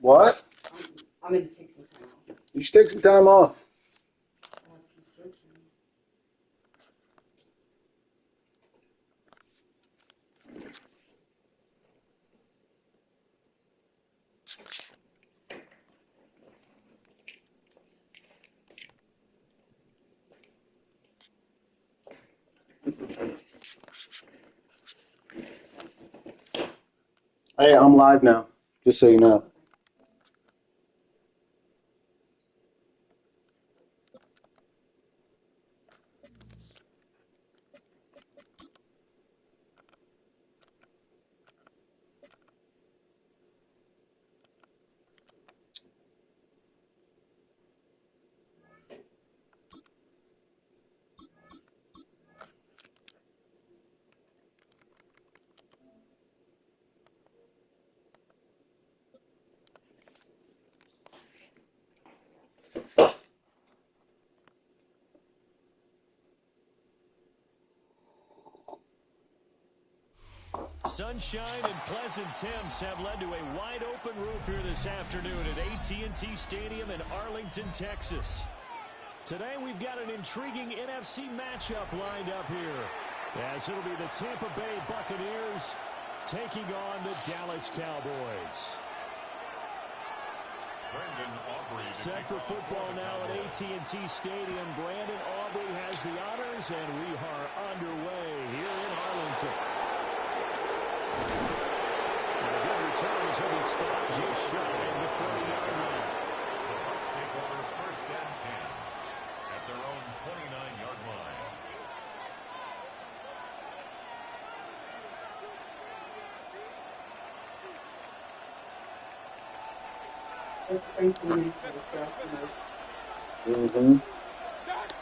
What? I'm going to take some time off. You should take some time off. Hey, I'm live now, just so you know. Sunshine and pleasant temps have led to a wide-open roof here this afternoon at AT&T Stadium in Arlington, Texas. Today we've got an intriguing NFC matchup lined up here, as it'll be the Tampa Bay Buccaneers taking on the Dallas Cowboys. Set for football now at AT&T Stadium. Brandon Aubrey has the honors, and we are underway here in Arlington. And a good return as he'll be stopped just shy of the 40-yard line. The Bucs take over first and 10 at their own 29-yard line.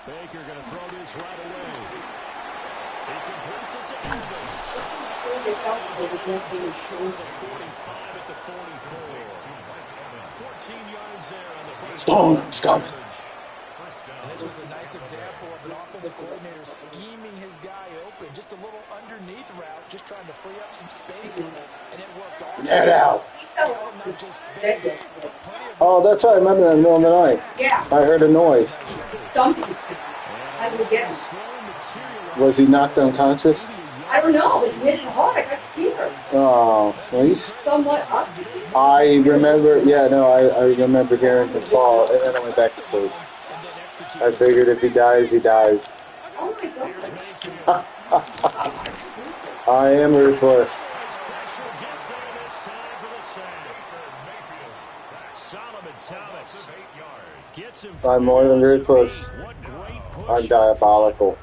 Baker going to throw this right away. He completes it to Evans. Just short of 45 at the 44. 14 yards there on the first. Stone's coming. And this was a nice example of an offensive coordinator scheming his guy open. Just a little underneath route, just trying to free up some space, and it worked all. Get out. Not just space, Oh, that's right. I remember that in the middle of the night. Yeah. I heard a noise. Something. I will get him. Was he knocked unconscious? I don't know. It hit hard. I got scared. Oh, well, he's... Somewhat up. I remember, yeah, no, I remember hearing the fall, and then I went back to sleep. I figured if he dies, he dies. Oh my God. I am ruthless. I'm more than ruthless. I'm diabolical.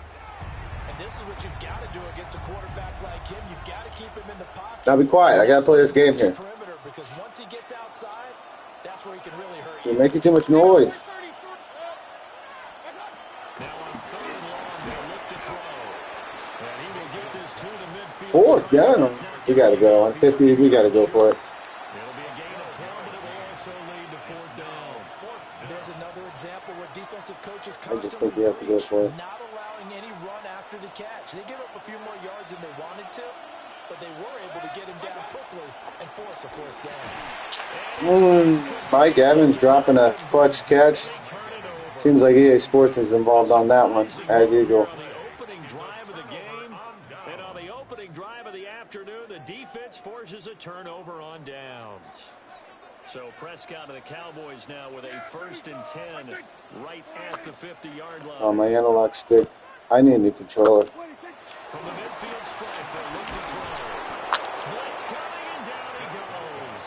And this is what you've got to do against a quarterback like him. You've got to keep him in the pocket. Now be quiet. I got to play this game here. Because once he gets outside, that's where he can really hurt You're making too much noise. Fourth down. We got to go. On 50, we got to go for it. There's another example where defensive coaches I just think we have to go for it. not allowing any run after the catch. They gave up a few more yards than they wanted to, but they were able to get him down quickly and force a fourth down. Mike Evans dropping a clutch catch. Seems like EA Sports is involved on that one, as usual. The defense forces a turnover on downs. So Prescott and the Cowboys now with a 1st and 10 right at the 50-yard line. Oh, my analog stick. I need to control it. From the midfield stripe, they're looking to throw. Blitz coming, and down he goes.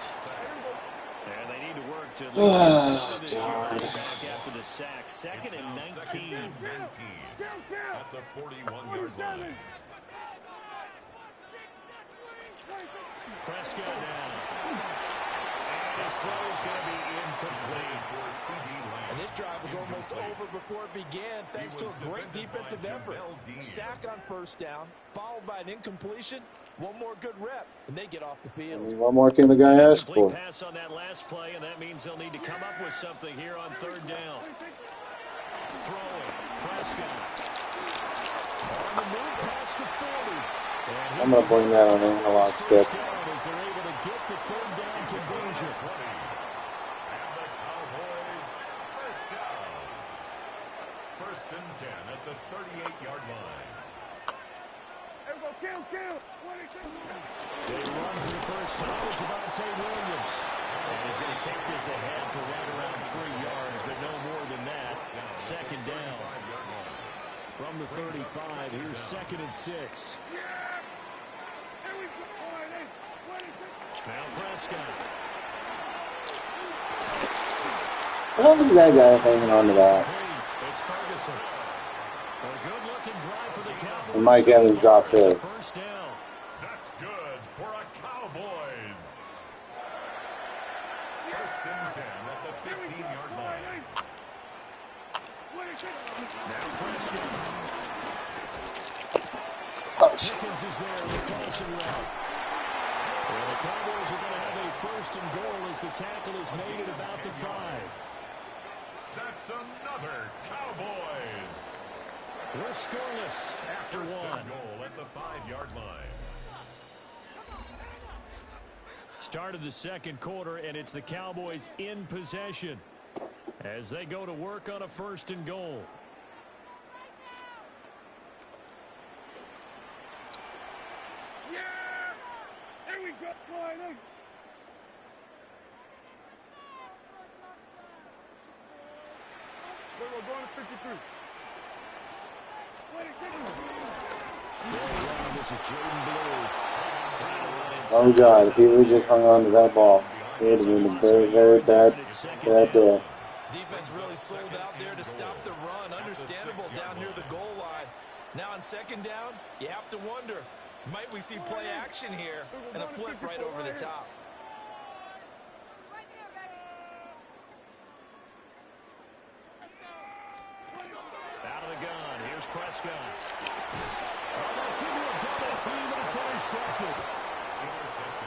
And they need to work to lose some of this yardage back after the sack. 2nd and 19. At the 41-yard line. Prescott down. And his throw is going to be incomplete for C.D. Lamb. And this drive was almost over before it began, thanks to a great defensive effort. Sack on 1st down, followed by an incompletion, One more good rep, and they get off the field. What more can the guy ask Complete for? pass on that last play, and that means they'll need to come up with something here on third down. Throwing, Prescott. On the move past the 40. I'm going to bring that on analog step. As they're able to get the third down conversion. And the Cowboys first down. First and 10 at the 38-yard line. They run for the first time with Javonte Williams. And he's going to take this ahead for right around 3 yards, but no more than that. Second down. From the 35, here's second and 6. Now Prescott. I don't think that guy hanging on to that. It's Ferguson. A good-looking drive for the Cowboys. And Mike Evans dropped his. First down. That's good for a Cowboys. First and 10 at the 15-yard line. Now Prescott. Ouch. Pickens is there with the crossing route. And the Cowboys are going to have a first and goal as the tackle is made at about the 5. That's another Cowboys. We're scoreless after First one. and goal at the 5-yard line. Start of the second quarter, and it's the Cowboys in possession as they go to work on a first and goal. Oh God, if he would just hung on to that ball, it would have been a very, very bad day. Defense really sold out there to stop the run. Understandable down near the goal line. Now on second down, you have to wonder, might we see play action here and a flip right over the top? Out of the gun, here's Prescott. Oh, that's into a double team, and it's intercepted.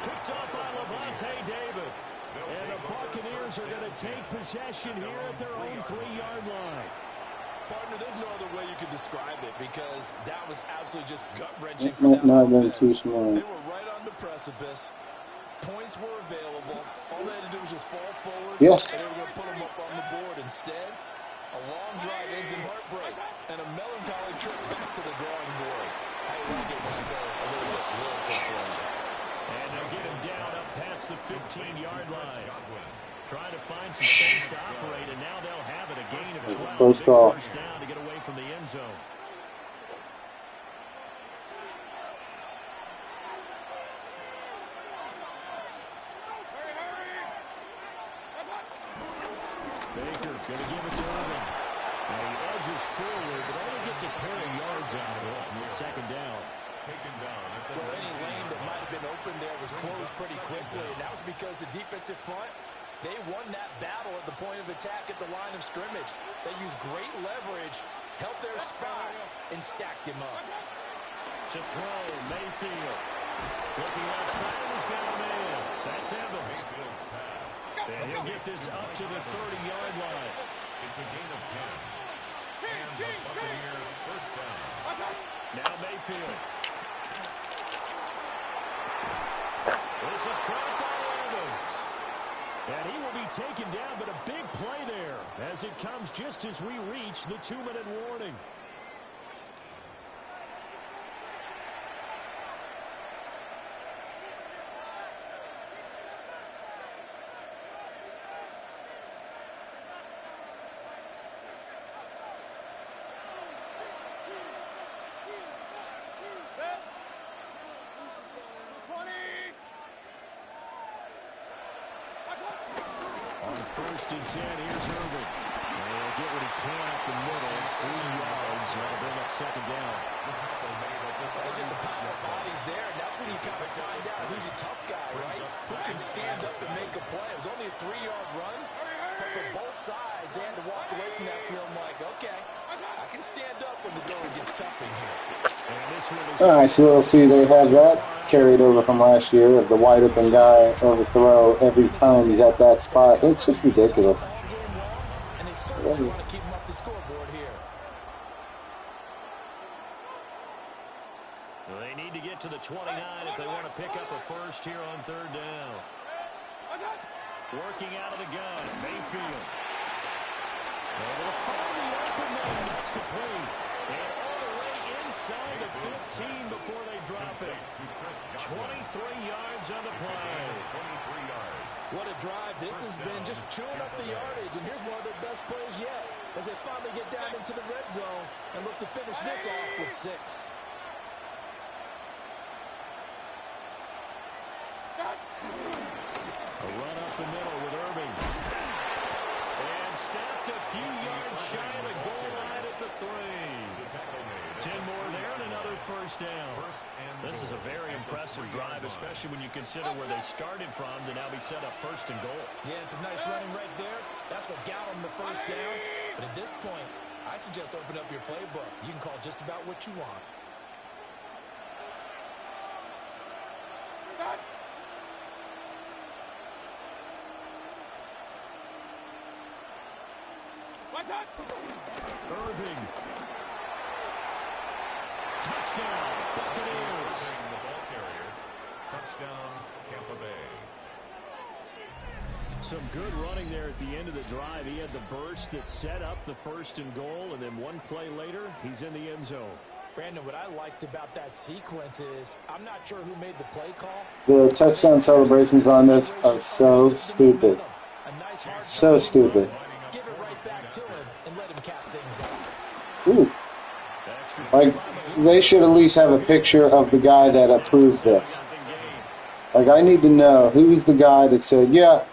Picked up by Levante David. And the Buccaneers are going to take possession here at their own 3-yard line. Partner, there's no other way you could describe it because that was absolutely just gut-wrenching It for might that not have been offense. too small. They were right on the precipice. Points were available. All they had to do was just fall forward. Yes. And they were going to put them up on the board. Instead, a long drive ends in heartbreak and a melancholy trip back to the drawing board. I like it when I go a little bit lyrical for you. And they'll get him down up past the 15-yard line. Trying to find some space to operate, and now they'll have it. A gain of 12. Close Big call. first down to get away from the end zone. Baker going to give it to Irvin. Now he edges forward, but only gets a pair of yards out of it. And it's second down. Taken down at the Well, any lane that might have been open there was closed pretty quickly, and that was because the defensive front, they won that battle at the point of attack at the line of scrimmage. They used great leverage, held their spot, and stacked him up. To throw, Mayfield. Looking outside, he's got a man. That's Evans. Mayfield's pass. And he'll get this up to the 30-yard line. It's a gain of 10. And the Buccaneer first down. Now Mayfield. This is caught by Evans. And he will be taken down, but a big play there as it comes just as we reach the 2-minute warning. First and 10, here's Irvin. And he'll get what he can up the middle, 3 yards. That'll bring up second down. There's just a pile of bodies there, and that's when you kind of find out who's a tough guy, right? Who can stand up and make a play. It was only a 3-yard run, But for both sides, they had to walk away from that feeling like, okay, I can stand up when the going gets tough in here. All right, so see, they have that carried over from last year of the wide open guy overthrow every time he's at that spot. It's just ridiculous. And they certainly want to keep him up the scoreboard here. They need to get to the 29 if they want to pick up a first here on third down. Working out of the gun, Mayfield. Able to find the open man. That's complete. And all the way inside the 15 before they drop it. 23 yards on the play. 23 yards. What a drive this has been, just chewing up the yardage. And here's one of their best plays yet as they finally get down into the red zone and look to finish this off with 6. A run up the middle with Irving. And stopped a few yards shy of the goal line at the 3. 10 more there and another first down. This is a very impressive drive, especially when you consider where they started from to now be set up first and goal. Yeah, and some nice running right there. That's what got them the first down. But at this point, I suggest open up your playbook. You can call just about what you want. Irving. Touchdown, Buccaneers. The ball carrier. Touchdown, Tampa Bay. Some good running there at the end of the drive. He had the burst that set up the first and goal, and then one play later, he's in the end zone. Brandon, what I liked about that sequence is I'm not sure who made the play call. The touchdown celebrations on this are so stupid. So stupid. Give it right back to him and let him cap things off. Ooh. Like, they should at least have a picture of the guy that approved this. Like, I need to know who's the guy that said, yeah,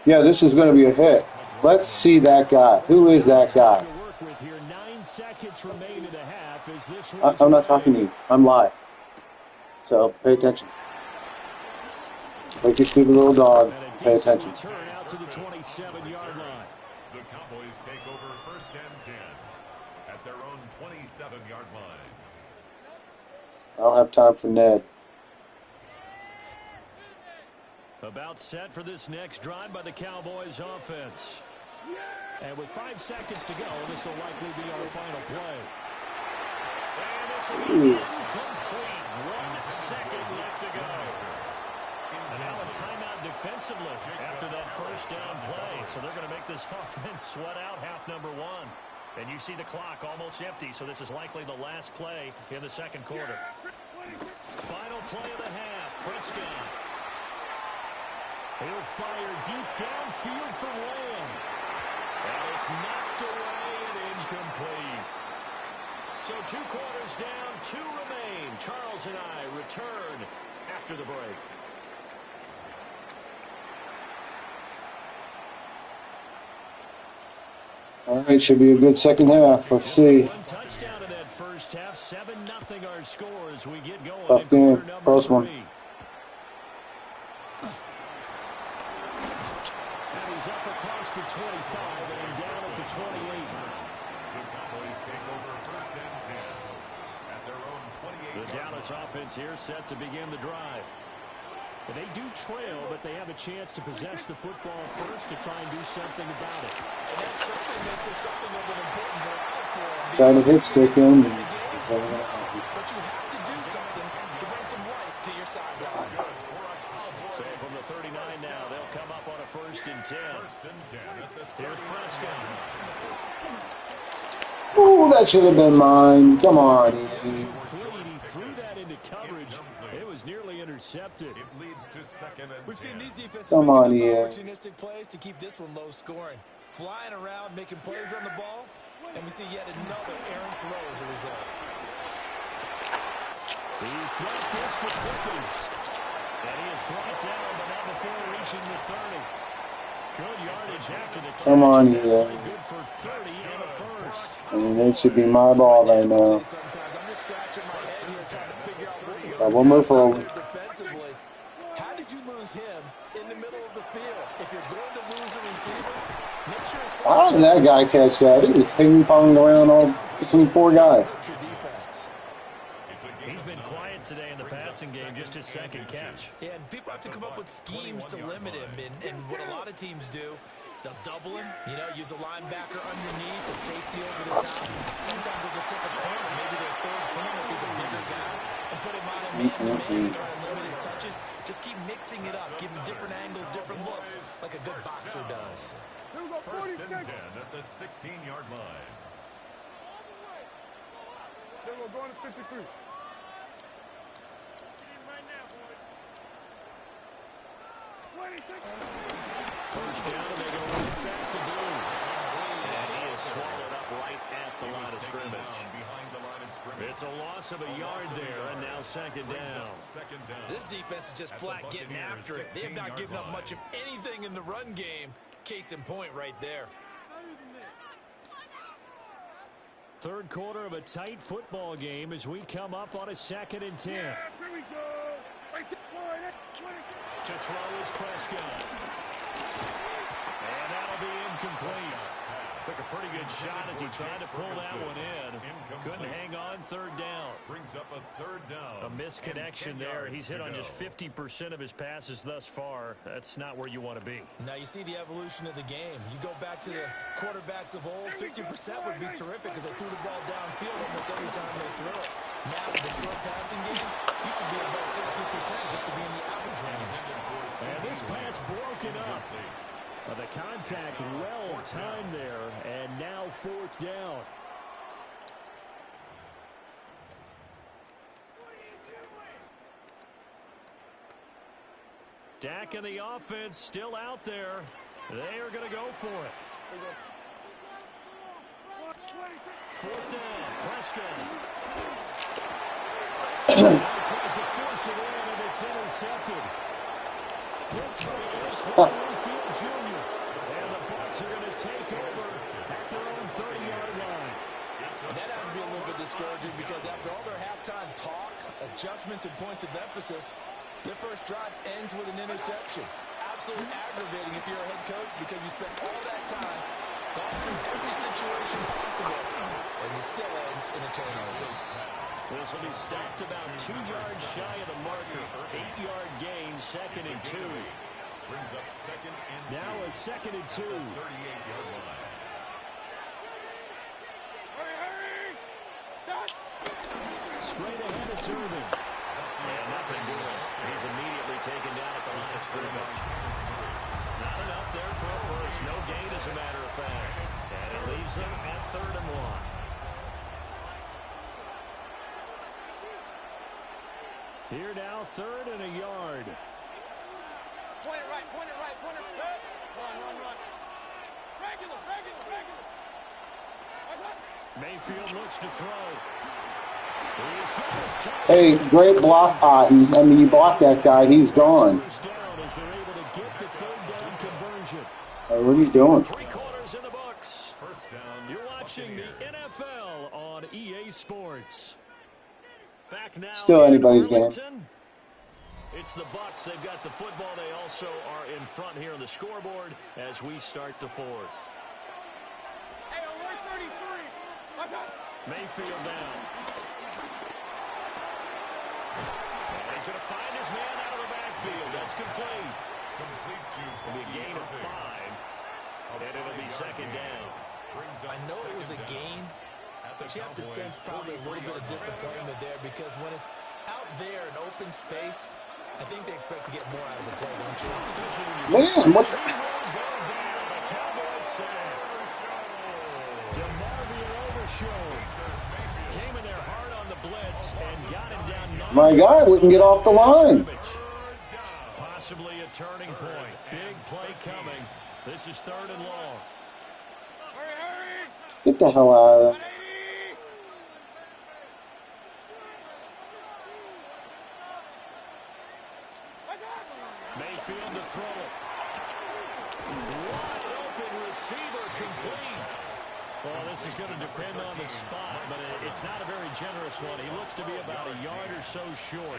this is going to be a hit. Let's see that guy. Who is that guy? I'm not talking to you. I'm live. So, pay attention. Like your stupid little dog, pay attention. Out to the 27-yard line. The Cowboys take over first and 10 at their own 27-yard line. I don't have time for Ned. About set for this next drive by the Cowboys offense. And with 5 seconds to go, this will likely be our final play. And this will be incomplete. 1 second left to go. And now a timeout defensively after that first down play. So they're going to make this offense sweat out half number 1. And you see the clock almost empty, so this is likely the last play in the second quarter. Final play of the half, Prescott. He'll fire deep downfield for Lamb. And it's knocked away and incomplete. So 2 quarters down, 2 remain. Charles and I return after the break. All right, should be a good second half. Let's see. One touchdown in that first half, 7-0 our score as we get going. Tough game, close one. And he's up across the 25 and down at the 28. The Cowboys take over first and 10 at their own 28. The Dallas offense here set to begin the drive. But they do trail, but they have a chance to possess the football first to try and do something about it. And that certainly makes it something of an important drive for them. Got a hit stick in. But you have to do something to bring some life to your sideline. So from the 39 now, they'll come up on a first and 10. Here's Prescott. Ooh, that should have been mine. Come on, Ian. He threw that into coverage. It was nearly intercepted. It leads to second and We've seen these defenses Come on, make Ian. opportunistic plays to keep this one low scoring. Flying around, making plays on the ball, and we see yet another errant throw as a result. He's got this for Pickens. And he is brought down, but not before reaching the 30. Good yardage after the catch. Come on, He's Ian. good for 30 and a first. I mean, it should be my ball right now. Sometimes I'm just scratching my head here trying to figure out what We'll move forward. defensively. How did you lose him in the middle of the field? If you're going to lose a receiver, make sure it's... How did that guy catch that? He was ping-ponged around all between 4 guys. He's been quiet today in the passing game, just his second catch. Yeah, and people have to come up with schemes to limit him. And what a lot of teams do, they'll double him, you know, use a linebacker underneath, a safety over the top. Sometimes they'll just take a corner, maybe their third corner if he's a bigger guy, and put him on a man-to-man and try to limit his touches. Just keep mixing it up, give him different angles, different looks, like a good boxer does. First and 10 at the 16-yard line. Then we're going to 53. First down, and they go right back to Blue. And he is swallowed up right at the line of scrimmage. It's a loss of a yard there, and now second down. This defense is just flat getting after it. They have not given up much of anything in the run game. Case in point right there. Third quarter of a tight football game as we come up on a 2nd and 10. Here we go. Right to To throw is Prescott. And that'll be incomplete. Took a pretty good shot as he tried to pull that one in. Couldn't hang on, third down. Brings up a third down. A misconnection there. He's hit on just 50% of his passes thus far. That's not where you want to be. Now you see the evolution of the game. You go back to the quarterbacks of old, 50% would be terrific because they threw the ball downfield almost every time they threw it. Now with the short passing game, you should be about 60% just to be in the average range. And this pass broken up. The contact well timed there, and now 4th down. Dak and the offense still out there. They are going to go for it. 4th down, Prescott. Tries to force it in, and it's intercepted. Junior. And the Bucs are going to take over at their own 30-yard line. That has to be a little bit discouraging because after all their halftime talk, adjustments, and points of emphasis, their first drive ends with an interception. Absolutely aggravating if you're a head coach because you spent all that time going through every situation possible, and it still ends in a turnover. This will be stopped about 2 yards shy of the marker. 8-yard gain, 2nd and 2. Brings up 2nd and 2. Now a 2nd and 2. 38-yard line. Straight ahead of Turbin. And nothing doing. He's immediately taken down at the line of scrimmage. Not enough there for a first. No gain, as a matter of fact. And it leaves them at 3rd and 1. Here now, 3rd and a yard. Point it right, point it right, point it right. Run. Regular. Mayfield looks to throw. He's got his time. Hey, great block, Otten. I mean, you block that guy, he's gone. First down as they're able to get the 3rd down conversion. Hey, what are you doing? 3 quarters in the books. First down. You're watching the NFL on EA Sports. Back now. Still anybody's game. Arlington. It's the Bucs. They've got the football. They also are in front here on the scoreboard as we start the 4th. Hey, alert 33. Mayfield down. And he's going to find his man out of the backfield. That's complete. It'll be a gain of 5. And it'll be 2nd down. I know it was a gain, but you have to sense probably a little bit of disappointment there because when it's out there in open space, I think they expect to get more out of the play, don't you? Man, what the... Came in there hard on the blitz and got him down. My guy wouldn't get off the line. Possibly a turning point. Big play coming. This is 3rd and long. Get the hell out of there. Mayfield to throw it. Wide open receiver complete. Well, this is going to depend on the spot, but it's not a very generous one. He looks to be about a yard or so short.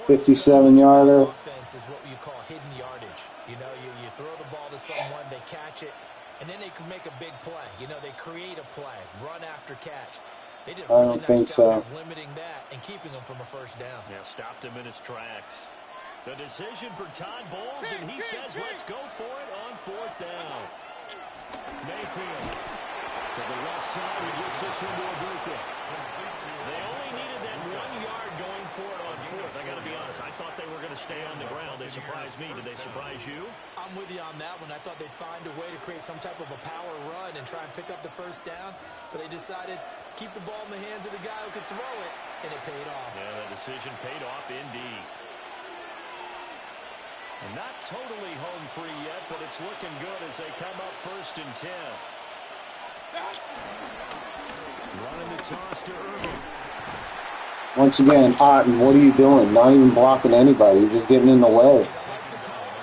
57-yarder. Offense is what you call hidden yardage. You know, you throw the ball to someone, they catch it, and then they can make a big play. You know, they create a play, run after catch. They did a really nice job of limiting that and keeping him from a first down. Yeah, stopped him in his tracks. The decision for Todd Bowles, and he says let's go for it on fourth down. Mayfield to the left side. He gets this one to Abuka. They only needed that 1 yard going for it on fourth. I got to be honest. I thought they were going to stay on the ground. They surprised me. Did they surprise you? I'm with you on that one. I thought they'd find a way to create some type of a power run and try and pick up the first down, but they decided to keep the ball in the hands of the guy who could throw it, and it paid off. Yeah, the decision paid off indeed. And not totally home free yet, but it's looking good as they come up 1st and 10. Running the toss to Irvin. Once again, Otten, what are you doing? Not even blocking anybody. You're just getting in the way.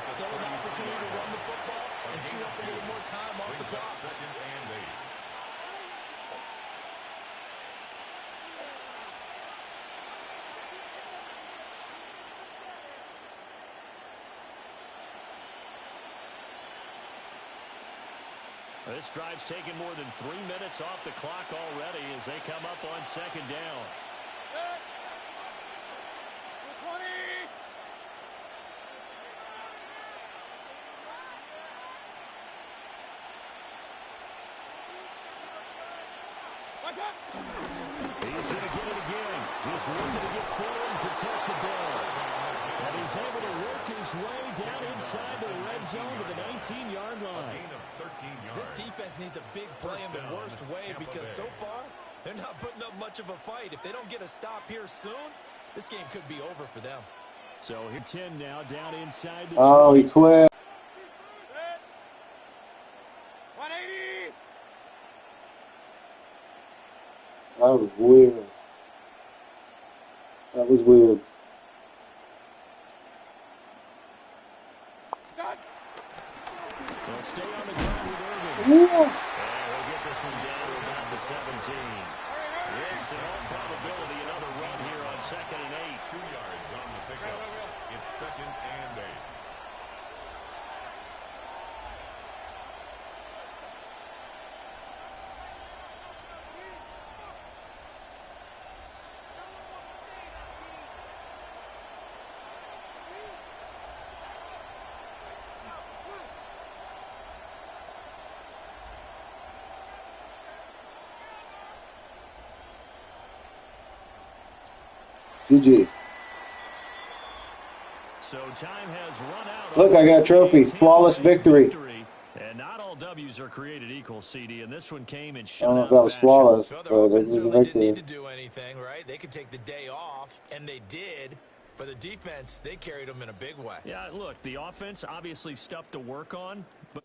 Still an opportunity to run the football and chew up a little more time off the clock. This drive's taken more than 3 minutes off the clock already as they come up on 2nd down. He's going to get it again. Just looking to get forward and protect the ball. And he's able to work his way down inside the red zone to the 19-yard line. This defense needs a big play in the worst way because so far they're not putting up much of a fight. If they don't get a stop here soon, this game could be over for them. So here 10 now down inside the Oh, he quit. 180. That was weird. That was weird. They'll stay on the ground with Irvin. Yes. And we'll get this one down to about the 17. Yes, in all probability, another run here on 2nd and 8. 2 yards on the pickup. It's 2nd and 8. GG. So time has run out. Look, I got a trophy. Flawless victory. And not all W's are created equal, CD, and this one came in I don't know if shutout that was fashion. flawless, Well, but their it offense was a certainly didn't need to victory. do anything, right? They could take the day off, and they did. But the defense, they carried them in a big way. Yeah, look, the offense, obviously stuff to work on, but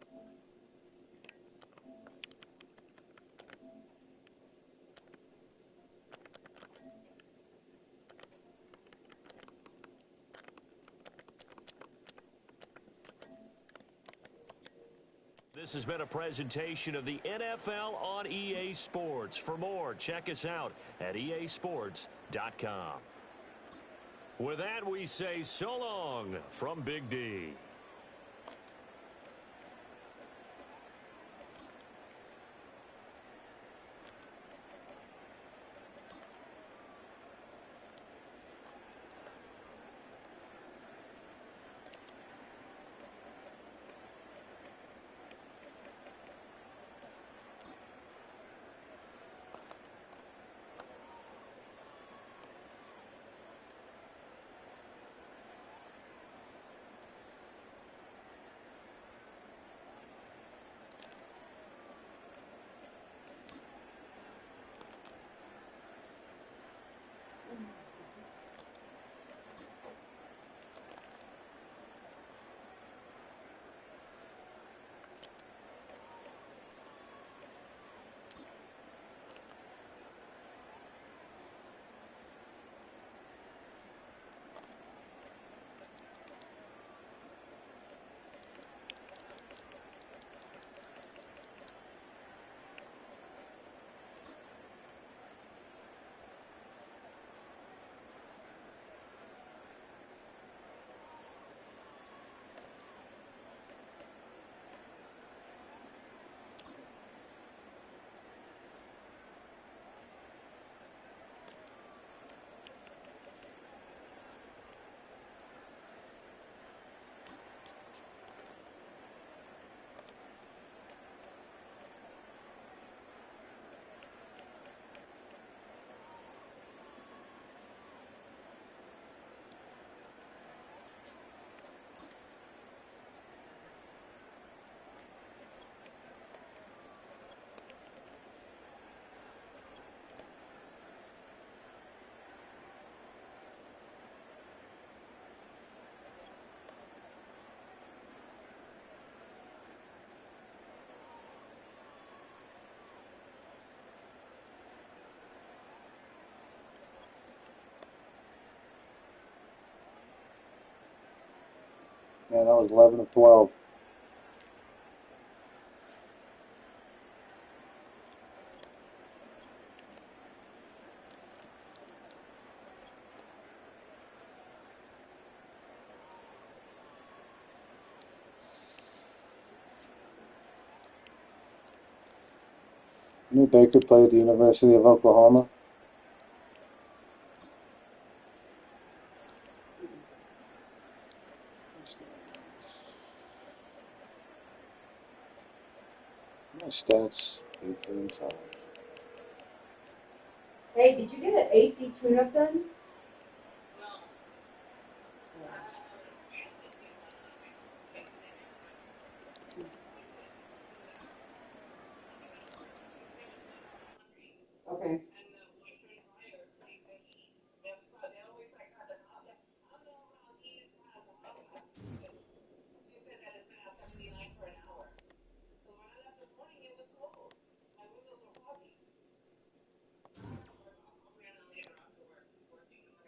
this has been a presentation of the NFL on EA Sports. For more, check us out at easports.com. With that, we say so long from Big D. Yeah, that was 11 of 12. New Baker played at the University of Oklahoma. My stats. Hey, did you get an AC tune-up done? Okay.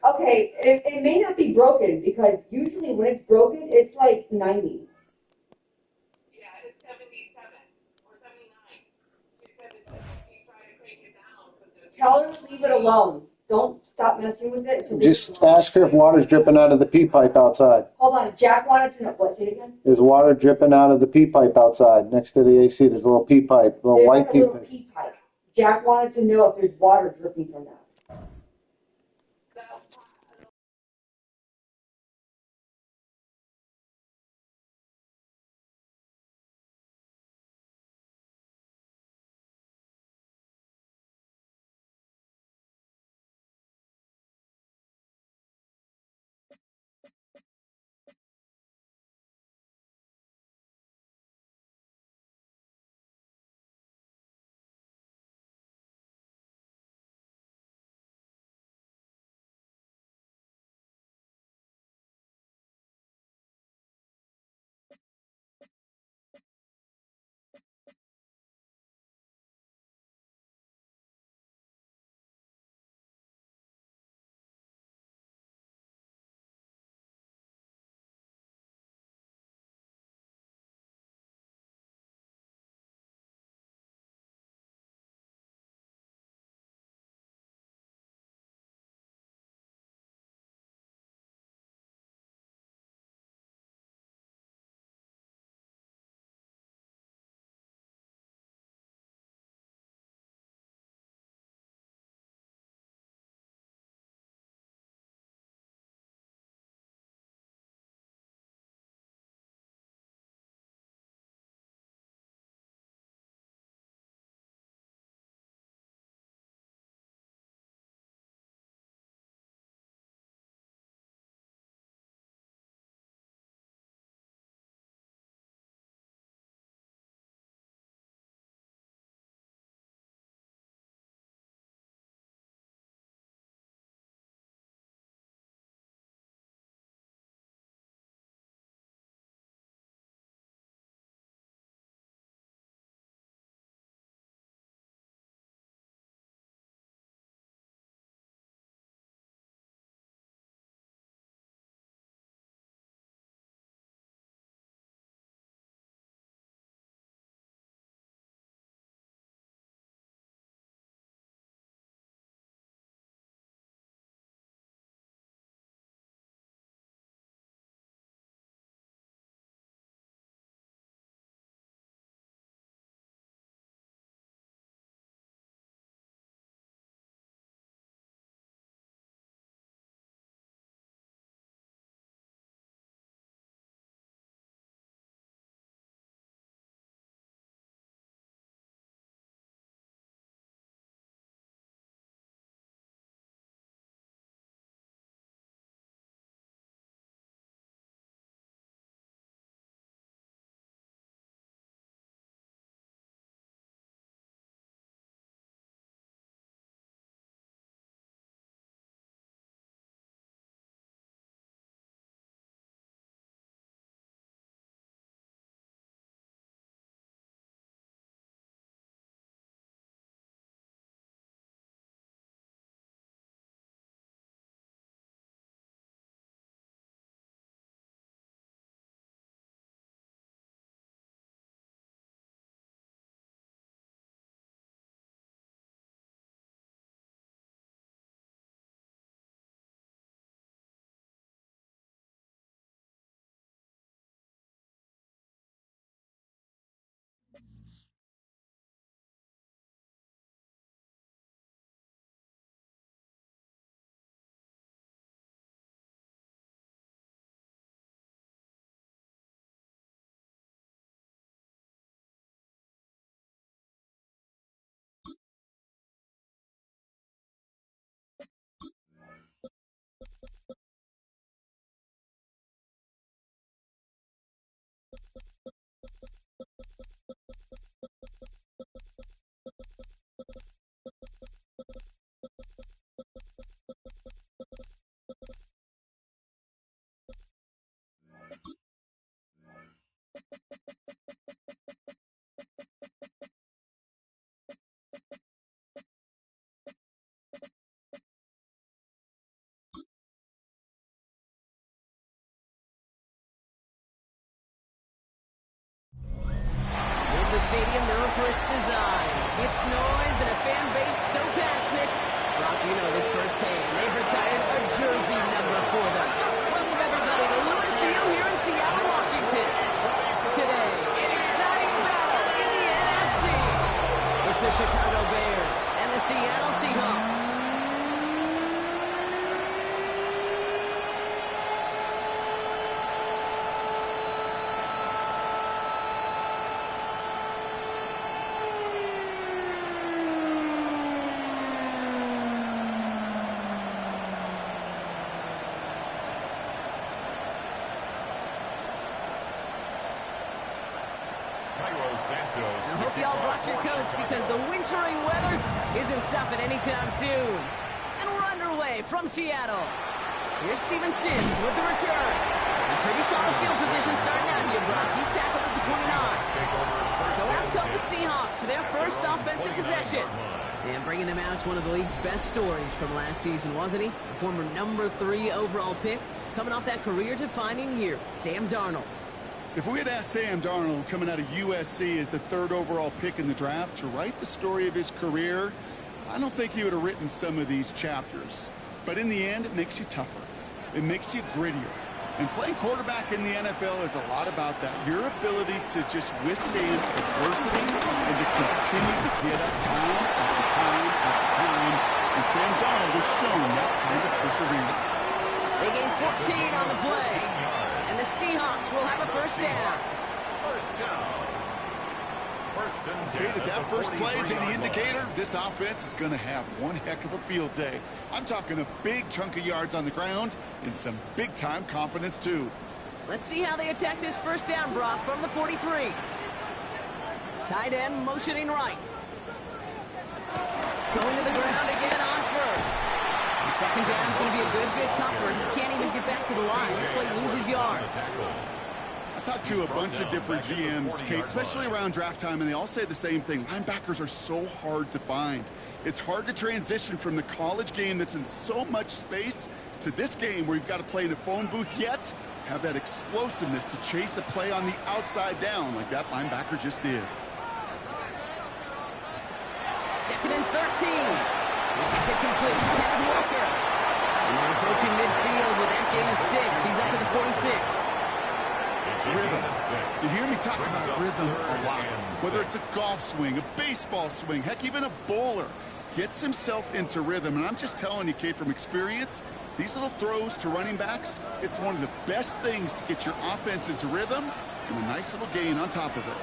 Okay, it may not be broken because usually when it's broken, it's like 90. Tell her to leave it alone. Don't stop messing with it. Just ask her if water's dripping out of the pee pipe outside. Hold on, Jack wanted to know. What, say it again? There's water dripping out of the pee pipe outside next to the AC. There's a little pee pipe, little There's white like a pee little pipe. pee pipe. Jack wanted to know if there's water dripping from that. It's a stadium known for its design, its noise, and a fan base so passionate. Rock, you know this firsthand. They've retired a jersey number for them. Welcome everybody to Lumen Field here in Seattle, Washington. Today, an exciting battle in the NFC. It's the Chicago Bears and the Seattle Seahawks. I hope y'all brought your coats because the wintry weather isn't stopping anytime soon. And we're underway from Seattle. Here's Steven Sims with the return. A pretty solid field position starting out here, Brock. He's tackled at the 29. So out come the Seahawks for their first offensive possession. And bringing them out, one of the league's best stories from last season, wasn't he? A former number 3 overall pick, coming off that career-defining year, Sam Darnold. If we had asked Sam Darnold, coming out of USC as the 3rd overall pick in the draft, to write the story of his career, I don't think he would have written some of these chapters. But in the end, it makes you tougher. It makes you grittier. And playing quarterback in the NFL is a lot about that. Your ability to just withstand adversity and to continue to get up time after time after time. And Sam Darnold has shown that kind of perseverance. They gain 14 on the play. And the Seahawks will have a first down. Okay, if that first play is any indicator, this offense is going to have one heck of a field day. I'm talking a big chunk of yards on the ground and some big-time confidence, too. Let's see how they attack this first down, Brock, from the 43. Tight end motioning right. Going to the ground again on first. And second down is going to be a good bit tougher. He can't even get back to the line. This play loses yards. I talked to a bunch of different GMs, Kate, especially around draft time, and they all say the same thing. Linebackers are so hard to find. It's hard to transition from the college game that's in so much space to this game where you've got to play in a phone booth, yet have that explosiveness to chase a play on the outside down like that linebacker just did. Second and 13. He gets it complete to Kenneth Walker. And they're approaching midfield with that gain of 6. He's up to the 46. Rhythm. You hear me talk about rhythm a lot. Whether it's a golf swing, a baseball swing, heck, even a bowler gets himself into rhythm. And I'm just telling you, Kate, from experience, these little throws to running backs, it's one of the best things to get your offense into rhythm and a nice little gain on top of it.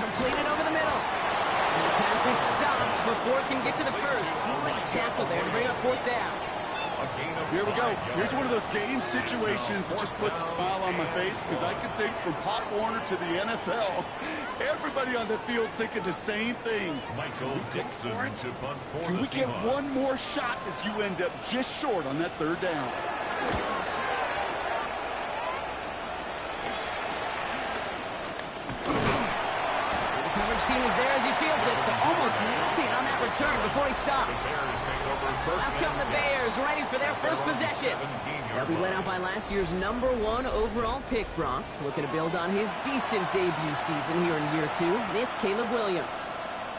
Completed over the middle. And the pass is stopped before it can get to the first. Great tackle there to bring up fourth down. Here we go. Here's one of those game situations that just puts a smile on my face because I can think from Pop Warner to the NFL, everybody on the field thinking the same thing. Michael Dixon to punt for Can we get one more shot as you end up just short on that third down? The coverage team is there as he fields it, so almost nothing on that return before he stopped. Out come the Bears, ready for their first possession. They'll be led out by last year's number 1 overall pick, Brock. Looking to build on his decent debut season here in year 2. It's Caleb Williams.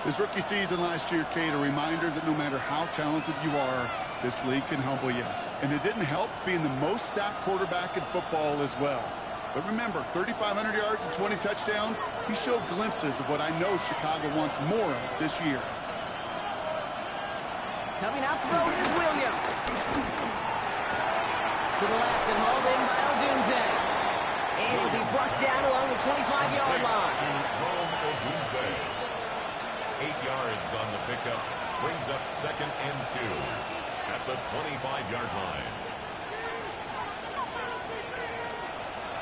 His rookie season last year, Kate, a reminder that no matter how talented you are, this league can humble you. And it didn't help being the most sacked quarterback in football as well. But remember, 3,500 yards and 20 touchdowns, he showed glimpses of what I know Chicago wants more of this year. Coming out throwing is Williams. To the left and hauled in by Odunze. And he'll be brought down along the 25-yard line. 8 yards on the pickup, brings up 2nd and 2 at the 25-yard line.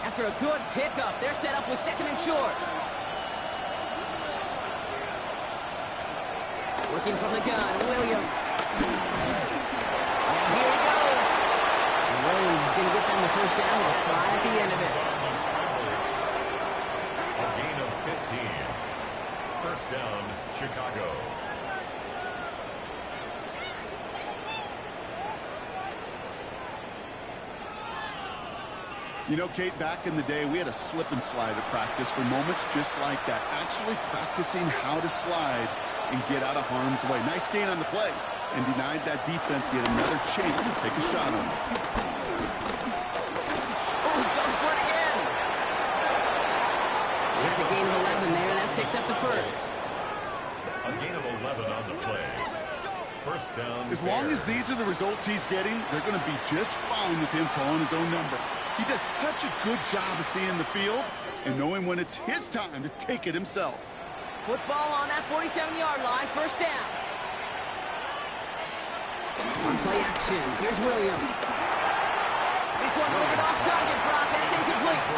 After a good pickup, they're set up with 2nd and short. Working from the gun, Williams. And here he goes. And Williams is going to get them the first down with a slide at the end of it. A gain of 15. First down, Chicago. You know, Kate, back in the day, we had a slip and slide at practice for moments just like that. Actually practicing how to slide and get out of harm's way. Nice gain on the play and denied that defense yet another chance to take a shot on it. Oh, he's going for it again. It's a gain of 11 there. That picks up the first. A gain of 11 on the play. First down. As long as these are the results he's getting, they're going to be just fine with him calling his own number. He does such a good job of seeing the field and knowing when it's his time to take it himself. Football on that 47-yard line, first down. On play action, here's Williams. This one delivered off target, Brock. That's incomplete.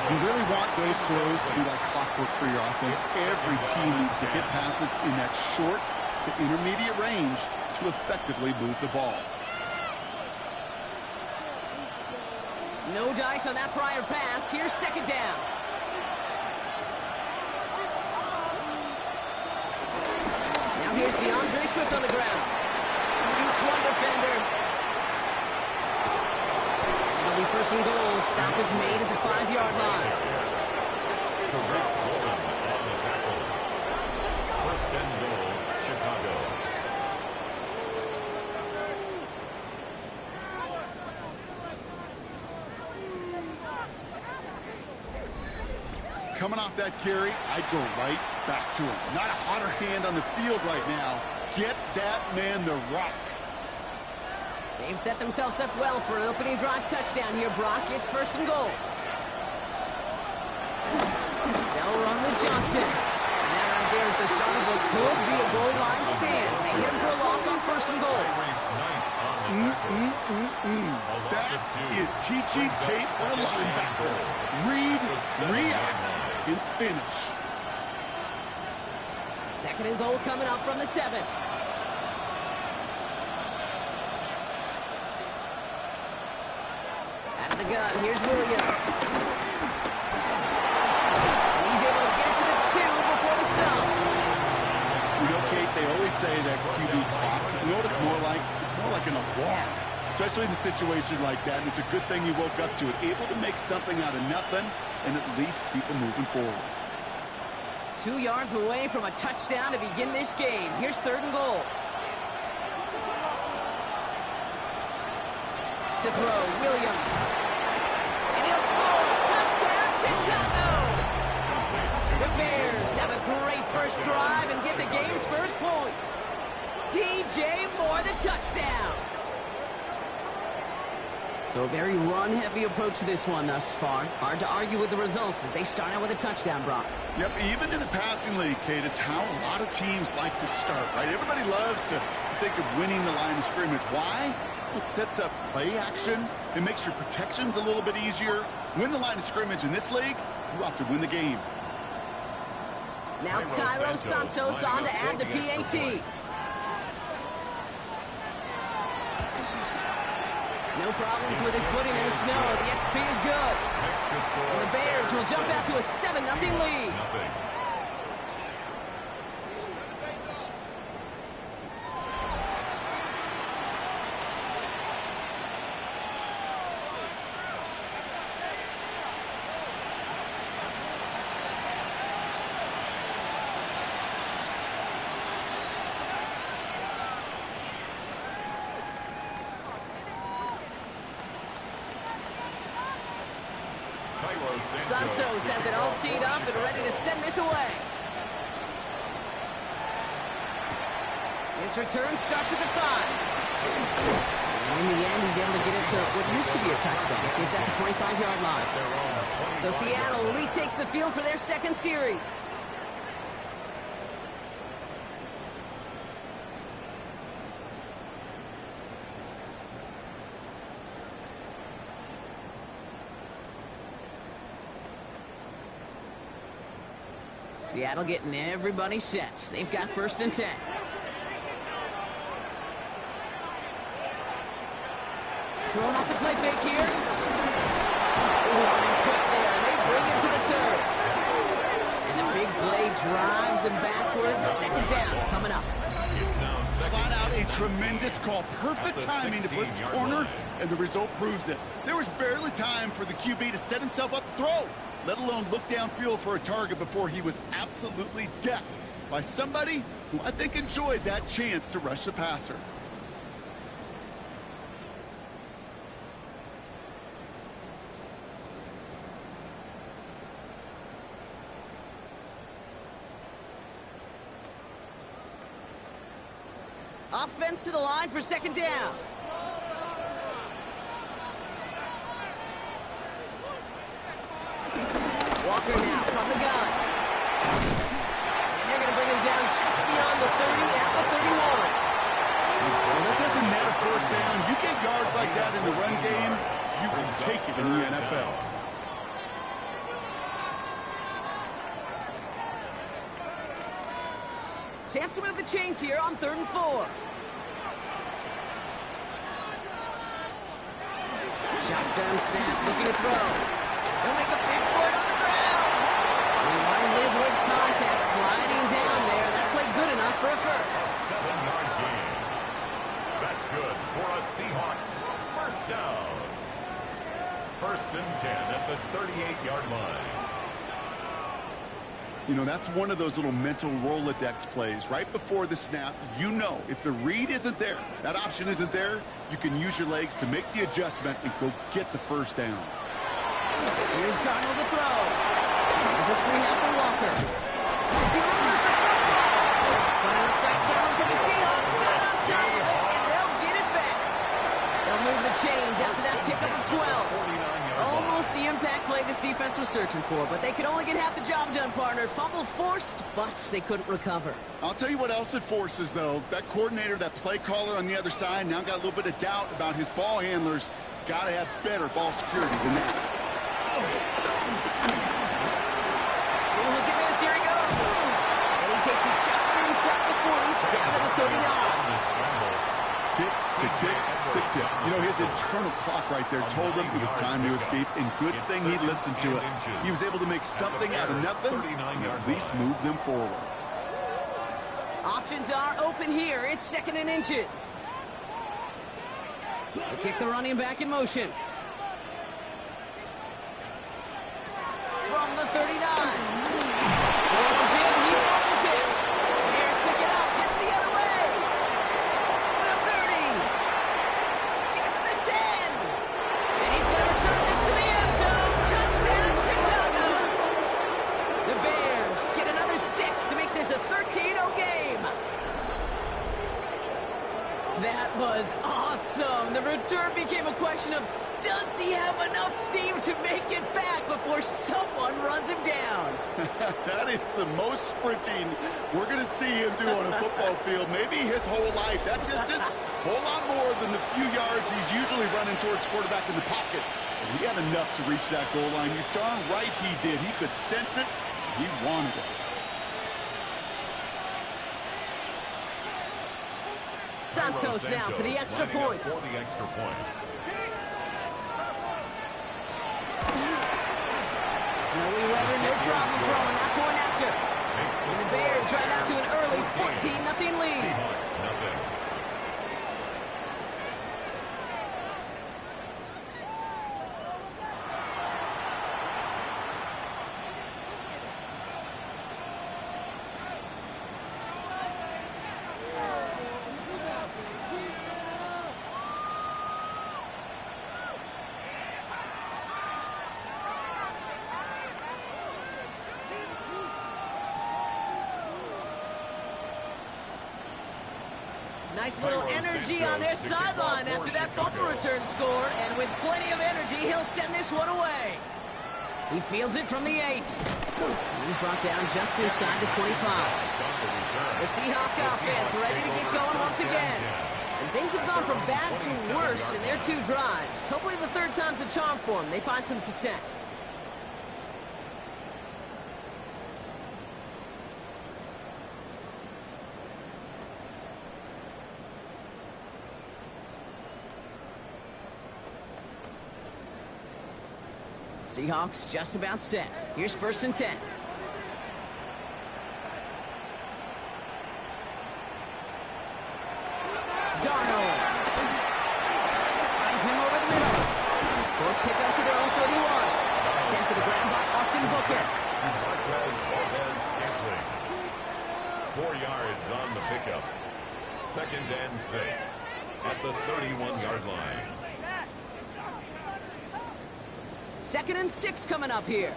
You really want those throws to be like clockwork for your offense. Every team needs to hit passes in that short to intermediate range to effectively move the ball. No dice on that prior pass. Here's 2nd down. Now here's DeAndre Swift on the ground. Jukes one defender. It'll be 1st and goal. Stop is made at the 5-yard line. Tariq Woolen on the tackle. 1st and goal, Chicago. Coming off that carry, I'd go right back to him. Not a hotter hand on the field right now. Get that man the rock. They've set themselves up well for an opening drive touchdown here, Brock. It's 1st and goal. They'll run with Johnson. And that right there is the start of what could be a goal line stand. They hit him for a loss on 1st and goal. That is teaching tape for a linebacker. Read, react, and finish. 2nd and goal coming up from the 7. Out of the gun, here's Williams. And he's able to get it to the 2 before the stop. You know, Kate, they always say that QB clock. You know what it's more like? It's more like an alarm. Especially in a situation like that, and it's a good thing you woke up to it. Able to make something out of nothing and at least keep them moving forward. 2 yards away from a touchdown to begin this game. Here's 3rd and goal. To throw, Williams. And he'll score. Touchdown, Chicago! The Bears have a great first drive and get the game's first points. DJ Moore, the touchdown. So a very run-heavy approach to this one thus far. Hard to argue with the results as they start out with a touchdown, Brock. Yep, even in a passing league, Kate, it's how a lot of teams like to start, right? Everybody loves to think of winning the line of scrimmage. Why? It sets up play action. It makes your protections a little bit easier. Win the line of scrimmage in this league, you have to win the game. Now Cairo Santos on to add the PAT. No problems with his footing in the snow. The XP is good. And the Bears will jump out to a 7-0 lead. Santos has it all teed up and ready to send this away. His return starts at the 5. And in the end, he's able to get it to what used to be a touchback. It's at the 25-yard line. So Seattle retakes the field for their second series. Seattle getting everybody set. They've got 1st and 10. Throwing off the play fake here. Running quick there. They bring him to the turf. And the big play drives them backwards. 2nd down coming up. Flat out a tremendous call. Perfect timing to blitz corner, and the result proves it. There was barely time for the QB to set himself up to throw, let alone look downfield for a target before he was absolutely decked by somebody who I think enjoyed that chance to rush the passer. Offense to the line for 2nd down. Walker now from the gun. And they're going to bring him down just beyond the 30 at the 31. Well, that doesn't net a 1st down. You get yards like that in the run game, you will take it in the NFL. Chance to move the chains here on 3rd and 4. Shotgun snap, looking to throw. They'll make a big for it on the ground. He wisely avoids contact, sliding down there. That played good enough for a 1st. 7-yard gain. That's good for a Seahawks 1st down. 1st and 10 at the 38-yard line. You know, that's one of those little mental Rolodex plays. Right before the snap, you know if the read isn't there, that option isn't there, you can use your legs to make the adjustment and go get the 1st down. Here's Darnold to throw. There's a screen out for Walker. He loses the football. But it looks like someone from the Seahawks got on top of it, and they'll get it back. They'll move the chains after that pickup of 12. Almost the impact play this defense was searching for, but they could only get half the job done, partner. Fumble forced, but they couldn't recover. I'll tell you what else it forces, though. That coordinator, that play caller on the other side, now got a little bit of doubt about his ball handlers. Got to have better ball security than that. Oh, look at this. Here he goes. And he takes it just inside the 40s, down to the 39. Tick, tick, tick, tick, tick. You know, his internal clock right there told him it was time to escape, and good thing he listened to it. He was able to make something out of nothing, and at least move them forward. Options are open here. It's 2nd and inches. They kick the running back in motion. From the 39. He fumbles it. Bears pick it up, headed the other way. The 30. Gets the 10. And he's going to return this to the end zone. Touchdown, Chicago. The Bears get another 6 to make this a 13-0 game. That was awesome. The return became a question of, does he have enough steam to make it back before someone runs him down? That is the most sprinting we're going to see him do on a football field. Maybe his whole life. That distance, a whole lot more than the few yards he's usually running towards quarterback in the pocket. And he had enough to reach that goal line. You're darn right he did. He could sense it. He wanted it. Santos now for the extra point. For the extra point. Snowy weather, no problem throwing that point after. And the Bears drive out to an early 14-0 lead. Seahawks, nothing. Nice little energy on their sideline after that fumble return score, and with plenty of energy, he'll send this one away. He fields it from the 8. He's brought down just inside the 25. The Seahawk offense ready to get going once again. And things have gone from bad to worse in their 2 drives. Hopefully the 3rd time's a charm for them. They find some success. Seahawks just about set. Here's 1st and 10. Darnold finds him over the middle. Short pickup to their own 31. Sent to the ground by Austin Booker. Marquez Scantling. 4 yards on the pickup. 2nd and 6 at the 31-yard line. 2nd and 6 coming up here.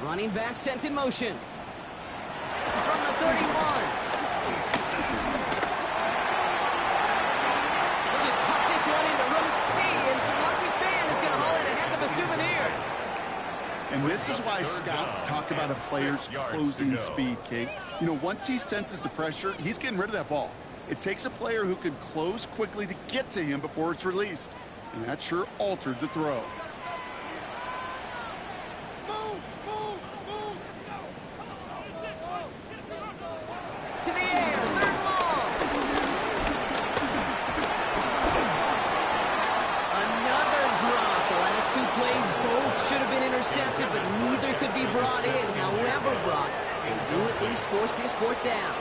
Running back sent in motion. From the 31. We'll just huck this one into room C, and some lucky fan is going to haul in a heck of a souvenir. And this is why scouts talk about a player's closing speed, Kate. You know, once he senses the pressure, he's getting rid of that ball. It takes a player who can close quickly to get to him before it's released. And that sure altered the throw. To the air, 3rd and long. Another drop. The last 2 plays both should have been intercepted, but neither could be brought in. However, Brock, they do at least force this 4th down.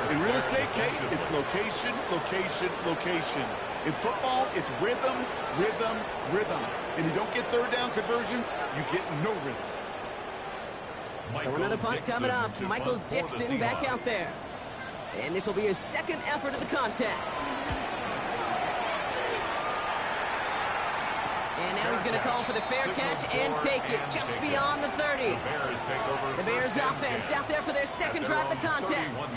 In real estate, Kate, it's location, location, location. In football, it's rhythm, rhythm, rhythm. And you don't get 3rd down conversions, you get no rhythm. So another punt coming up. Michael Dixon back out there. And this will be his 2nd effort of the contest. And now he's going to call for the fair catch and take it just beyond the 30. The Bears offense out there for their 2nd drive of the contest.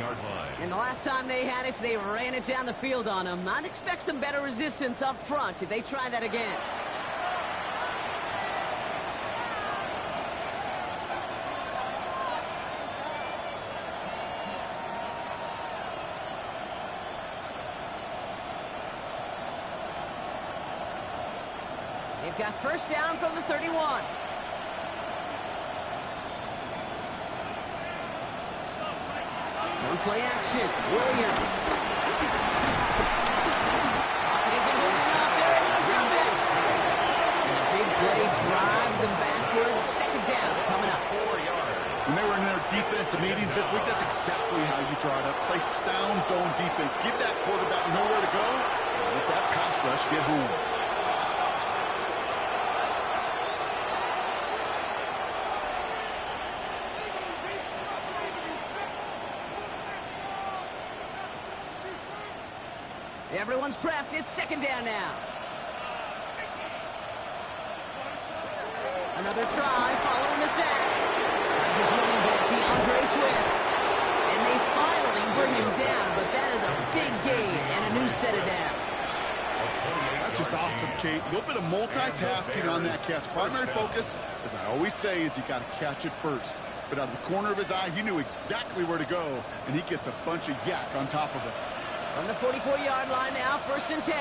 And the last time they had it, they ran it down the field on them. I'd expect some better resistance up front if they try that again. They've got 1st down from the 31. One play action. Williams. Pocket isn't moving up. They're able to drop it. And the big play drives them backwards. 2nd down coming up. When they were in their defensive meetings this week, that's exactly how you draw it up. Play sound zone defense. Give that quarterback nowhere to go. And let that pass rush get home. Everyone's prepped. It's 2nd down now. Another try following the sack. Finds his running back, DeAndre Swift. And they finally bring him down, but that is a big gain and a new set of downs. That's just awesome, Kate. A little bit of multitasking on that catch. Primary focus, as I always say, is you got to catch it first. But out of the corner of his eye, he knew exactly where to go, and he gets a bunch of yak on top of it. From the 44-yard line now, 1st and 10.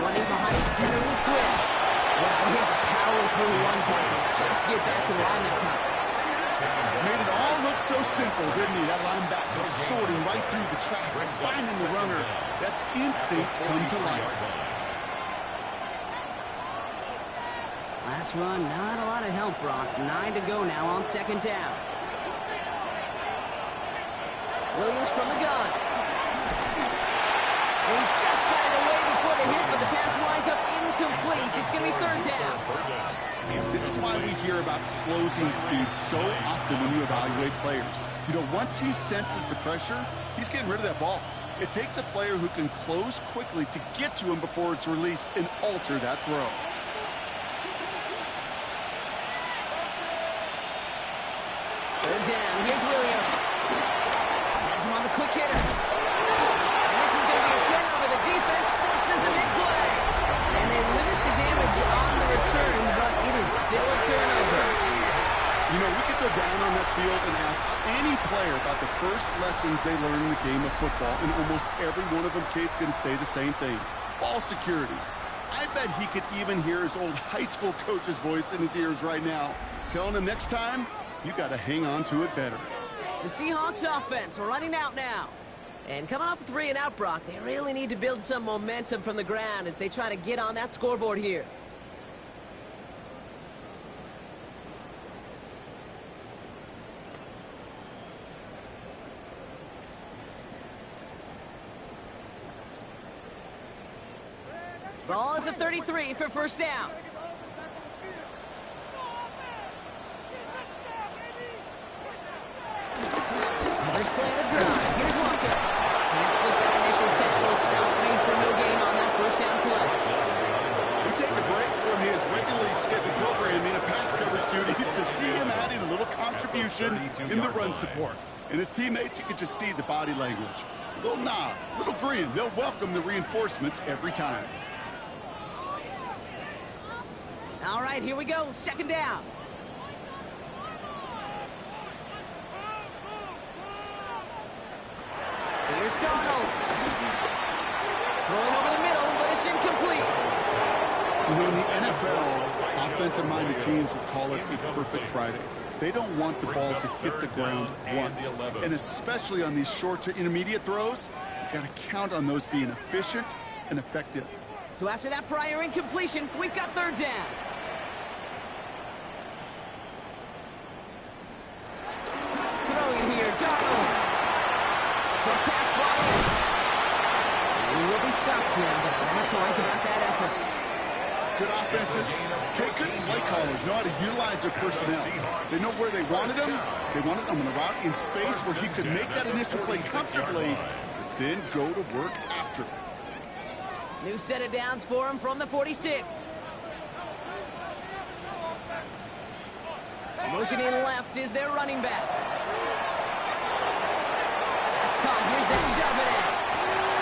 Running behind center with Swift. Well, he had to power through one time just to get back to the line that time. Made it all look so simple, didn't he? That linebacker sorting right through the traffic, finding the runner. That's instincts come to life. Last run, not a lot of help, Brock. 9 to go now on 2nd down. Williams from the gun. And he just got it away before the hit, but the pass winds up incomplete. It's going to be 3rd down. This is why we hear about closing speed so often when you evaluate players. You know, once he senses the pressure, he's getting rid of that ball. It takes a player who can close quickly to get to him before it's released and alter that throw. Third down. Here's Williams. Has him on the quick hitter. And this is going to be a turnover. The defense forces the big play. And they limit the damage on the return, but it is still a turnover. You know, we could go down on that field and ask any player about the first lessons they learned in the game of football, and almost every one of them, Kate's going to say the same thing. Ball security. I bet he could even hear his old high school coach's voice in his ears right now, telling him next time, you got to hang on to it better. The Seahawks offense running out now. And coming off a 3-and-out, Brock, they really need to build some momentum from the ground as they try to get on that scoreboard here. Ball at the 33 for first down. First play of the drive. Here's Walker. Can't slip that initial tackle. Stops made for no gain on that first down play. We take a break from his regularly scheduled programming of pass coverage duties to see him adding a little contribution in the run support. And his teammates, you can just see the body language. A little nod, a little grin. They'll welcome the reinforcements every time. All right, here we go. Second down. Here's Darnold. Throwing over the middle, but it's incomplete. You know, in the NFL, offensive-minded teams would call it a perfect Friday. They don't want the ball to hit the ground once. And especially on these short to intermediate throws, you've got to count on those being efficient and effective. So after that prior incompletion, we've got third down. Throwing here, Darnold. So pass ball in. He will be stopped here, but that's all I like about that effort. Good offenses. Good play callers know how to utilize their personnel. They know where they wanted them. They wanted them on a route in space where he could make that initial play comfortably, but then go to work after. New set of downs for him from the 46. Motioning left is their running back. That's caught. Here's that shove it in.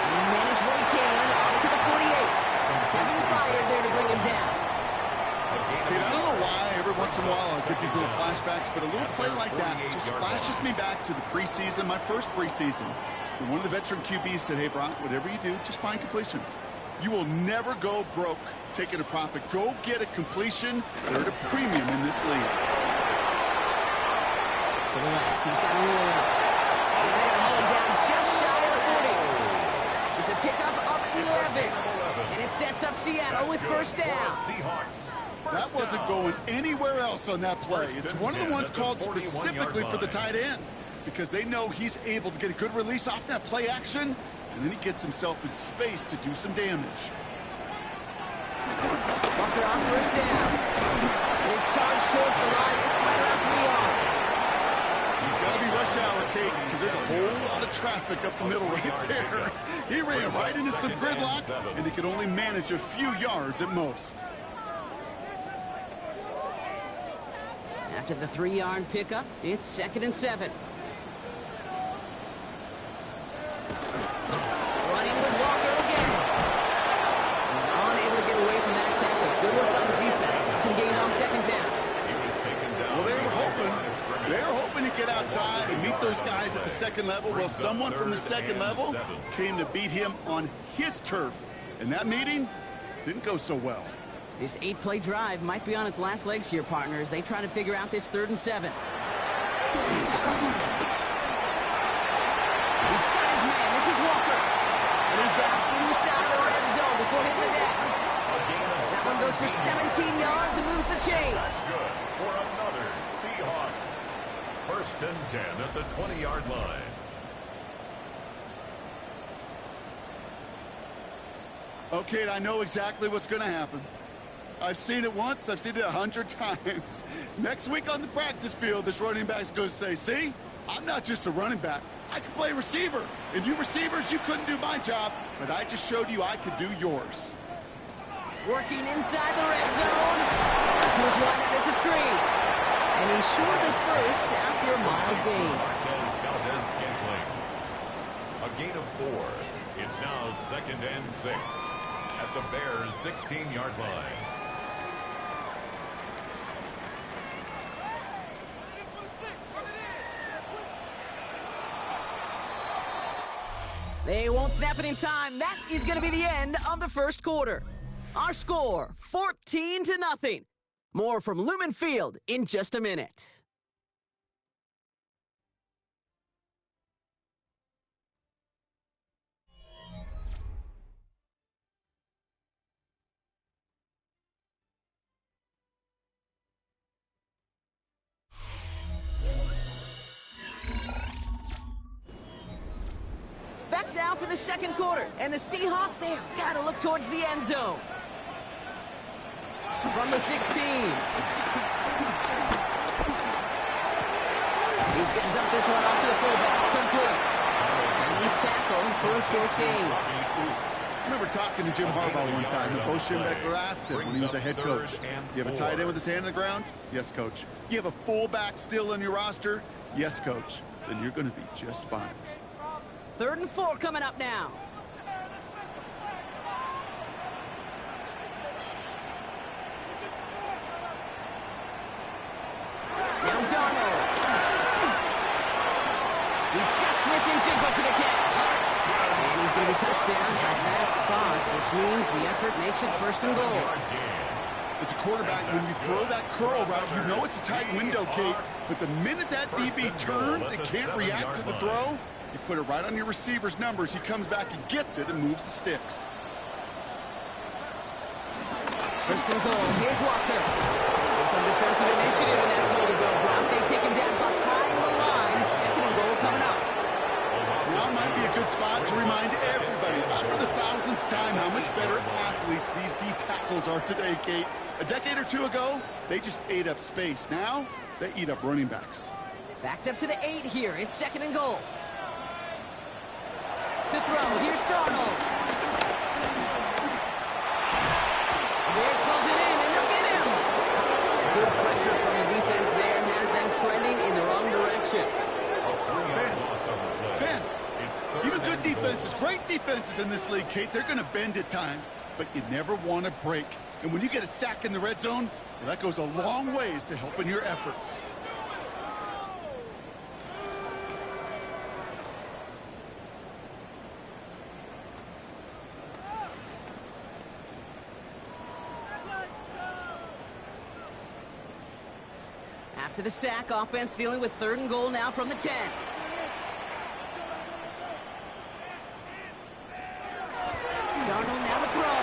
And he managed what he can up to the 48. Kevin Byard there to bring him down. Kate, I don't know why every once in a while I get these little flashbacks, but a little play like that just flashes me back to the preseason, my first preseason. And one of the veteran QBs said, hey, Brock, whatever you do, just find completions. You will never go broke taking a profit. Go get a completion. They're at a premium in this league. To the left, he's got a roll. And they're going to hold him down just shy of the 40. It's a pickup of 11. And it sets up Seattle with first down. That wasn't going anywhere else on that play. It's one of the ones called specifically for the tight end because they know he's able to get a good release off that play action, and then he gets himself in space to do some damage. Walker on first down. His charge towards the line. It's right around 3 yards. He's got to be rush hour, Kate, because there's a whole lot of traffic up the middle right there. He ran right into some gridlock, and he could only manage a few yards at most. After the 3-yard pickup, it's 2nd and 7. Running with Walker again. He's unable to get away from that tackle. Good work on the defense. Nothing gained on 2nd down. Well, they were hoping to get outside and meet those guys at the second level. Well, someone from the second level came to beat him on his turf. And that meeting didn't go so well. This 8-play drive might be on its last legs here, partners. They try to figure out this 3rd and 7. He's got his man. This is Walker. And he's down inside the red zone before hitting the net. That one goes for 17 yards and moves the chains. That's good for another Seahawks. 1st and 10 at the 20-yard line. Okay, I know exactly what's going to happen. I've seen it once. I've seen it 100 times. Next week on the practice field, this running back's going to say, see, I'm not just a running back. I can play receiver. And you receivers, you couldn't do my job, but I just showed you I could do yours. Working inside the red zone. To his right, and it's a screen. And he's short of first after a mild gain. A gain of 4. It's now 2nd and 6 at the Bears' 16-yard line. They won't snap it in time. That is going to be the end of the first quarter. Our score, 14-0. More from Lumen Field in just a minute. now for the second quarter. And the Seahawks, they have got to look towards the end zone. From the 16. He's going to dump this one off to the fullback. Complete. And he's tackled for a short gain. I remember talking to Jim Harbaugh one time, and Bo Schembechler asked him when he was a head coach, you have a tight end with his hand on the ground? Yes, coach. You have a fullback still on your roster? Yes, coach. Then you're going to be just fine. 3rd and 4 coming up now. Now Darnold. He's got Smith and Jigba for the catch. And he's going to be touchdown at that spot, which means the effort makes it 1st and goal. As a quarterback, when you throw that curl route, you know it's a tight window, Kate. But the minute that DB turns and can't react to the throw, you put it right on your receiver's numbers. He comes back and gets it and moves the sticks. 1st and goal. Here's Walker. Some defensive initiative in that goal to go. Brown, they take him down behind the line. 2nd and goal coming up. Now might be a good spot to remind everybody, not for the 1000th time, how much better athletes these D tackles are today, Kate. A decade or two ago, they just ate up space. Now, they eat up running backs. Backed up to the 8 here. It's 2nd and goal. To throw. Here's Darnold. Bears close it in, and they'll get him. Good pressure from the defense there has them trending in the wrong direction. Bend. Even good defenses, great defenses in this league, Kate, they're going to bend at times, but you never want to break. And when you get a sack in the red zone, well, that goes a long ways to helping your efforts. After the sack, offense dealing with 3rd and goal now from the 10. Darnold now to throw.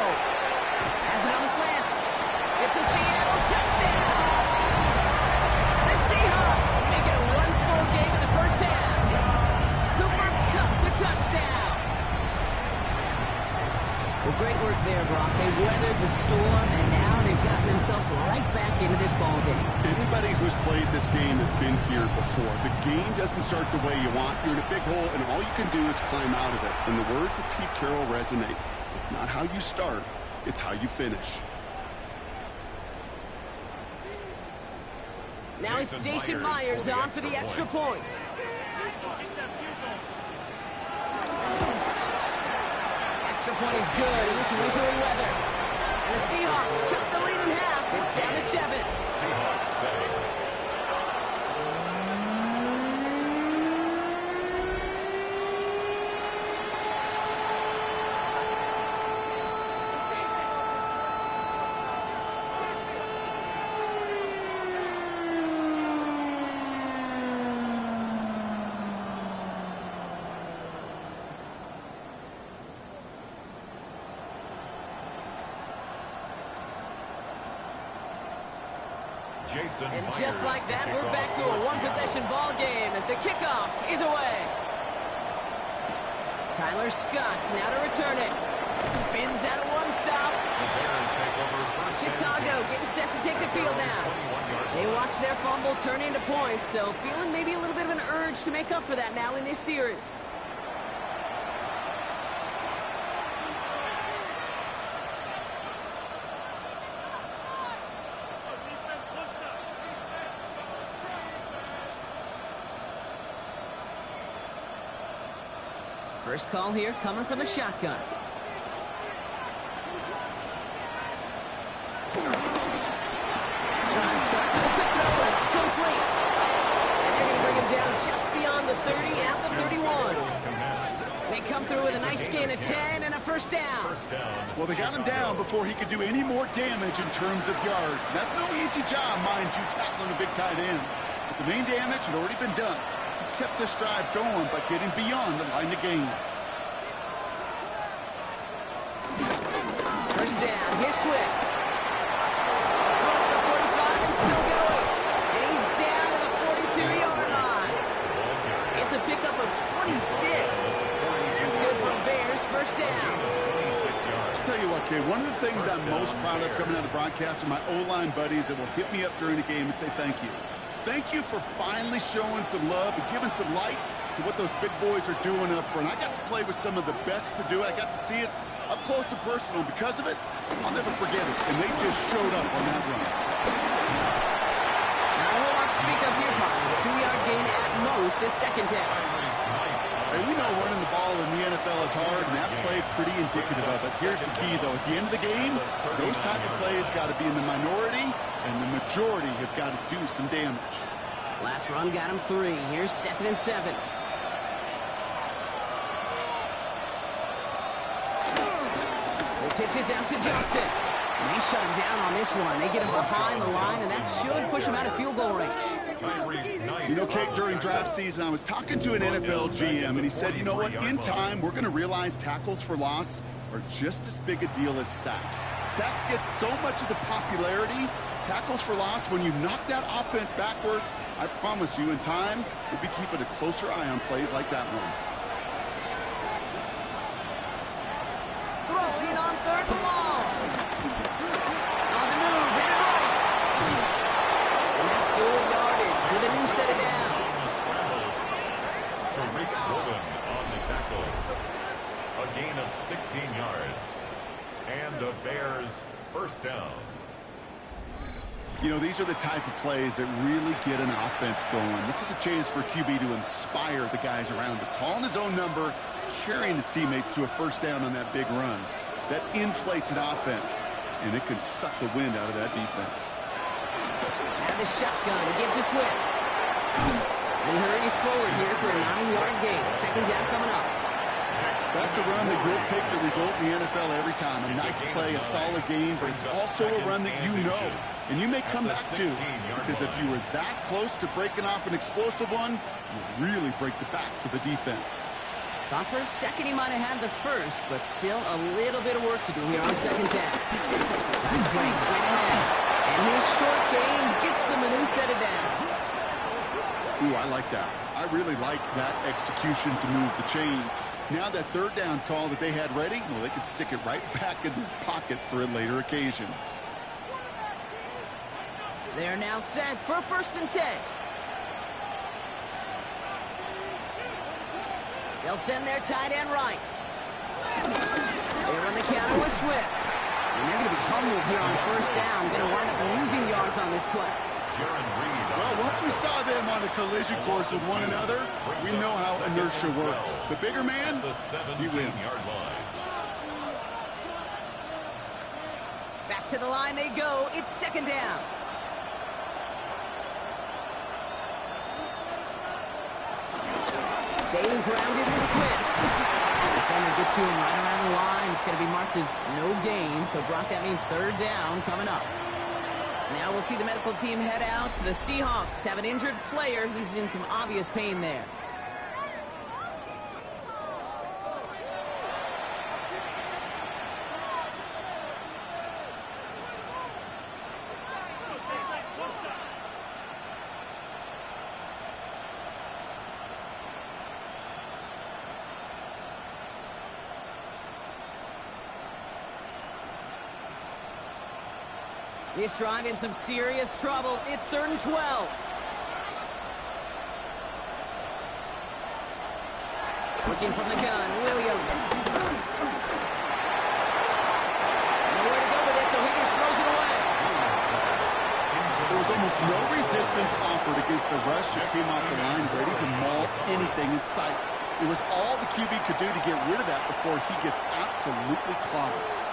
Has it on the slant. It's a Seattle touchdown. The Seahawks make it a 1-score game in the 1st half. Cooper Kupp the touchdown. Well, great work there, Brock. They weathered the storm, and now they've gotten themselves right back into this ball game. Anybody who's played this game has been here before. The game doesn't start the way you want. You're in a big hole, and all you can do is climb out of it. And the words of Pete Carroll resonate. It's not how you start, it's how you finish. Now it's Jason Myers on for the extra point. Extra point is good in this wintry weather. And the Seahawks chop the lead in half. It's down to 7. Seahawks 7. And just like that, we're back to a one-possession ball game as the kickoff is away. Tyler Scott now to return it. Spins out of one stop. Chicago getting set to take the field now. They watch their fumble turn into points, so feeling maybe a little bit of an urge to make up for that now in this series. First call here coming from the shotgun. Trying to start to the quick throw, complete. And they're going to bring him down just beyond the 30 at the 31. They come through with a nice gain of 10 and a 1st down. Well, they got him down before he could do any more damage in terms of yards. And that's no easy job, mind you, tackling a big tight end. But the main damage had already been done. Kept this drive going by getting beyond the line of game. First down, here's Swift. Across the 45 and still going. And he's down to the 42-yard line. It's a pickup of 26. And that's good for a first down. 26 yards. I'll tell you what, kid, one of the things I'm most proud of coming out of broadcast are my O-line buddies that will hit me up during the game and say thank you. Thank you for finally showing some love and giving some light to what those big boys are doing up front. I got to play with some of the best to do it. I got to see it up close and personal. Because of it, I'll never forget it. And they just showed up on that run. Now we'll not speak of here, Pop. 2-yard gain at most at second down. Hey, we know running the ball in the NFL is hard, and that play pretty indicative of it. Here's the key, though. At the end of the game, those type of plays got to be in the minority, and the majority have got to do some damage. Last run got him 3. Here's 2nd and 7. The pitch is out to Johnson. And they shut him down on this one. They get him behind the line, and that should push him out of field goal range. You know, Kate, during draft season, I was talking to an NFL GM, and he said, you know what, in time, we're going to realize tackles for loss are just as big a deal as sacks. Sacks get so much of the popularity. Tackles for loss, when you knock that offense backwards, I promise you, in time, we'll be keeping a closer eye on plays like that one. Throwing on 3rd and long. On the move, hit it right. And that's good yardage with a new set of downs. Tariq Woolen on the tackle. A gain of 16 yards. And the Bears first down. You know, these are the type of plays that really get an offense going. This is a chance for QB to inspire the guys around him. Calling his own number, carrying his teammates to a first down on that big run. That inflates an offense, and it can suck the wind out of that defense. Out of the shotgun to give to Swift. And he hurries forward here for a 9-yard gain. Second down coming up. That's a run that will take the result in the NFL every time. A nice play, a solid game, but it's also a run that you know. And you may come back to, because if you were that close to breaking off an explosive one, you really break the backs of the defense. Thought for a second he might have had the first, but still a little bit of work to do here on second down. Back play straight ahead. And his short gain gets them a new set of downs. Ooh, I like that. I really like that execution to move the chains. Now that 3rd down call that they had ready, well, they could stick it right back in their pocket for a later occasion. They're now set for 1st and 10. They'll send their tight end right. They run the counter with Swift. And they're going to be humbled here on 1st down. Going to wind up losing yards on this play. Well, once we saw them on a collision course with one another, we know how inertia works. The bigger man, he wins. Back to the line they go. It's 2nd down. Staying grounded with Swift. Defender gets to him right around the line. It's going to be marked as no gain. So, Brock, that means 3rd down coming up. Now we'll see the medical team head out. The Seahawks have an injured player. He's in some obvious pain there. This drive in some serious trouble. It's 3rd and 12. Working from the gun, Williams. Nowhere to go with it, so Higgins throws it away. There was almost no resistance offered against a rush that came off the line ready to maul anything in sight. It was all the QB could do to get rid of that before he gets absolutely clobbered.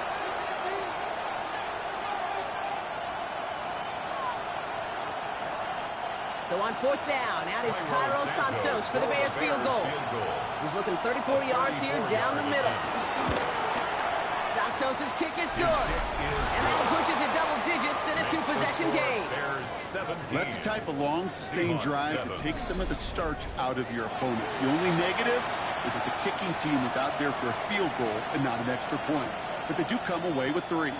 So on 4th down, out is Cairo Santos for the Bears field goal. He's looking 34 yards here down the middle. Santos' kick is good. And that'll push it to double digits in a 2-possession game. That's the type of long, sustained drive that takes some of the starch out of your opponent. The only negative is that the kicking team is out there for a field goal and not an extra point. But they do come away with 3.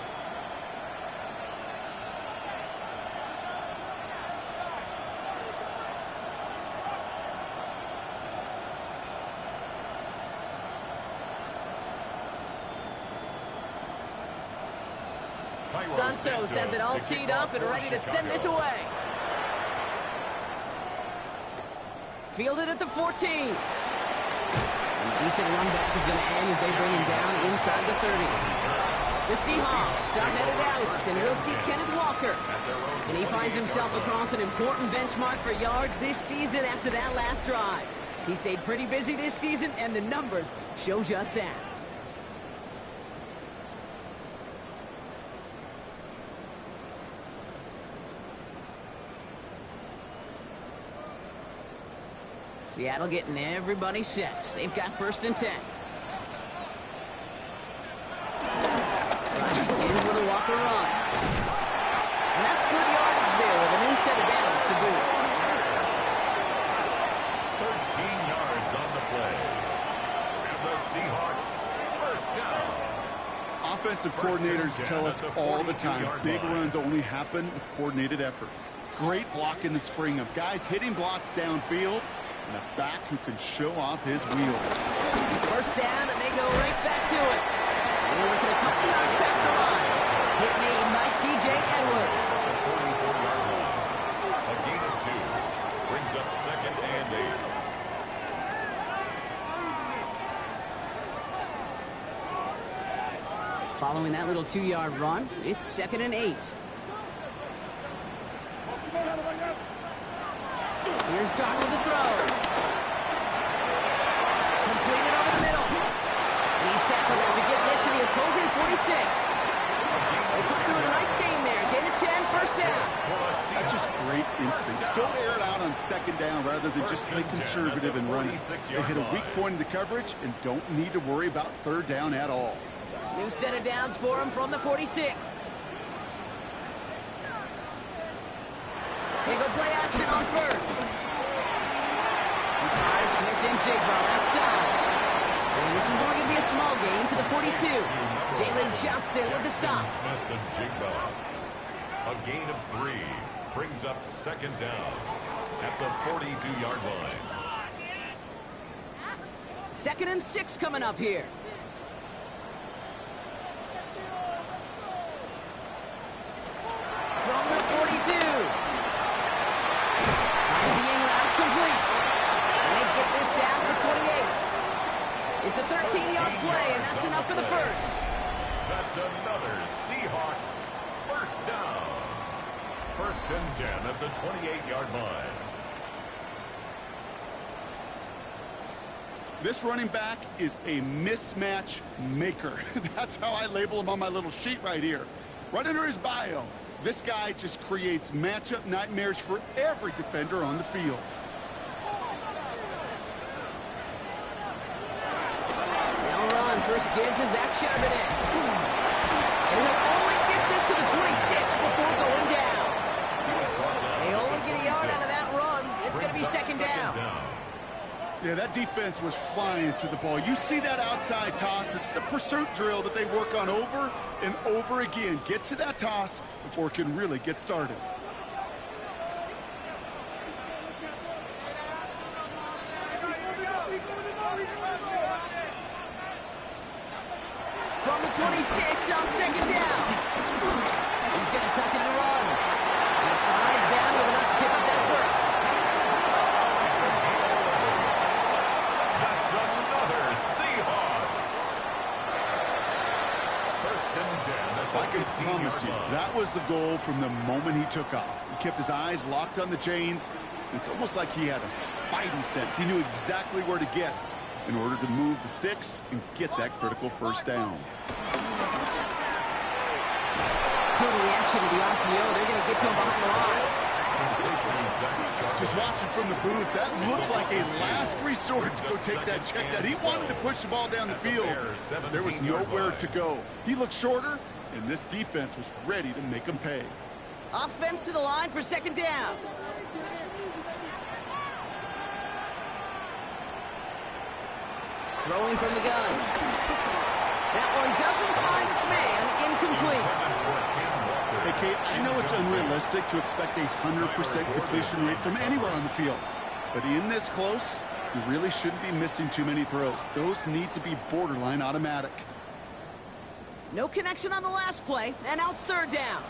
Santos has it all teed up and ready to send this away. Fielded at the 14. A decent run back is going to end as they bring him down inside the 30. The Seahawks are headed out, and we'll see Kenneth Walker. And he finds himself across an important benchmark for yards this season after that last drive. He stayed pretty busy this season, and the numbers show just that. Seattle getting everybody set. They've got 1st and 10. Right, begins with a Walker run. And that's good yardage there with a new set of downs to boot. 13 yards on the play. And the Seahawks, 1st down. Offensive coordinators tell us all the time, big runs only happen with coordinated efforts. Great block in the spring of guys hitting blocks downfield, and a back who can show off his wheels. 1st down, and they go right back to it. They're looking a couple yards past the line. Hit made by T.J. Edwards. The 44-yard line. A gain of 2 brings up 2nd and 8. Following that little 2-yard run, it's 2nd and 8. Here's Darnold to throw. Completed over the middle. He's tackled after getting this to the opposing 46. They come through with a nice gain there. Gain of 10, 1st down. That's just great instincts. Go air it out on 2nd down rather than just play conservative and run it. They hit a weak point in the coverage and don't need to worry about 3rd down at all. New set of downs for him from the 46. They go play action on 1st. Smith and Jigba outside. And this is only going to be a small gain to the 42. Jalen Johnson with the stop. Smith and Jigba. A gain of 3 brings up 2nd down at the 42-yard line. 2nd and 6 coming up here. From the 42. Finds the in route complete. Get this down to the 28. It's a 13-yard play, and that's enough for the 1st. That's another Seahawks 1st down. 1st and 10 at the 28-yard line. This running back is a mismatch maker. That's how I label him on my little sheet right here. Right under his bio, this guy just creates matchup nightmares for every defender on the field. First give to Zach Charbonnet. And he'll only get this to the 26 before going down. They only get a yard out of that run. It's going to be 2nd down. Yeah, that defense was flying to the ball. You see that outside toss. It's a pursuit drill that they work on over and over again. Get to that toss before it can really get started. From the 26 on 2nd down. He's going to tuck it and run. He slides down with enough to pick up that 1st. That's another Seahawks. 1st and 10 at the I can promise you, 15-yard line. that was the goal from the moment he took off. He kept his eyes locked on the chains. It's almost like he had a spidey sense. He knew exactly where to get in order to move the sticks and get that critical 1st down. Good reaction to the RPO. They're going to get to him behind the lines. Just watching from the booth, that looked like a last resort to go take that check down. He wanted to push the ball down the field. There was nowhere to go. He looked shorter, and this defense was ready to make him pay. Offense to the line for 2nd down. Throwing from the gun. That one doesn't find its man. Incomplete. Hey, Kate, I know it's unrealistic to expect a 100% completion rate from anywhere on the field. But in this close, you really shouldn't be missing too many throws. Those need to be borderline automatic. No connection on the last play, and now it's third down.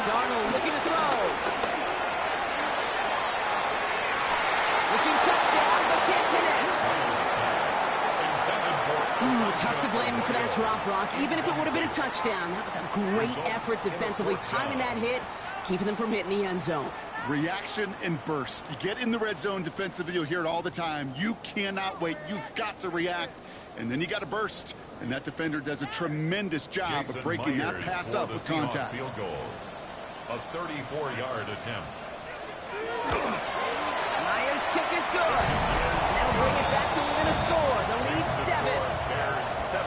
Darnold looking to throw. Looking touchdown, but can't connect. Tough to blame him for that drop, Brock. Even if it would have been a touchdown, that was a great effort defensively, timing that hit, keeping them from hitting the end zone. Reaction and burst. You get in the red zone defensively, you'll hear it all the time. You cannot wait. You've got to react, and then you got to burst. And that defender does a tremendous job of breaking that pass up with contact. Field goal. A 34-yard attempt. Myers' kick is good. And that'll bring it back to within a score. The lead 7.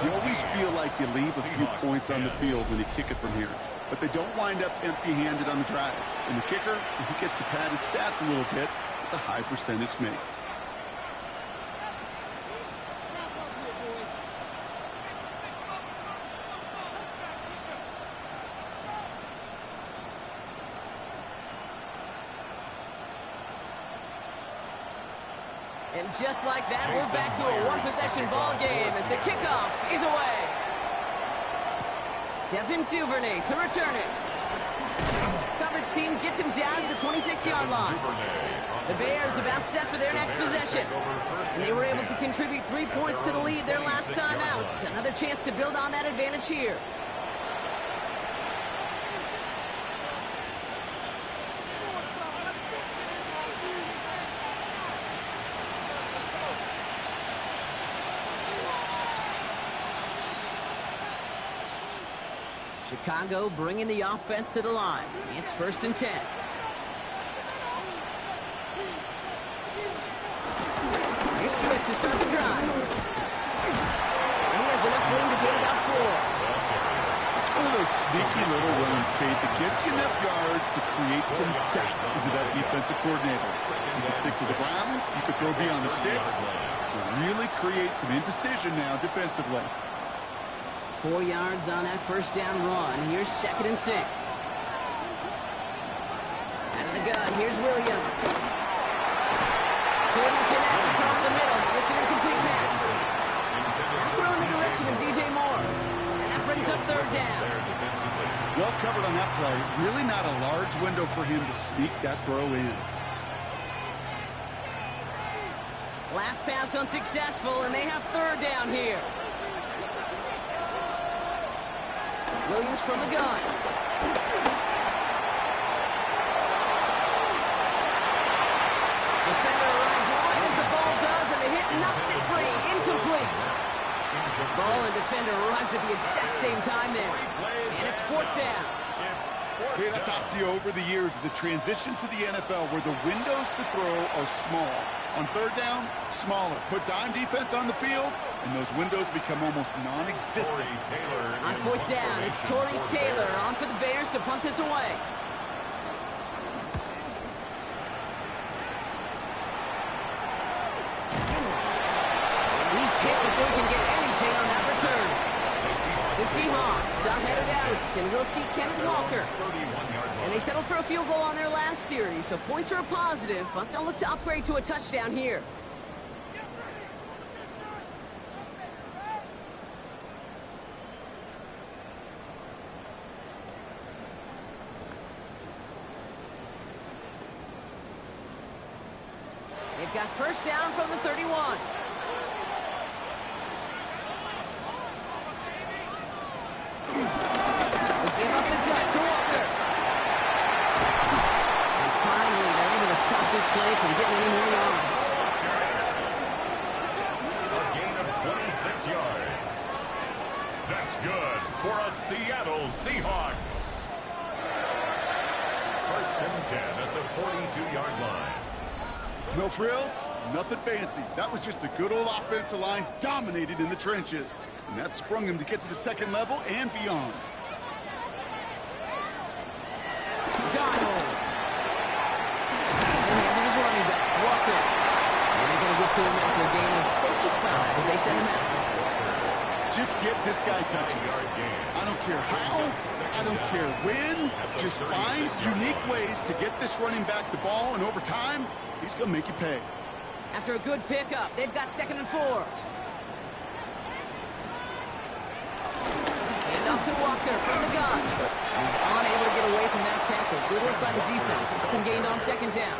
You always feel like you leave a few points on the field when you kick it from here. But they don't wind up empty-handed on the drive. And the kicker, he gets to pad his stats a little bit with a high percentage make. And just like that, we're back to a one-possession ball game as the kickoff is away. Devin Duvernay to return it. Coverage team gets him down to the 26-yard line. The Bears about set for their next possession. And they were able to contribute 3 points to the lead their last time out. Another chance to build on that advantage here. Chicago bringing the offense to the line. It's 1st and 10. Here's Swift to start the drive. And he has enough room to get about 4. It's one of those sneaky little runs, Kate, that gets you enough yards to create some depth into that defensive coordinator. You can stick to the ground. You could throw beyond the sticks. Really create some indecision now defensively. 4 yards on that first down run. Here's 2nd and 6. Out of the gun, here's Williams. Couldn't connect across the middle. It's an incomplete pass. Now throw in the direction of DJ Moore. And that brings up 3rd down. Well covered on that play. Really not a large window for him to sneak that throw in. Last pass unsuccessful, and they have 3rd down here. Williams from the gun. Defender arrives right as the ball does, and the hit knocks it free. Incomplete. The ball and defender arrived at the exact same time there. And it's 4th down. Okay, I've talked to you over the years of the transition to the NFL where the windows to throw are small. On 3rd down, smaller. Put dime defense on the field, and those windows become almost non-existent. On 4th down, it's Torrey Taylor on for the Bears to punt this away. He's hit before he can get anything on that return. The Seahawks stop headed out, and we'll see Kenneth Walker. And they settled for a field goal on their last series, so points are a positive, but they'll look to upgrade to a touchdown here. They've got 1st down from the 31. They give up the gut to Walker. And finally, they're able to stop this play from getting any more yards. A gain of 26 yards. That's good for a Seattle Seahawks. 1st and 10 at the 42-yard line. No frills, nothing fancy. That was just a good old offensive line dominated in the trenches. And that sprung him to get to the 2nd level and beyond. Darnold. In the hands of his running back, Walker. And they're going to get to him after a gain of close to 5 as they send him out. Just get this guy touches. I don't care how, I don't care when. Just find unique ways to get this running back the ball, and over time, he's going to make you pay. After a good pickup, they've got 2nd and 4. Hand off to Walker from the gun. He's unable to get away from that tackle. Good work by the defense. Nothing gained on 2nd down.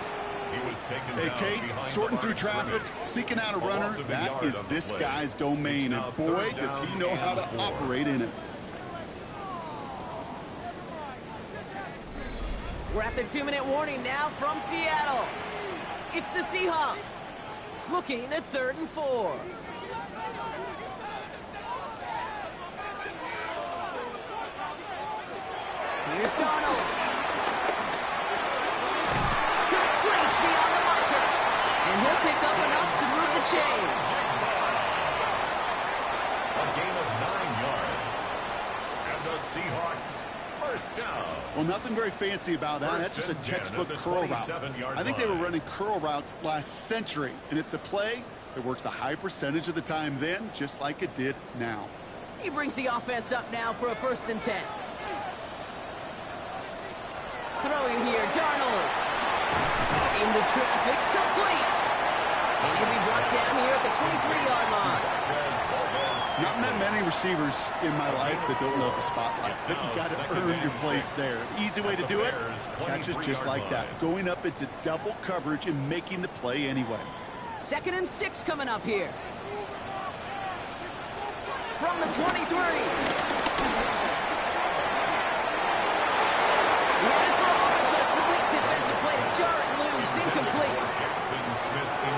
Hey, Kate, sorting through traffic, seeking out a runner, that is this guy's domain, and boy, does he know how to operate in it. We're at the 2-minute warning now from Seattle. It's the Seahawks, looking at 3rd and 4. Here's Donald. Complete beyond the marker. And he'll pick up enough to move the chains. A gain of 9 yards. And the Seahawks first down. Well, nothing very fancy about that. That's just a textbook curl route. I think they were running curl routes last century, and it's a play that works a high percentage of the time then, just like it did now. He brings the offense up now for a 1st and 10. Throwing here, Darnold. Into traffic, complete. And he'll be brought down here at the 23-yard line. Not met many receivers in my life that don't love the spotlight, but you got to earn your place there. Easy way to do it, catches just like that. Going up into double coverage and making the play anyway. 2nd and 6 coming up here. From the 23. Incomplete.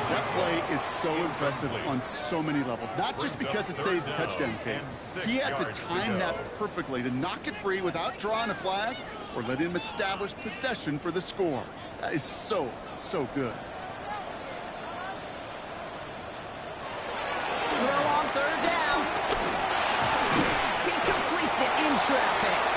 That play is so impressive on so many levels. Not just because it saves a touchdown, Kate. He had to time that perfectly to knock it free without drawing a flag or letting him establish possession for the score. That is so, so good. Throw on 3rd down. He completes it in traffic.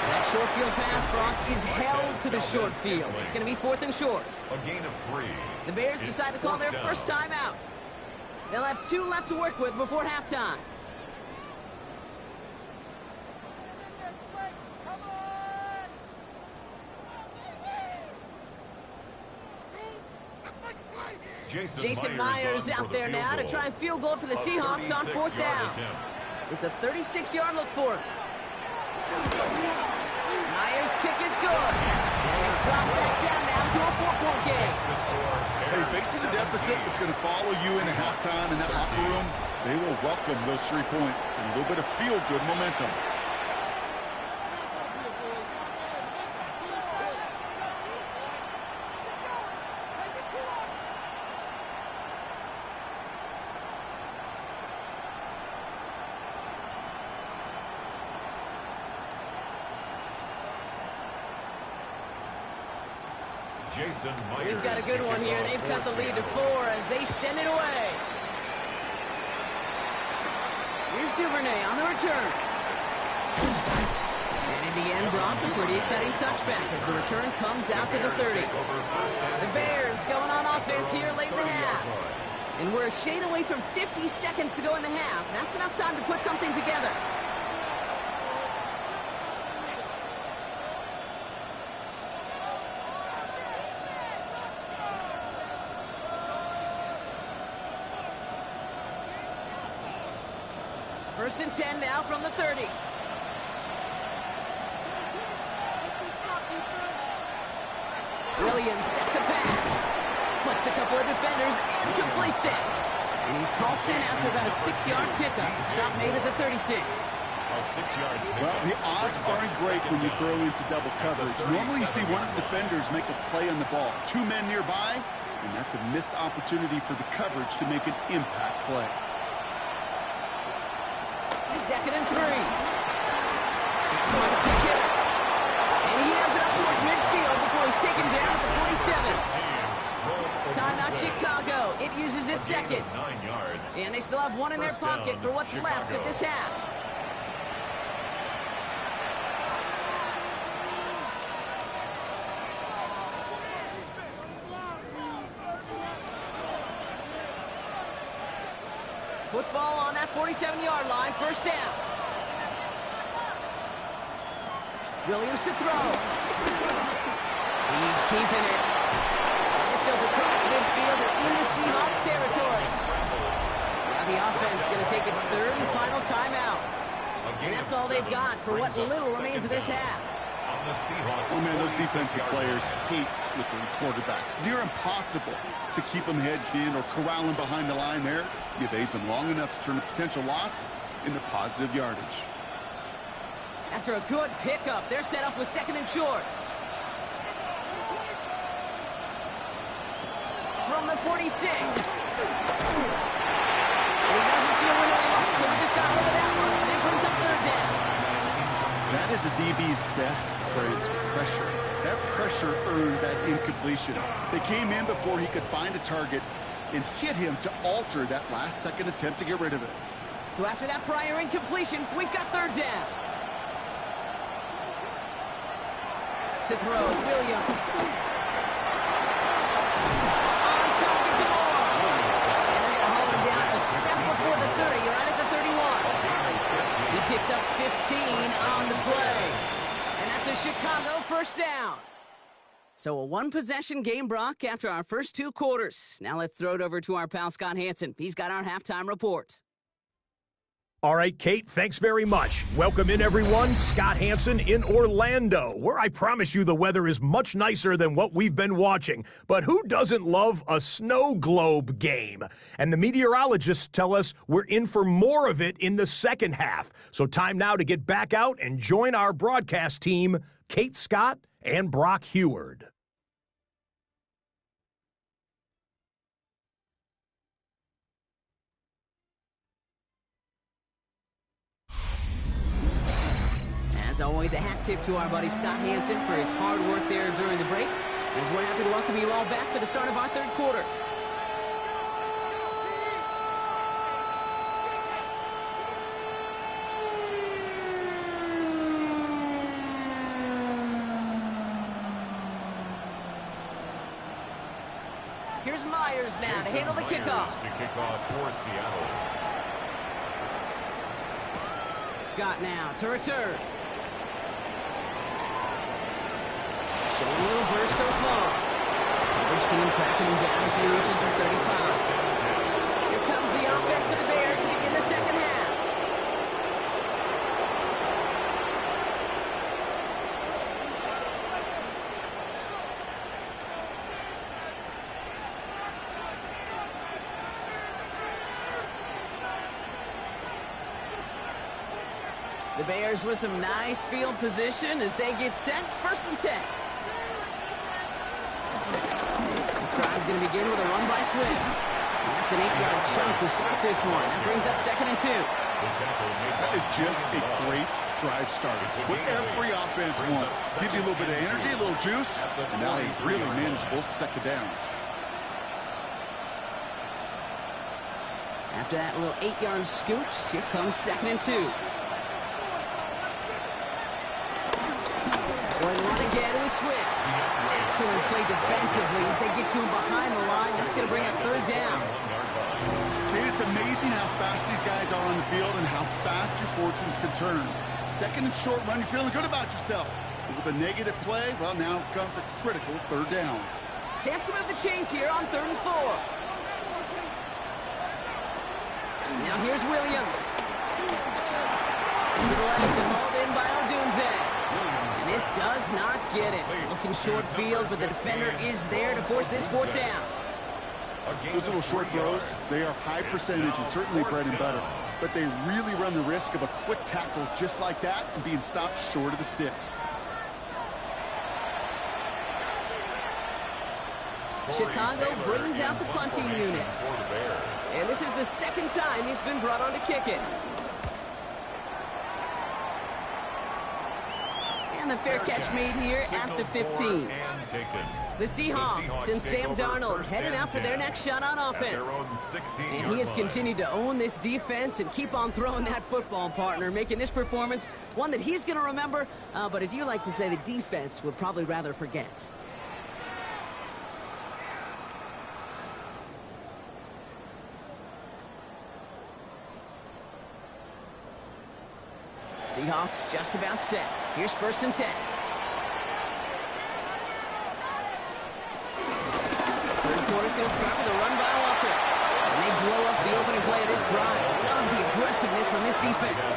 That short field pass, Brock, is held to the short field. It's going to be 4th and short. A gain of 3. The Bears decide to call their first time out. They'll have 2 left to work with before halftime. Jason Myers out there now to try and field goal for the Seahawks on 4th down. It's a 36-yard look for him. Myers' kick is good. And it's dropped back down now to a 4-point game. Hey, facing a deficit that's going to follow you into halftime in that locker room, they will welcome those 3 points and a little bit of feel-good momentum. We've got a good one here. They've cut the lead to 4 as they send it away. Here's Duvernay on the return. And in the end, Brock, a pretty exciting touchback as the return comes out to the 30. The Bears going on offense here late in the half. And we're a shade away from 50 seconds to go in the half. That's enough time to put something together. First and 10 now from the 30. Williams set to pass. Splits a couple of defenders and completes it. And he's halted after about a 6-yard pickup. Stop made at the 36. Well, the odds aren't great when you throw into double coverage. Normally you see one of the defenders make a play on the ball. 2 men nearby, and that's a missed opportunity for the coverage to make an impact play. 2nd and 3. It's on the kick hitter. And he has it up towards midfield before he's taken down at the 47. Timeout Chicago. It uses its seconds. And they still have 1 in their pocket for what's left of this half. Football on that 47-yard line, first down. Williams to throw. He's keeping it. And this goes across midfield and into Seahawks Seahawks' third and final timeout. And that's all they've got for what little remains of this half. Oh, man, those defensive players hate slippery quarterbacks. Near impossible to keep them hedged in or corral them behind the line there. He evades them long enough to turn a potential loss into positive yardage. After a good pickup, they're set up with second and short. From the 46. He doesn't see a window he likes, so he just got rid of that one. And it brings up third down. That is a DB's best friend, pressure. That pressure earned that incompletion. They came in before he could find a target and hit him to alter that last-second attempt to get rid of it. So after that prior incompletion, we've got third down. To throw, Williams. On target to Moore. And they're going to hold him down a step before the 30, right at the 31. He picks up 15 on the play. And that's a Chicago first down. So a one-possession game, Brock, after our first two quarters. Now let's throw it over to our pal Scott Hansen. He's got our halftime report. All right, Kate, thanks very much. Welcome in, everyone. Scott Hansen in Orlando, where I promise you the weather is much nicer than what we've been watching. But who doesn't love a snow globe game? And the meteorologists tell us we're in for more of it in the second half. So time now to get back out and join our broadcast team, Kate Scott and Brock Heward. As always, a hat tip to our buddy Scott Hansen for his hard work there during the break, as we're happy to welcome you all back for the start of our third quarter. Here's Myers now to handle the kickoff. To kick off for Seattle. Scott now to return. Showing a little burst so far. Each team tracking him down as he reaches the 35. Here comes the offense for the Bears to begin the second half. The Bears with some nice field position as they get set, 1st and 10. This drive's going to begin with a run by Swift. That's an 8-yard chunk to start this one. That brings up 2nd and 2. That is just a great drive start. It's what every offense wants. Gives you a little bit of energy, a little juice, and now a really manageable second down. After that little 8-yard scooch, here comes 2nd and 2. Going run again with Swift. Excellent play defensively as they get to him behind the line. That's going to bring up 3rd down. Kate, it's amazing how fast these guys are on the field and how fast your fortunes can turn. 2nd and short run, you're feeling good about yourself. But with a negative play, well, now comes a critical 3rd down. Chance to move the chains here on 3rd and 4. Now here's Williams. To the left and hauled in by Odunze. And this does not get it. Looking short field, but the defender is there to force this 4th down. Those little short throws, they are high percentage and certainly bread and butter. But they really run the risk of a quick tackle just like that and being stopped short of the sticks. Chicago brings out the punting unit. And this is the 2nd time he's been brought on to kick it. And the fair catch made here at the 15. The Seahawks and Sam Darnold headed out for their next shot on offense. And he has continued to own this defense and keep on throwing that football, partner, making this performance one that he's going to remember, but as you like to say, the defense would probably rather forget. Seahawks just about set. Here's 1st and 10. Third quarter's going to start with a run by Walker. And they blow up the opening play of this drive. Love the aggressiveness from this defense.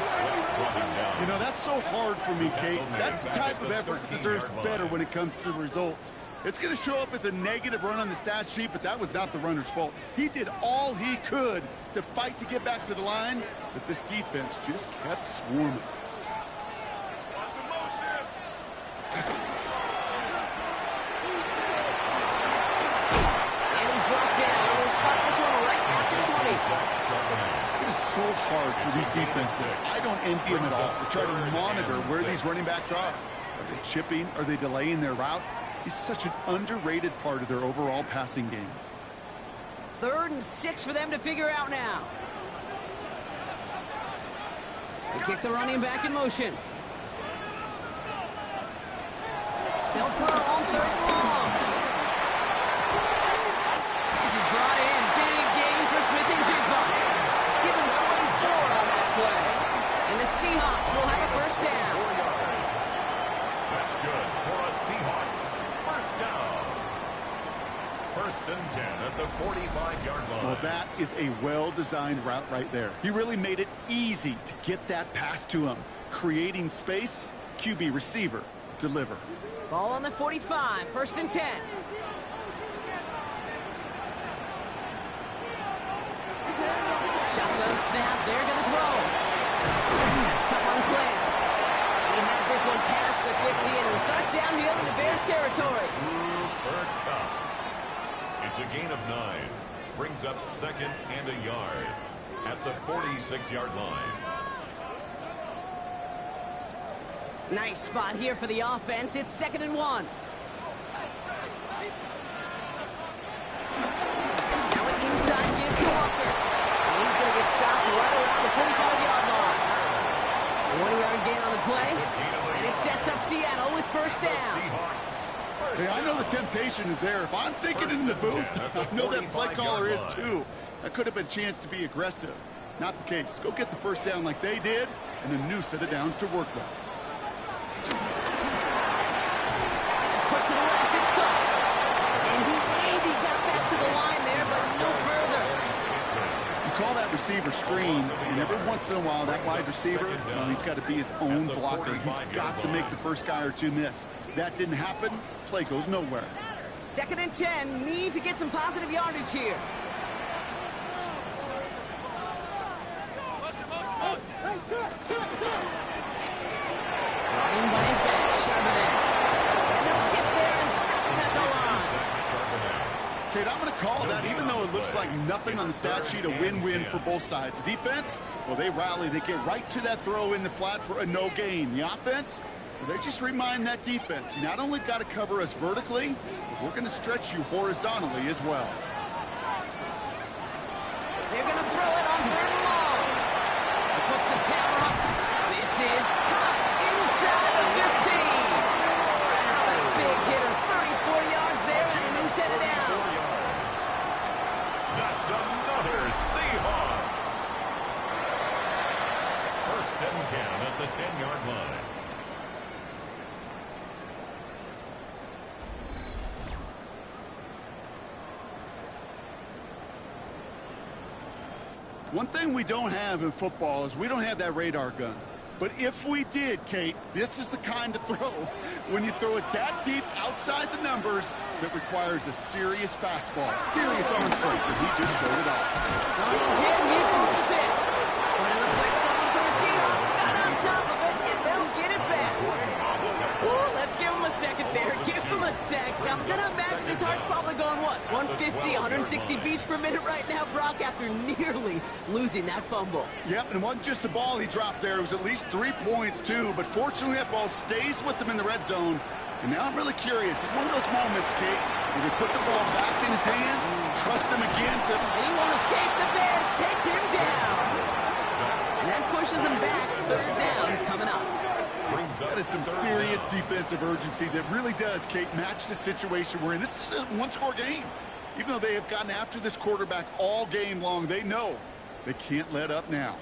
You know, that's so hard for me, Kate. That's the type of effort deserves better when it comes to the results. It's going to show up as a negative run on the stat sheet, but that was not the runner's fault. He did all he could to fight to get back to the line, but this defense just kept swarming. And he's brought down. We'll spot this one right at the 20. It is so hard for these defenses. I don't envy them at all. They try to monitor where these running backs are. Are they chipping? Are they delaying their route? He's such an underrated part of their overall passing game. 3rd and 6 for them to figure out now. They kick the running back in motion. They'll throw on 3rd and long. This is brought in. Big gain for Smith and Jigba. Give him 24 on that play. And the Seahawks will have a first down. That's good for a Seahawks first down. 1st and 10 at the 45-yard line. Well, that is a well-designed route right there. He really made it easy to get that pass to him. Creating space, QB receiver, deliver. Ball on the 45, 1st and 10. Shotgun snap, they're going to throw. That's caught on a slant. He has this one past the 50 and will start downhill into Bears territory. It's a gain of 9. Brings up 2nd and a yard at the 46-yard line. Nice spot here for the offense. It's 2nd and 1. Now an inside give to Walker. And he's going to get stopped right around the 45-yard line. 1-yard gain on the play. And it sets up Seattle with first down. Hey, I know the temptation is there. If I'm thinking in the booth, I know that play caller is too. That could have been a chance to be aggressive. Not the case. Go get the first down like they did, and a new set of downs to work with. Quick to the left, it's caught. And he maybe got back to the line there, but no further. You call that receiver screen, and every once in a while, that wide receiver, well, he's got to be his own blocker. He's got to make the first guy or two miss. That didn't happen. Play goes nowhere. 2nd and 10. Need to get some positive yardage here. Running by his back, Charbonnet. And they'll get there and stop him at the line. Kate, I'm going to call that, even though it looks like nothing on the stat sheet, a win-win for both sides. The defense, well, they rally. They get right to that throw in the flat for a no gain. The offense, well, they just remind that defense, you not only got to cover us vertically, but we're going to stretch you horizontally as well. They're going to throw it on 3rd and long. He puts a counter up. This is caught inside the 15. A big hitter, 34 yards there, and a new set of downs. That's another Seahawks. 1st and 10 at the 10-yard line. One thing we don't have in football is we don't have that radar gun. But if we did, Kate, this is the kind of throw when you throw it that deep outside the numbers that requires a serious fastball, serious arm strength, and he just showed it off. He fumbles it. But it looks like someone from the Seahawks got on top of it, and they'll get it back. Ooh, let's give him a second there. Give him a sec. I'm going to imagine his heart's probably going, what, 150, 160 beats per minute right now, Brock, after nearly losing that fumble. Yep, and it wasn't just a ball he dropped there. It was at least 3 points, too. But fortunately, that ball stays with him in the red zone. And now I'm really curious. It's one of those moments, Kate, where they put the ball back in his hands, trust him again to... And he won't escape. The Bears take him down. And that pushes him back. 3rd down coming up. That is some serious defensive urgency that really does, Kate, match the situation we're in. This is a one-score game. Even though they have gotten after this quarterback all game long, they know they can't let up now.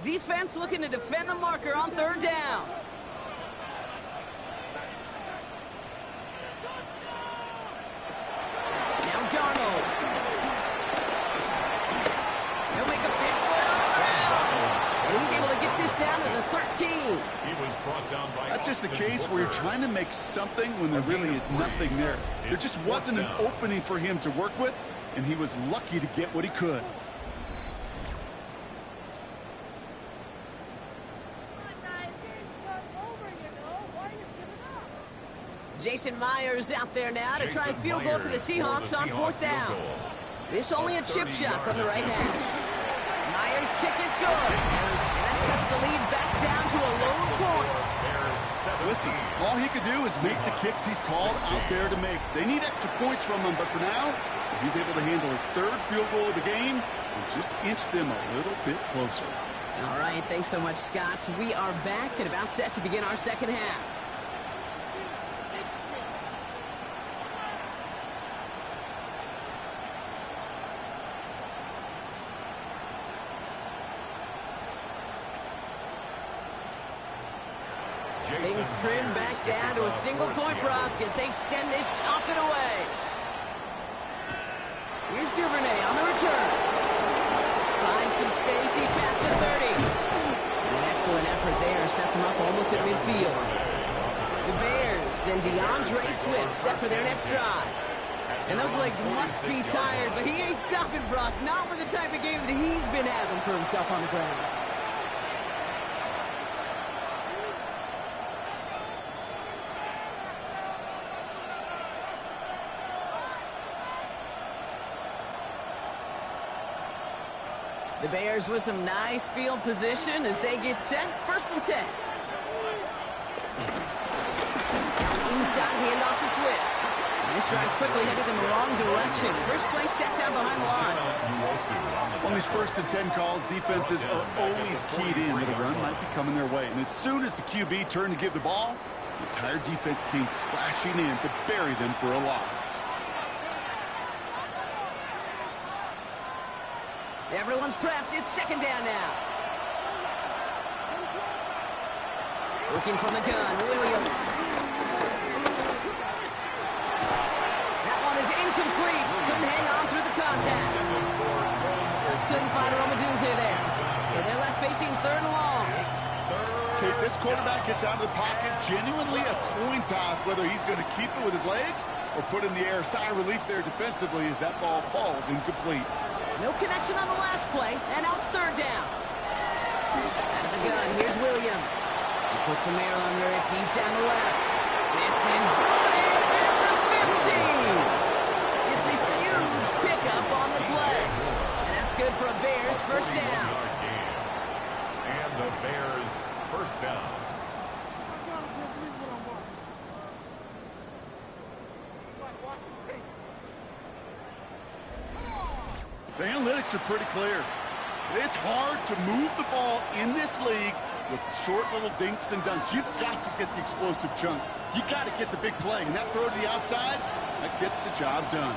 Defense looking to defend the marker on 3rd down. Now Darnold. He'll make a big play on the ground. And he's able to get this down to the 13. He was brought down by That's just a case where you're trying to make something when there really is nothing there. There just wasn't an opening for him to work with, and he was lucky to get what he could. Jason Myers out there now to try and field goal for the Seahawks on 4th down. This only a chip shot from the right hand. Myers' kick is good. And that cuts the lead back down to a lone point. Listen, all he could do is make the kicks he's called out there to make. They need extra points from him, but for now, he's able to handle his 3rd field goal of the game and just inch them a little bit closer. All right, thanks so much, Scott. We are back and about set to begin our 2nd half. Things trim back down to a single-point Brock as they send this off and away. Here's Duvernay on the return. Finds some space, he's past the 30. An excellent effort there, sets him up almost at midfield. The Bears and DeAndre Swift set for their next drive. And those legs must be tired, but he ain't stopping Brock, not with the type of game that he's been having for himself on the ground. The Bears with some nice field position as they get set. 1st and 10. Inside handoff to Swift. And this drive's quickly headed in the wrong direction. First play set down behind the line. On these 1st and 10 calls, defenses are always keyed in that a run might be coming their way. And as soon as the QB turned to give the ball, the entire defense came crashing in to bury them for a loss. Everyone's prepped. It's 2nd down now. Looking from the gun, Williams. That one is incomplete. Couldn't hang on through the contact. Just couldn't find Romadunze there. So they're left facing 3rd and long. Okay, this quarterback gets out of the pocket. Genuinely a coin toss whether he's going to keep it with his legs or put in the air. Sigh of relief there defensively as that ball falls incomplete. No connection on the last play, and now it's 3rd down. Out of the gun, here's Williams. He puts some air under it deep down the left. This is brought in at the 15. It's a huge pickup on the play. And that's good for a Bears 1st down. And the Bears 1st down. The analytics are pretty clear. It's hard to move the ball in this league with short little dinks and dunks. You've got to get the explosive chunk. You got to get the big play. And that throw to the outside, that gets the job done.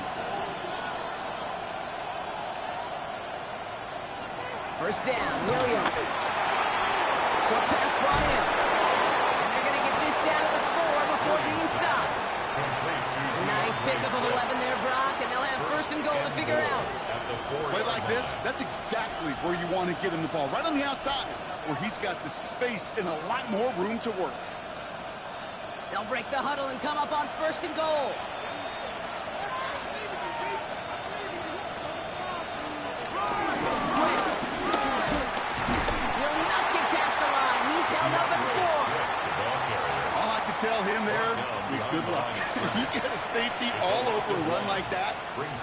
1st down, Williams. Short pass brought in. And they're going to get this down to the 4 before being stopped. A nice pickup of 11 there, Brock, and they'll have 1st and goal to figure out. Play like this, that's exactly where you want to get him the ball. Right on the outside, where he's got the space and a lot more room to work. They'll break the huddle and come up on 1st and goal. Swift. Will not get past the line. He's held up at 4. All I could tell him there was good luck. You get a safety all over a run like that,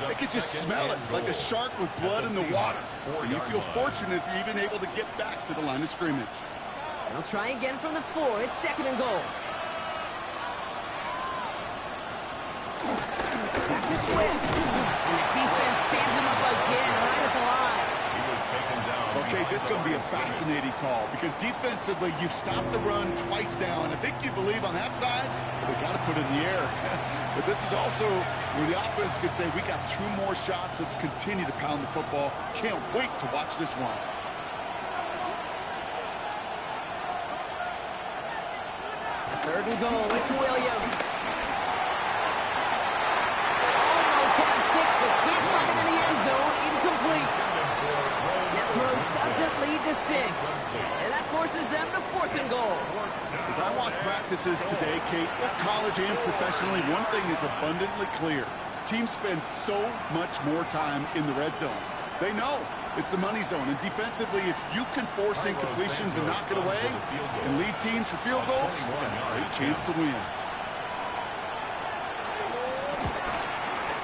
they could just smell it like a shark with blood in the water. And you feel fortunate if you're even able to get back to the line of scrimmage. They'll try again from the 4. It's 2nd and goal. Back to Swift. And the defense stands him up again right at the line. He was taken down. Okay, this is going to be a fascinating call because defensively, you've stopped the run twice now, and I think you believe on that side, they got to put it in the air. But this is also where the offense could say, we got 2 more shots. Let's continue to pound the football. Can't wait to watch this one. Third and goal, it's Williams. Almost had 6, but can't find him in the end zone. Incomplete. That throw doesn't lead to 6. And that forces them to 4th and goal. As I watch practices today, Kate, both college and professionally, one thing is abundantly clear. Teams spend so much more time in the red zone. They know it's the money zone. And defensively, if you can force incompletions and knock it away and lead teams for field goals, you have a great chance to win.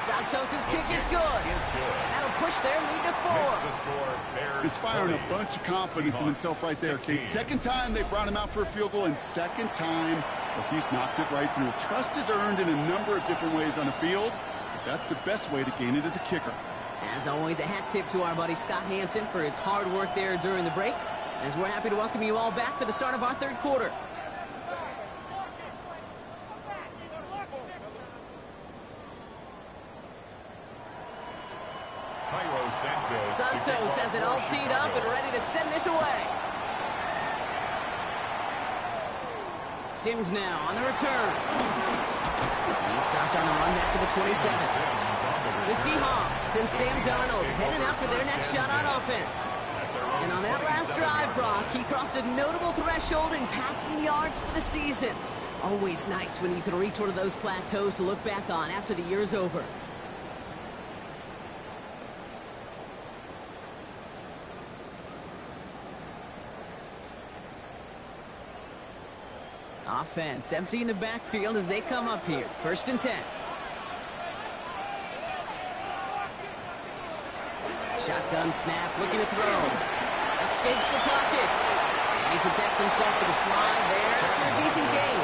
Santos' kick is good. And that'll push their lead to 4. Inspiring a bunch of confidence in himself right there, Kate. Second time they brought him out for a field goal, and second time he's knocked it right through. Trust is earned in a number of different ways on the field. That's the best way to gain it as a kicker. As always, a hat tip to our buddy Scott Hansen for his hard work there during the break, as we're happy to welcome you all back for the start of our third quarter. Santos has it all teed up and ready to send this away. Sims now on the return. He stopped on the run back to the 27. The Seahawks and Sam Darnold heading out for their next shot on offense. And on that last drive, Brock, he crossed a notable threshold in passing yards for the season. Always nice when you can reach one of those plateaus to look back on after the year's over. Offense emptying the backfield as they come up here. 1st and 10. Shotgun snap, looking to throw. Escapes the pocket. And he protects himself with a slide there after a decent gain.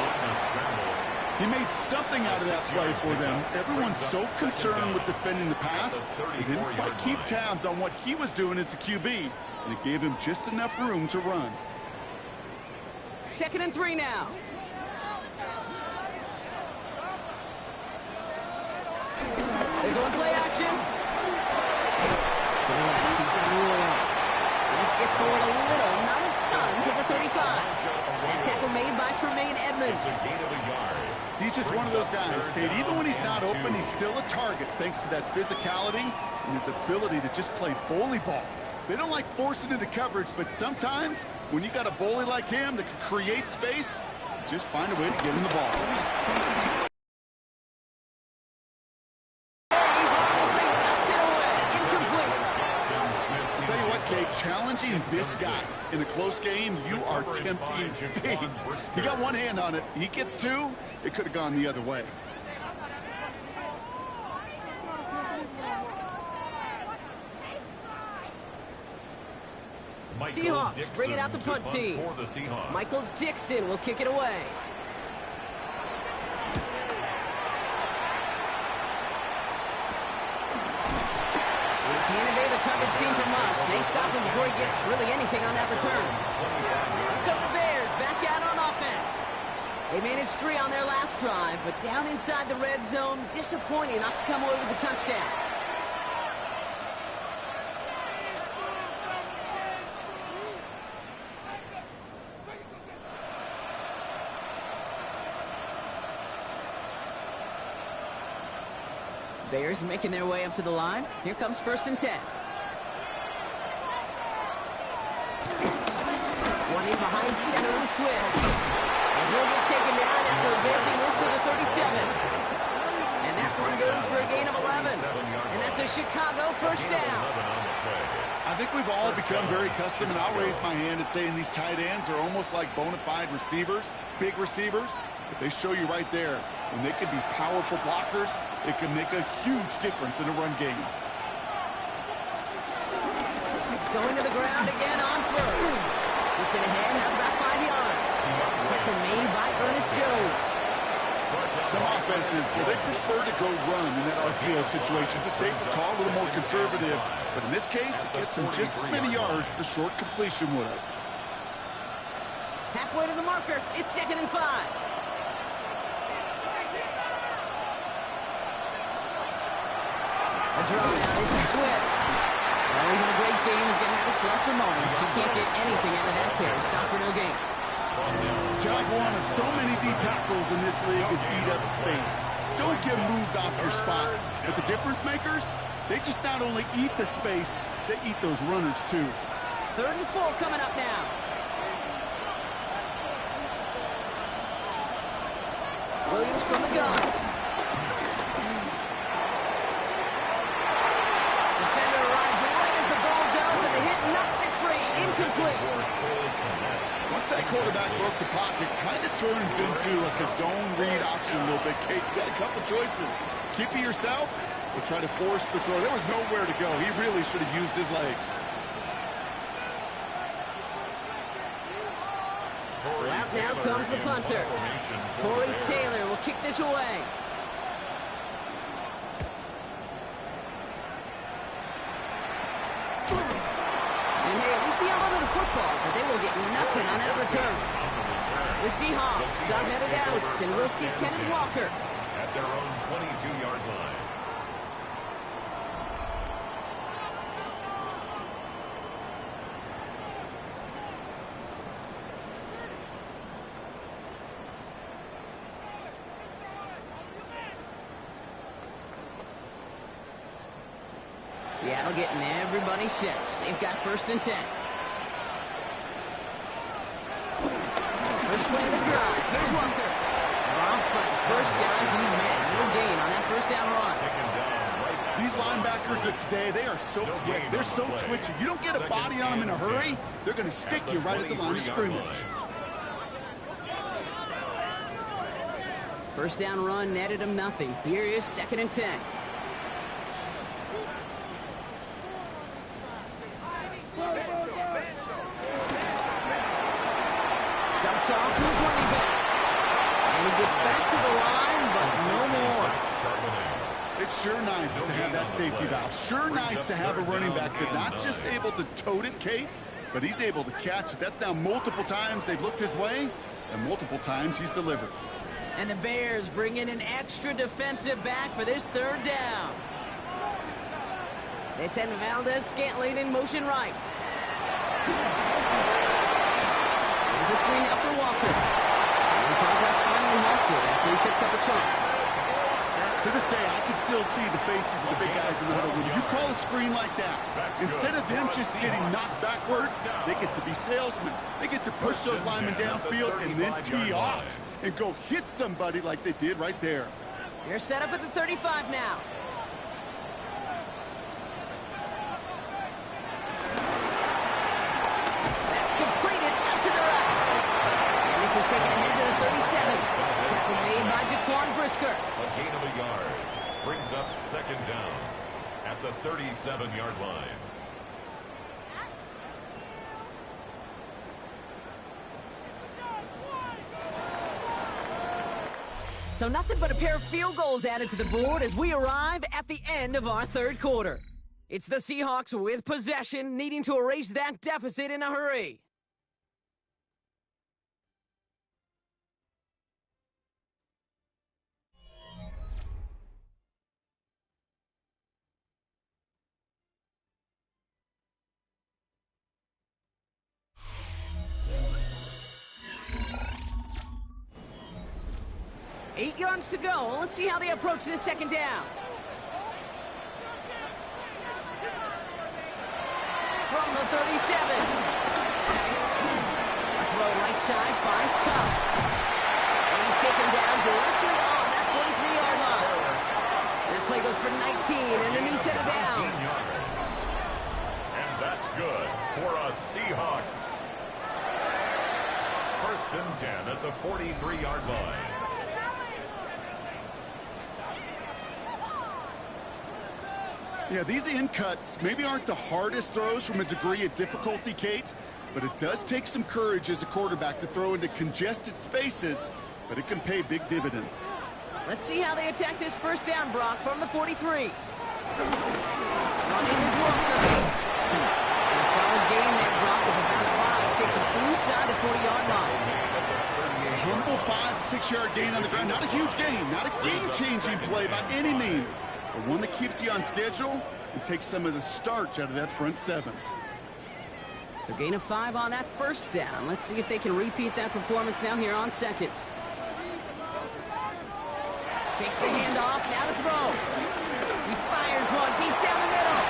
He made something out of that play for them. Everyone's so concerned with defending the pass, they didn't quite keep tabs on what he was doing as a QB, and it gave him just enough room to run. 2nd and 3 now. They're going play action. He's got Williams. This gets forward a little, not a ton, to the 35. That tackle made by Tremaine Edmonds. He's just one of those guys, Kate. Even when he's not open, he's still a target thanks to that physicality and his ability to just play bully ball. They don't like forcing into coverage, but sometimes when you got a bully like him that can create space, just find a way to get him the ball. Challenging this guy in a close game, you are tempting fate. He got one hand on it. He gets 2. It could have gone the other way. Seahawks bringing out the punt team. Michael Dixon will kick it away. Can't evade the coverage team for much. They stop him before he gets really anything on that return. Here come the Bears back out on offense. They managed 3 on their last drive, but down inside the red zone, disappointing not to come away with a touchdown. Bears making their way up to the line. Here comes 1st and 10. One in behind center with Swift. And he'll get taken down after advancing this to the 37. And that one goes for a gain of 11. And that's a Chicago 1st down. I think we've all become very accustomed, and I'll raise my hand and saying these tight ends are almost like bona fide receivers, big receivers. But they show you right there, when they can be powerful blockers, it can make a huge difference in a run game. Going to the ground again on 1st. Gets it ahead, has about 5 yards. Tackle made by Ernest Jones. Some offenses, well, they prefer to go run in that RPO situation. It's a safer call, a little more conservative. But in this case, it gets them just as many yards as a short completion would have. Halfway to the marker, it's 2nd and 5. A draw now, this is Swift. Well, even a great game is going to have its lesser moments. You can't get anything out of that carry. Stop for no gain. Job one of so many D tackles in this league is eat up space. Don't get moved off your spot. But the difference makers, they just not only eat the space, they eat those runners too. 3rd and 4 coming up now. Williams from the gun. Defender arrives right as the ball does, and the hit knocks it free. Incomplete. Once that quarterback broke the pocket, kind of turns into like a zone read option a little bit. Kate, you got a couple choices. Keep it yourself or try to force the throw. There was nowhere to go. He really should have used his legs. So out now comes the punter. Torrey Taylor will kick this away. And hey, we see a lot of the football, but they will get nothing on that return. The Seahawks start headed out, and we'll see Kenneth Walker at their own 22-yard line. Seattle getting everybody set. They've got 1st and 10. First play of the drive. Here's Walker. Drops by the first guy he met. No gain on that 1st down run. These linebackers of today, they are so quick. They're so twitchy. You don't get a body on them in a hurry, they're going to stick you right at the line of scrimmage. 1st down run netted him nothing. Here is 2nd and 10. Dumped off to his running back. And he gets back to the line, but no more. It's sure nice to have that safety valve. Sure nice to have a running back that's not just able to tote it, Kate, but he's able to catch it. That's now multiple times they've looked his way, and multiple times he's delivered. And the Bears bring in an extra defensive back for this 3rd down. They send Valdez-Scantling in motion right. There's a screen up for Walker. And progress finally halted after he picks up a chunk. To this day, I can still see the faces of the big guys in the huddle. When you call a screen like that, instead of them just getting knocked backwards, they get to be salesmen. They get to push those linemen downfield and then tee off and go hit somebody like they did right there. You're set up at the 35 now. That's completed out to the right. And this is taken ahead to the 37. Tackle made by Jaquan Brisker. A gain of a yard brings up 2nd down at the 37-yard line. So nothing but a pair of field goals added to the board as we arrive at the end of our 3rd quarter. It's the Seahawks with possession, needing to erase that deficit in a hurry. Eight yards to go. Let's see how they approach this 2nd down. From the 37. A throw right side finds Cup. And he's taken down directly on that 43-yard line. That play goes for 19 and a new set of downs. And that's good for us Seahawks. 1st and 10 at the 43-yard line. Yeah, these in cuts maybe aren't the hardest throws from a degree of difficulty, Kate, but it does take some courage as a quarterback to throw into congested spaces, but it can pay big dividends. Let's see how they attack this 1st down, Brock, from the 43. Running is Walker. A solid gain there, Brock, with about 5. Takes him inside the 40-yard line. Humble 5-6-yard gain on the ground. Not a huge gain, not a game-changing play by any means, but one that keeps you on schedule and takes some of the starch out of that front 7. So gain of 5 on that first down. Let's see if they can repeat that performance now here on second. Takes the handoff, now to throw. He fires one deep down the middle.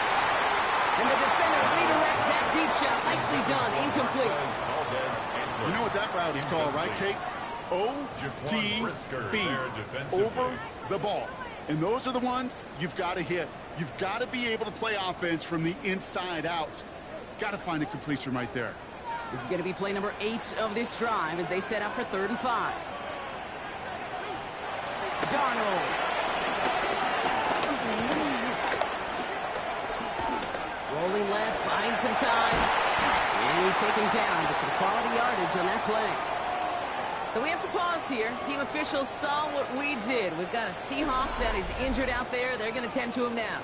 And the defender redirects that deep shot. Nicely done, incomplete. You know what that route is called, right, Kate? OTB, over the ball. And those are the ones you've got to hit. You've got to be able to play offense from the inside out. Got to find a completion right there. This is going to be play number 8 of this drive as they set up for 3rd and 5. Darnold. Rolling left, buying some time. And he's taken down, but some quality yardage on that play. So we have to pause here. Team officials saw what we did. We've got a Seahawk that is injured out there. They're going to tend to him now.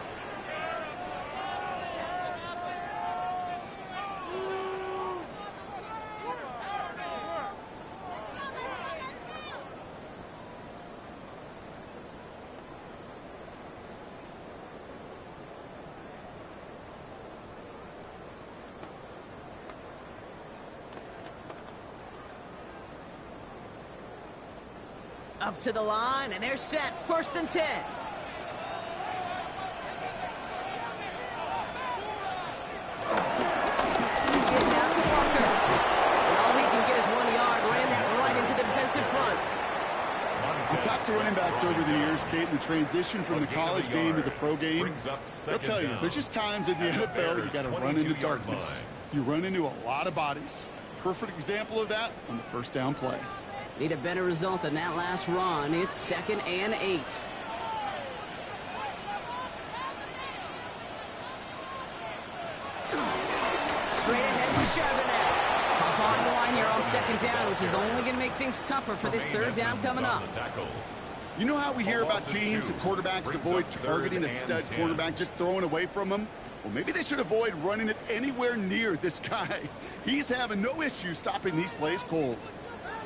Up to the line, and they're set. 1st and 10. Getting out to Walker. And all he can get is 1 yard. Ran that right into the defensive front. We talked to running backs over the years, Kate, and the transition from the college game to the pro game. I'll tell you, there's just times in the NFL you got to run into darkness. You run into a lot of bodies. Perfect example of that on the 1st down play. Need a better result than that last run. It's 2nd and 8. Straight ahead for Charbonnet. Hop on the line here on 2nd down, which is only going to make things tougher for this 3rd down coming up. You know how we hear about teams and quarterbacks avoid targeting a stud cornerback, just throwing away from him? Well, maybe they should avoid running it anywhere near this guy. He's having no issue stopping these plays cold.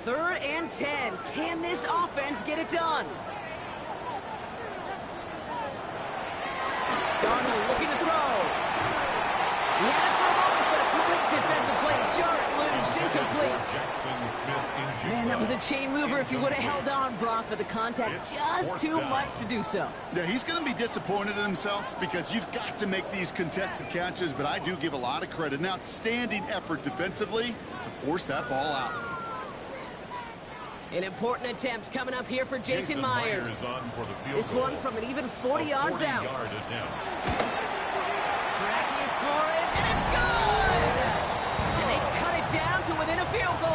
3rd and 10. Can this offense get it done? Darnold looking to throw. He had it for a moment, but a quick defensive play to jar it loose. Incomplete. Man, that was a chain mover if he would have held on, Brock, but the contact just too much to do so. Yeah, he's going to be disappointed in himself because you've got to make these contested catches, but I do give a lot of credit. An outstanding effort defensively to force that ball out. An important attempt coming up here for Jason Myers. This one from an even 40 yards out. Cracking for it, and it's good! And they cut it down to within a field goal.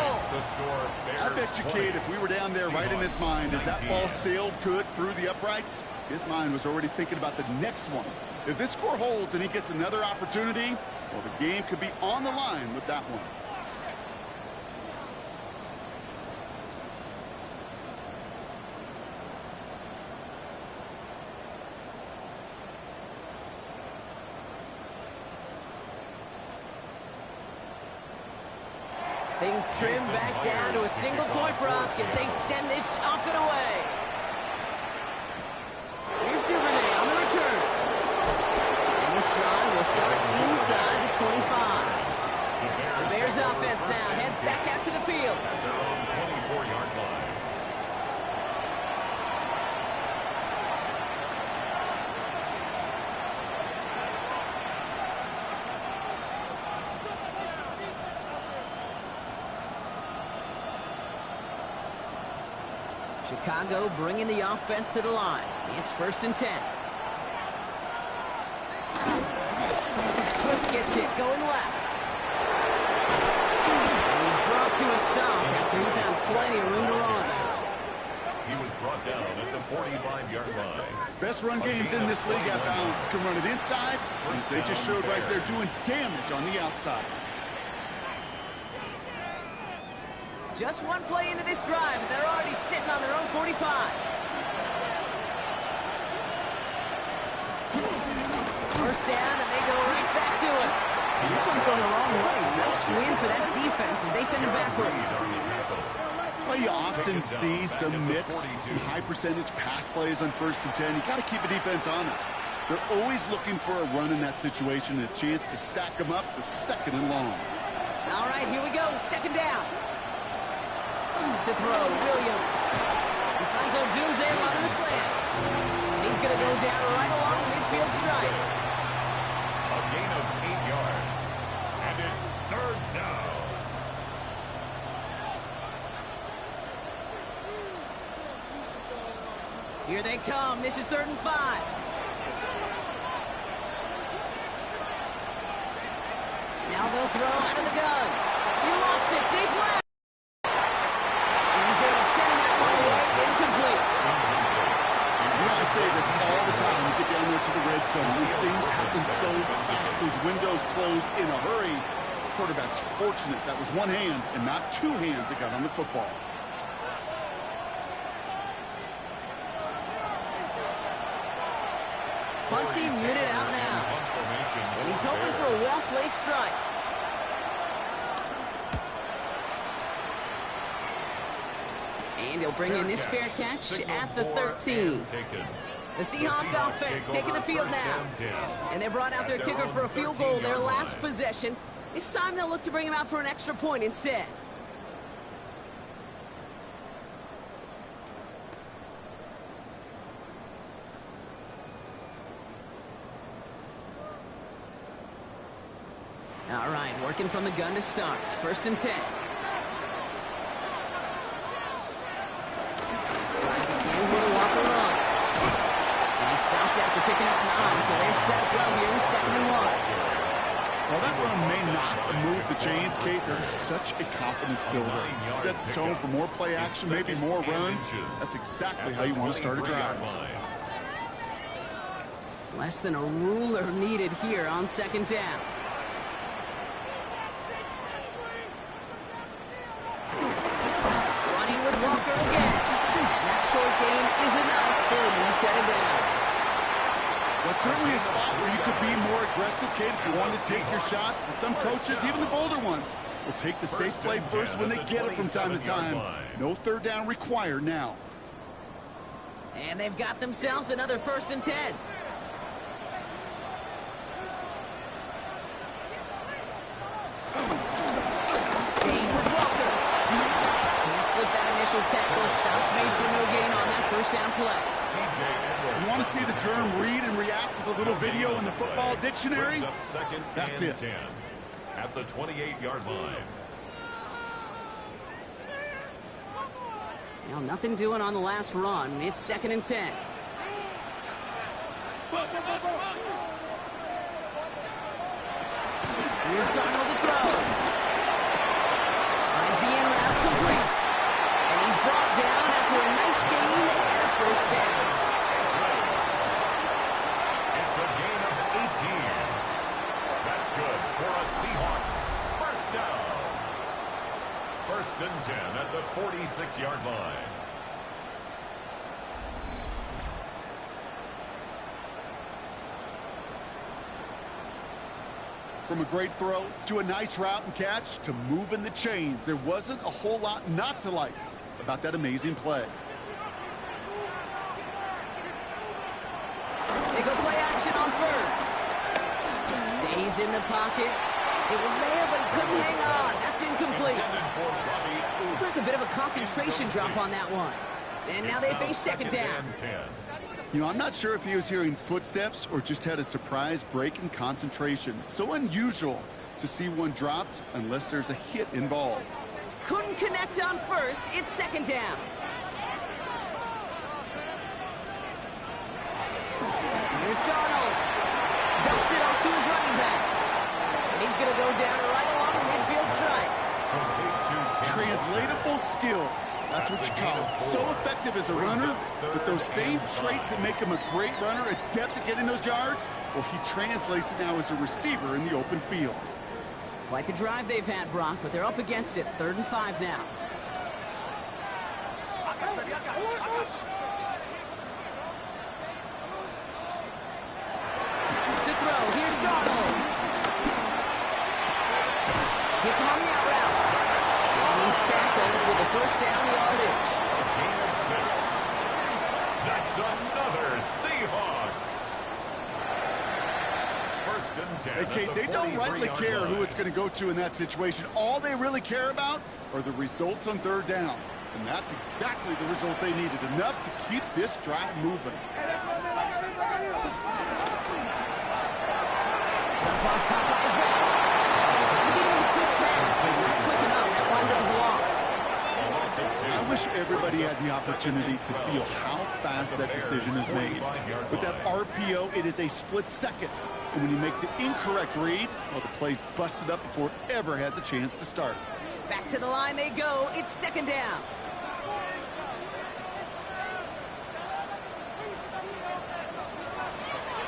I bet you, Kate, if we were down there right in his mind, as that ball sailed good through the uprights, his mind was already thinking about the next one. If this score holds and he gets another opportunity, well, the game could be on the line with that one. Things trim back down to a single-point Brock as they send this off and away. Here's Duvernay on the return. And this drive will start inside the 25. The Bears offense now heads back out to the field. Their own 24-yard line. Chicago bringing the offense to the line. It's 1st and 10. Swift gets it, going left. He's brought to a stop after he found plenty of room to run. He was brought down at the 45-yard line. Best run games in this league at balance can run it inside, as they just showed right there doing damage on the outside. Just one play into this drive, and they're already sitting on their own 45. First down, and they go right back to it. And this one's going a long way. Nice win for that defense as they send him backwards. That's why you often see some mix, some high-percentage pass plays on 1st and 10. You got to keep a defense honest. They're always looking for a run in that situation and a chance to stack them up for 2nd and long. All right, here we go. Second down. To throw, Williams. He finds Odunze running the slant. And he's going to go down right along the midfield stripe. A gain of 8 yards. And it's third down. Here they come. This is 3rd and 5. Now they'll throw out of the gun. He lost it. Deep left. He's there to send that one away. Incomplete. You know, I say this all the time. You get down there to the red zone. When things happen so fast, those windows close in a hurry. The quarterback's fortunate that was one hand and not two hands that got on the football. Punting muted out now. And he's hoping for a well-placed strike. And he'll bring in this fair catch at the 13. The Seahawk offense taking the field now. And they brought out their kicker for a field goal their last possession. This time they'll look to bring him out for an extra point instead. All right, working from the gun to start. 1st and 10. Begins with a Walker run. And he stopped after picking up 9, so they're set up well here, 2nd and 1. While that run may not move the chains, Kate, that is such a confidence builder. It sets the tone for more play action, maybe more runs. That's exactly how you want to start a drive. Less than a ruler needed here on 2nd down. Running with Walker again. And that short gain is enough for a new set of down. That's certainly a spot where you could be more aggressive, Kate, if you want to take your shots. And some coaches, even the bolder ones, will take the safe play first when they get it from time to time. No 3rd down required now. And they've got themselves another 1st and 10. Staying with Walker. Can't slip that initial tackle. Stops made for no gain on that 1st down play. You want to see the term read and react with a little video in the football dictionary? That's it. 10 at the 28-yard line. Now, nothing doing on the last run. It's 2nd and 10. Here's Darnold to throw. Finds the in route complete. And he's brought down after a nice gain and a 1st down. It's a gain of 18. That's good for a Seahawks 1st down. 1st and 10 at the 46-yard line. From a great throw to a nice route and catch to moving the chains, there wasn't a whole lot not to like about that amazing play. They go play action on 1st. Stays in the pocket. It was there, but he couldn't hang on. That's incomplete. Looked like a bit of a concentration drop on that one. And now they face 2nd down. You know, I'm not sure if he was hearing footsteps or just had a surprise break in concentration. So unusual to see one dropped unless there's a hit involved. Couldn't connect on 1st. It's 2nd down. Here's Darnold. Dumps it off to his running back. And he's going to go down right along the midfield stripe. Translatable skills. That's what you call it. So effective as a runner, but those same traits that make him a great runner, adept at getting those yards, well, he translates it now as a receiver in the open field. Quite the drive they've had, Brock, but they're up against it. 3rd and 5 now. To throw, here's Darnold. Gets him on the out route. And he's tackled with the 1st down yardage. A gain of 6. That's another Seahawks. 1st and 10 Hey, Kate, they don't rightly care who it's going to go to in that situation. All they really care about are the results on third down. And that's exactly the result they needed. Enough to keep this drive moving. I wish everybody had the opportunity to feel how fast that decision is made. With that RPO, it is a split second. And when you make the incorrect read, well, the play's busted up before it ever has a chance to start. Back to the line they go. It's second down.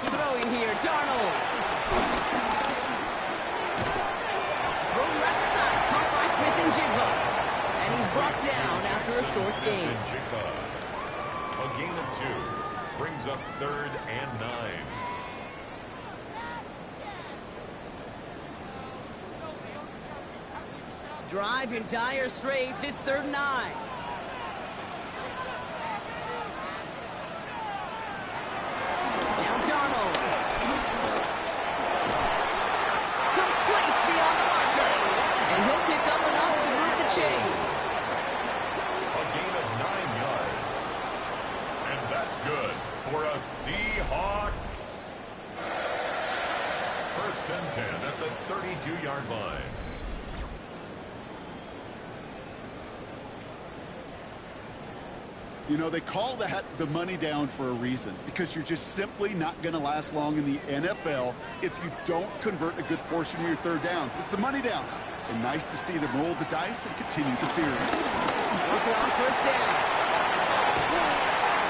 Throwing here, Darnold. Throw left side, caught by Smith-Njigba. And he's brought down after a short gain. A gain of 2 brings up 3rd and 9. Drive in dire straits. It's 3rd and 9. Now Darnold. Complete beyond the marker. And he'll pick up enough to move the chains. A gain of 9 yards. And that's good for a Seahawks. 1st and 10 at the 32-yard line. You know, they call that the money down for a reason, because you're just simply not going to last long in the NFL if you don't convert a good portion of your third downs. It's the money down. And nice to see them roll the dice and continue the series. Working on 1st down.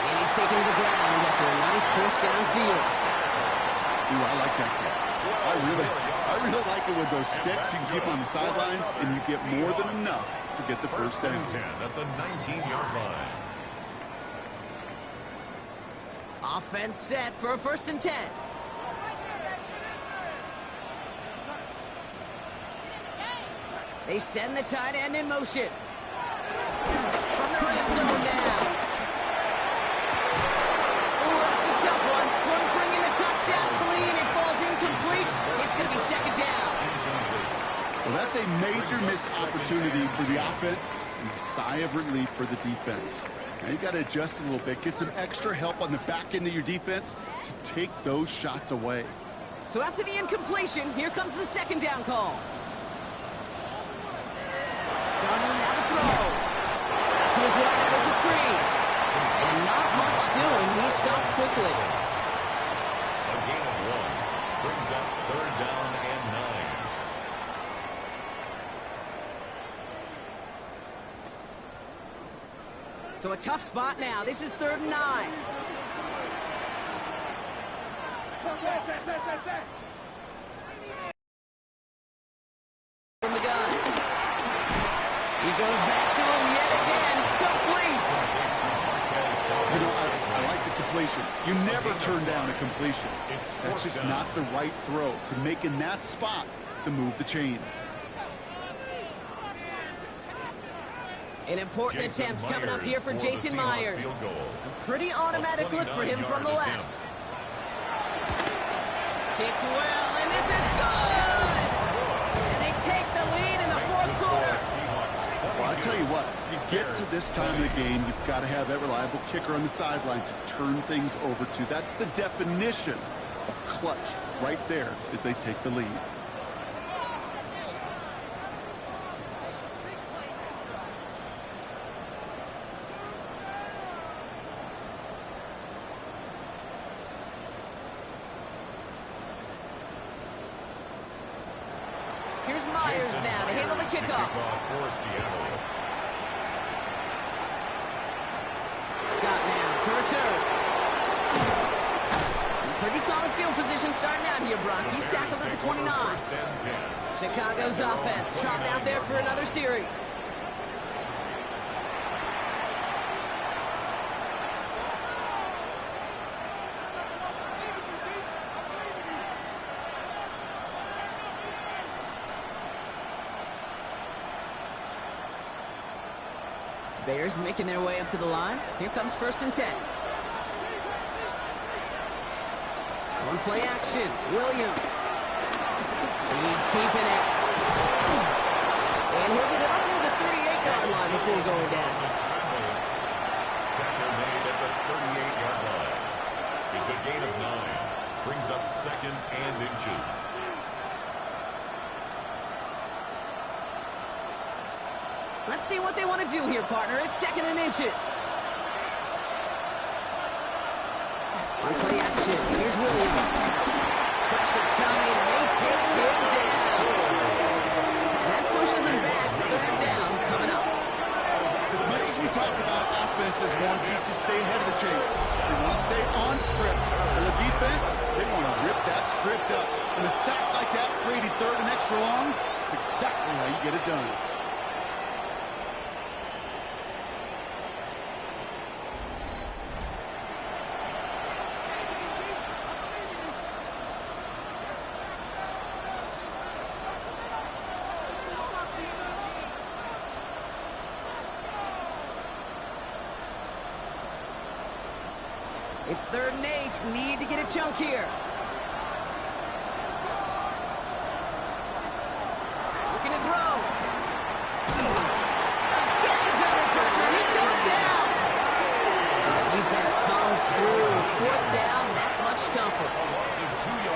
And he's taking the ground after a nice push downfield. Ooh, I like that play. I really like it with those sticks. You can keep them on the sidelines, and you get more than enough to get the 1st down. 10 at the 19-yard line. Offense set for a 1st and 10. They send the tight end in motion. From the red zone now. Oh, that's a tough one. One bringing the touchdown clean. It falls incomplete. It's going to be 2nd down. Well, that's a major missed opportunity for the offense and a sigh of relief for the defense. Now you got to adjust a little bit, get some extra help on the back end of your defense to take those shots away. So after the incompletion, here comes the 2nd down call. Darnold now to throw. To his right, it's a screen. And not much doing. He stopped quickly. A gain of 1 brings up 3rd down and 9. So a tough spot now. This is 3rd and 9. From the gun. He goes back to him yet again. Complete. You know, I like the completion. You never turn down a completion. That's just not the right throw to make in that spot to move the chains. An important attempt coming up here for Jason Myers. A pretty automatic look for him from the left. Kicked well, and this is good! And they take the lead in the 4th quarter. Well, I tell you what, you get to this time of the game, you've got to have that reliable kicker on the sideline to turn things over to. That's the definition of clutch right there as they take the lead. Here's Myers now to handle the kickoff. For Seattle. Scott now to return. Pretty solid field position starting out here, Brock. He's tackled at the 29. Chicago's offense trotting out there for another series. Bears making their way up to the line. Here comes 1st and 10. On play action, Williams. He's keeping it. And he'll get it up near the 38-yard line before going down. Tackle made at the 38-yard line. It's a gain of 9. Brings up 2nd and inches. Let's see what they want to do here, partner. It's 2nd and inches. On play action, here's Williams. Pressure coming, and they take him down. That pushes him back. 3rd down coming up. As much as we talk about offenses wanting to stay ahead of the chains, they want to stay on script. For the defense, they want to rip that script up. And a sack like that creating 3rd and extra longs, it's exactly how you get it done. It's 3rd and 8. Need to get a chunk here. Looking to throw. He's under pressure, and he goes down. And the defense comes through. 4th down, that much tougher.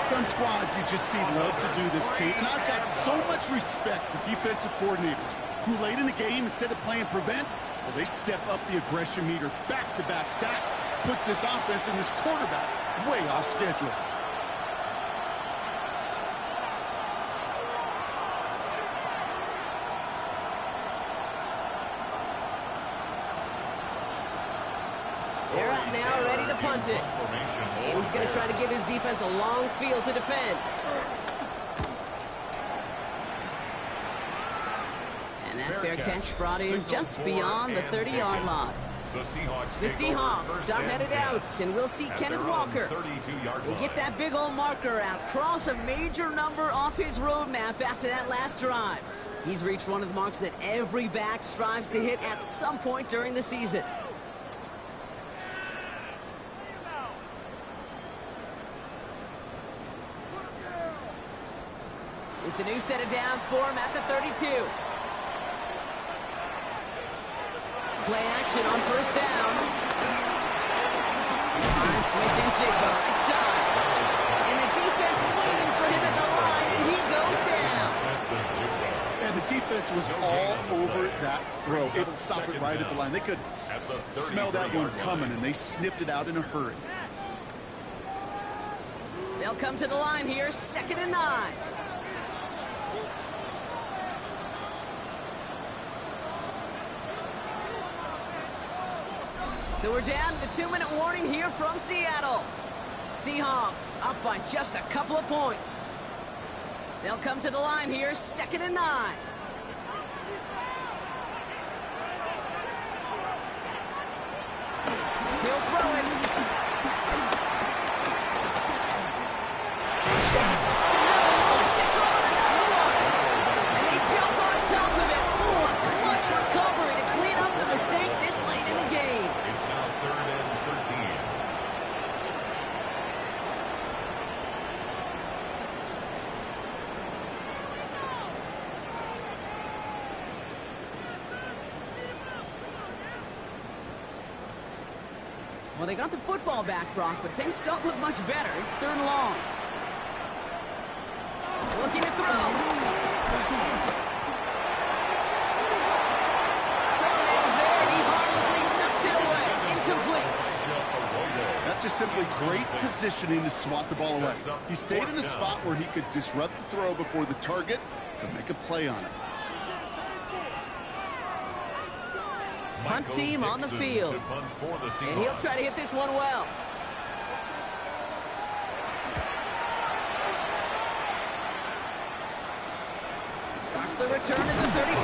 Some squads you just see love to do this, Kate, and I've got so much respect for defensive coordinators who late in the game, instead of playing prevent, well, they step up the aggression meter. Back-to-back sacks puts this offense and this quarterback way off schedule. They're up now, ready to punt it. And he's going to try to give his defense a long field to defend. And that fair catch brought in just beyond the 30-yard line. The Seahawks are headed out, and we'll see Kenneth Walker. He'll get that big old marker out, cross a major number off his roadmap after that last drive. He's reached one of the marks that every back strives to hit at some point during the season. It's a new set of downs for him at the 32. Play action on 1st down. Ron Smith and Jigba right side. And the defense waiting for him at the line, and he goes down. And the defense was all over that throw. Able to stop it right at the line. They could smell that one coming, and they sniffed it out in a hurry. They'll come to the line here, 2nd and 9. So we're down to the 2-minute warning here from Seattle. Seahawks up by just a couple of points. They'll come to the line here, 2nd and 9. He'll throw it. Gets on another one. And they jump on top of it. Ooh, a clutch recovery to clean up the mistake this late in the game. It's now 3rd and 13. Well, they got the football back, Brock, but things don't look much better. It's 3rd and long. Looking to throw. Coordinator's there, and he harmlessly knocks it away. Incomplete. That's just simply great positioning to swat the ball away. He stayed in a spot where he could disrupt the throw before the target could make a play on it. Punt team on the field. And he'll try to hit this one well. Starts the return at the 34.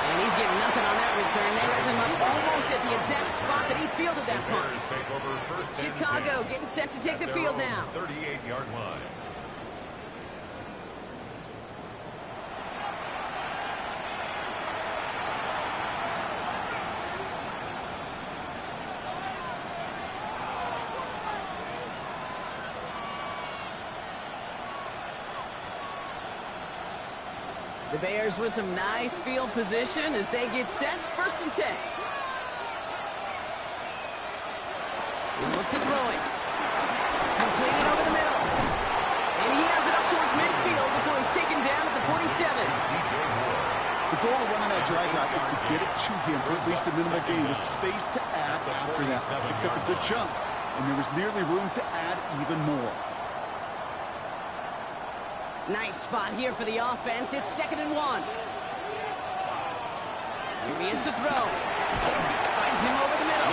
And he's getting nothing on that return. They wrap him up almost at the exact spot that he fielded that punt. Chicago getting set to take the field now. 38-yard line. The Bears with some nice field position as they get set. 1st and 10. He'll look to throw it. Completed over the middle. And he has it up towards midfield before he's taken down at the 47. The goal of running that drag route is to get it to him for at least a minimal gain with space to add after that. Picked up a good chunk, and there was nearly room to add even more. Nice spot here for the offense. It's 2nd and 1. Here he is to throw. Finds him over the middle.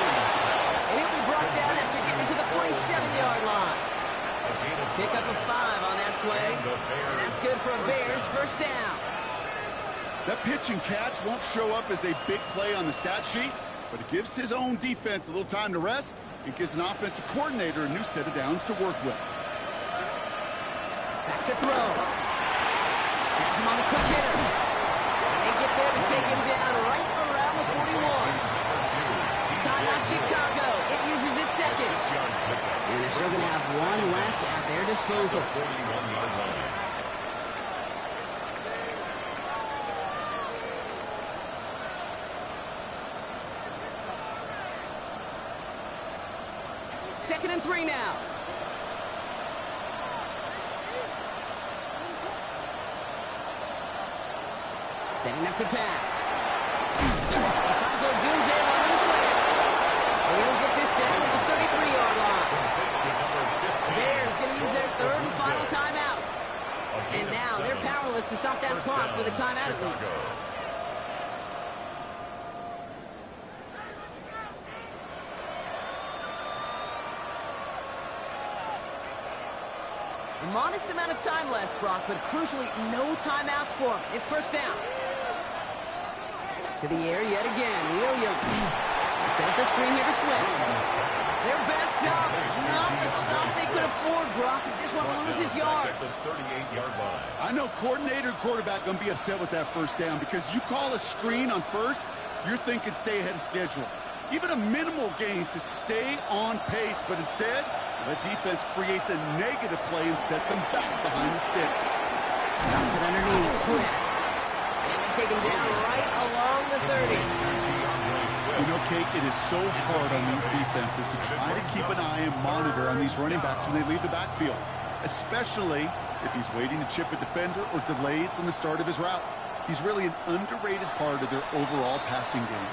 And he'll be brought down after getting to the 47-yard line. Pick up a 5 on that play. And that's good for a Bears 1st down. That pitch and catch won't show up as a big play on the stat sheet, but it gives his own defense a little time to rest. It gives an offensive coordinator a new set of downs to work with. Back to throw. Has him on the quick hitter. And they get there to take him down right around the 41. Timeout Chicago. It uses its seconds. And they're still going to have 1 left at their disposal. Second and 3 now. Setting up to pass. Alfonso Junze on the slant. And he'll get this down at the 33-yard line. Bears going to use their 3rd and final timeout. And now they're powerless to stop that clock with a timeout at least. A modest amount of time left, Brock, but crucially, no timeouts for him. It's 1st down. To the air yet again. Williams. Set up the screen here to Swift. They're backed up. Not the stop they could afford, Brock. He just want to lose his yards. I know coordinator and quarterback going to be upset with that 1st down because you call a screen on 1st, you're thinking stay ahead of schedule. Even a minimal gain to stay on pace, but instead, the defense creates a negative play and sets him back behind the sticks. Drops it underneath. Swift. And they take him down right along the 30. You know, Kate, it is so hard on these defenses to try to keep an eye and monitor on these running backs when they leave the backfield, especially if he's waiting to chip a defender or delays in the start of his route. He's really an underrated part of their overall passing game.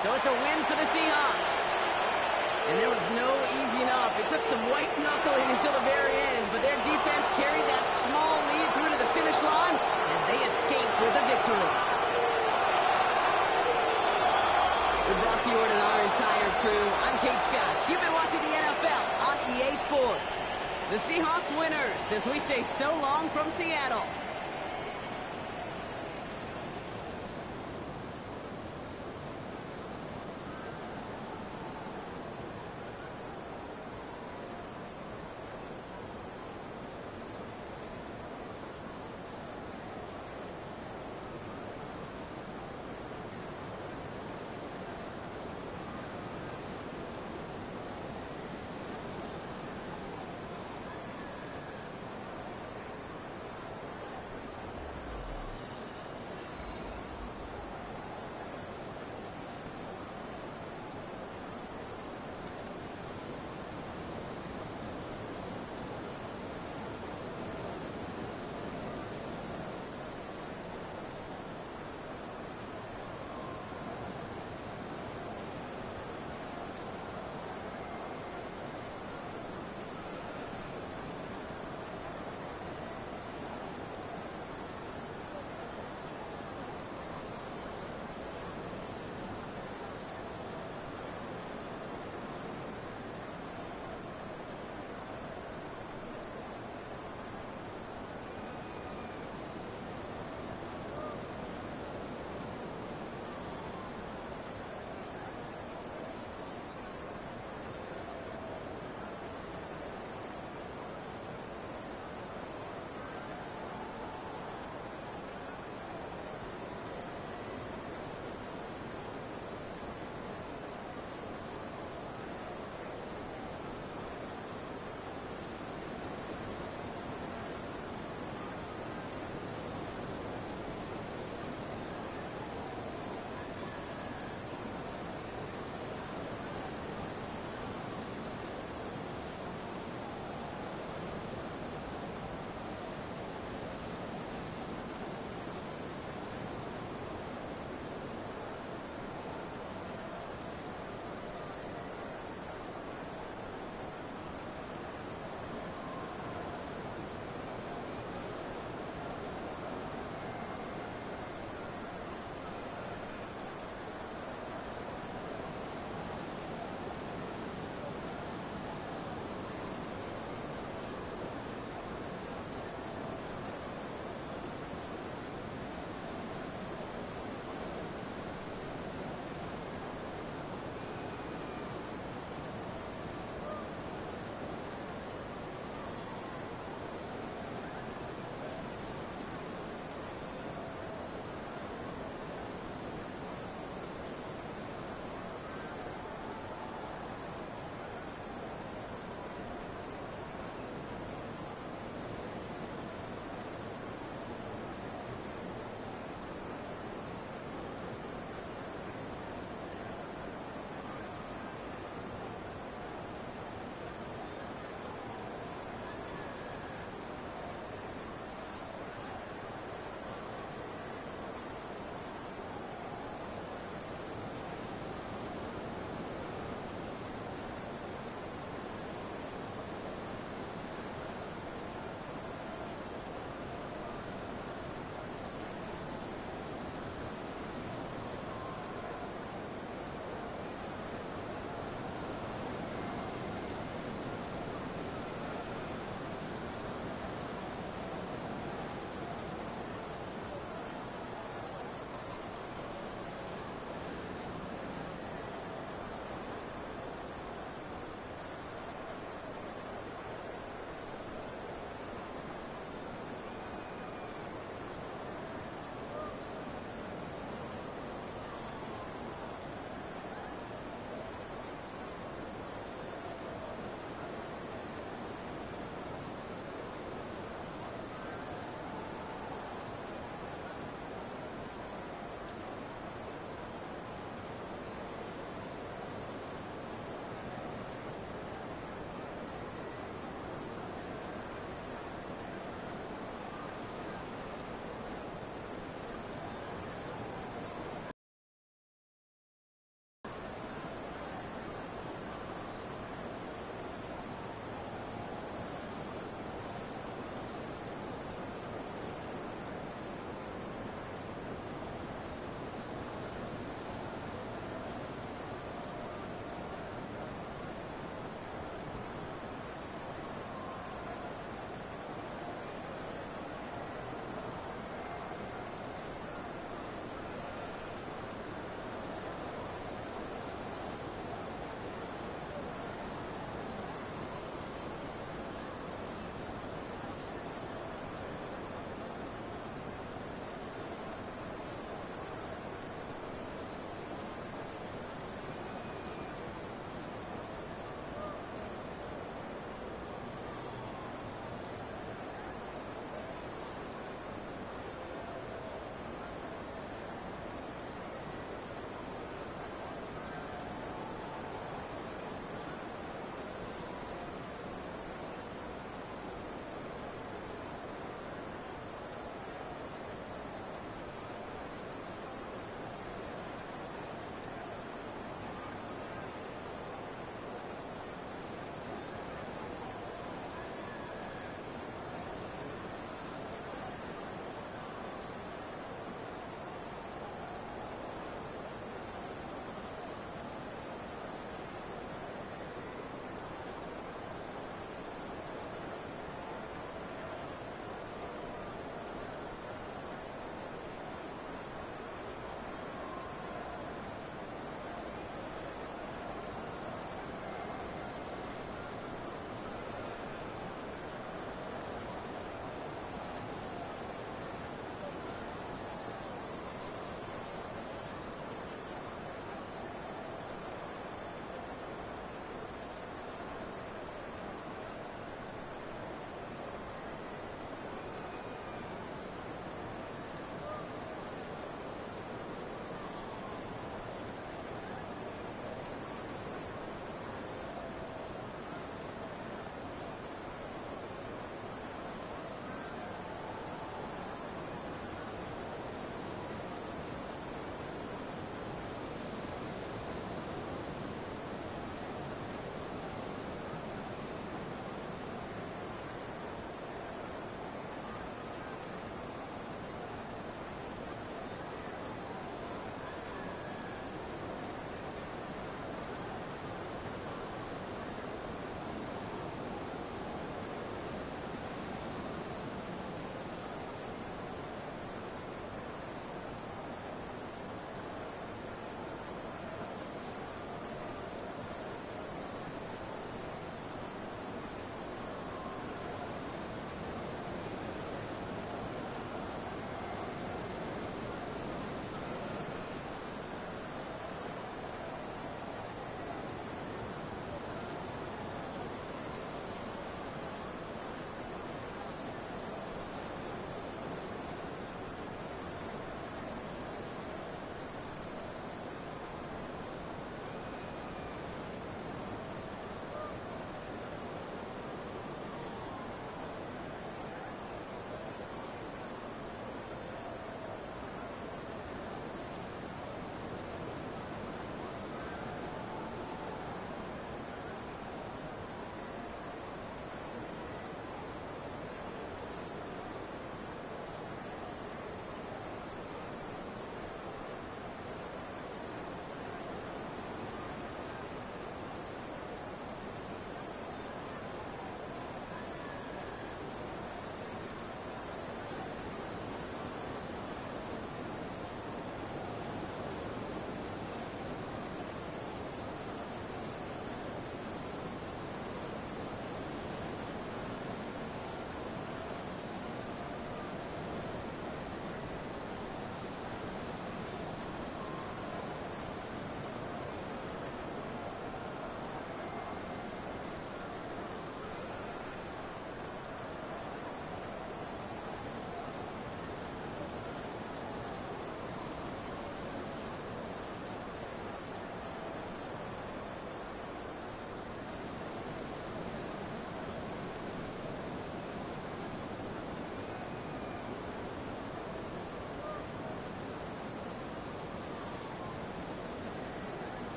So it's a win for the Seahawks. And there was no easing up. It took some white knuckling until the very end, but their defense carried that small lead through to the finish line as they escaped with a victory. With Brock Ewart and our entire crew, I'm Kate Scott. You've been watching the NFL on EA Sports. The Seahawks winners as we say so long from Seattle.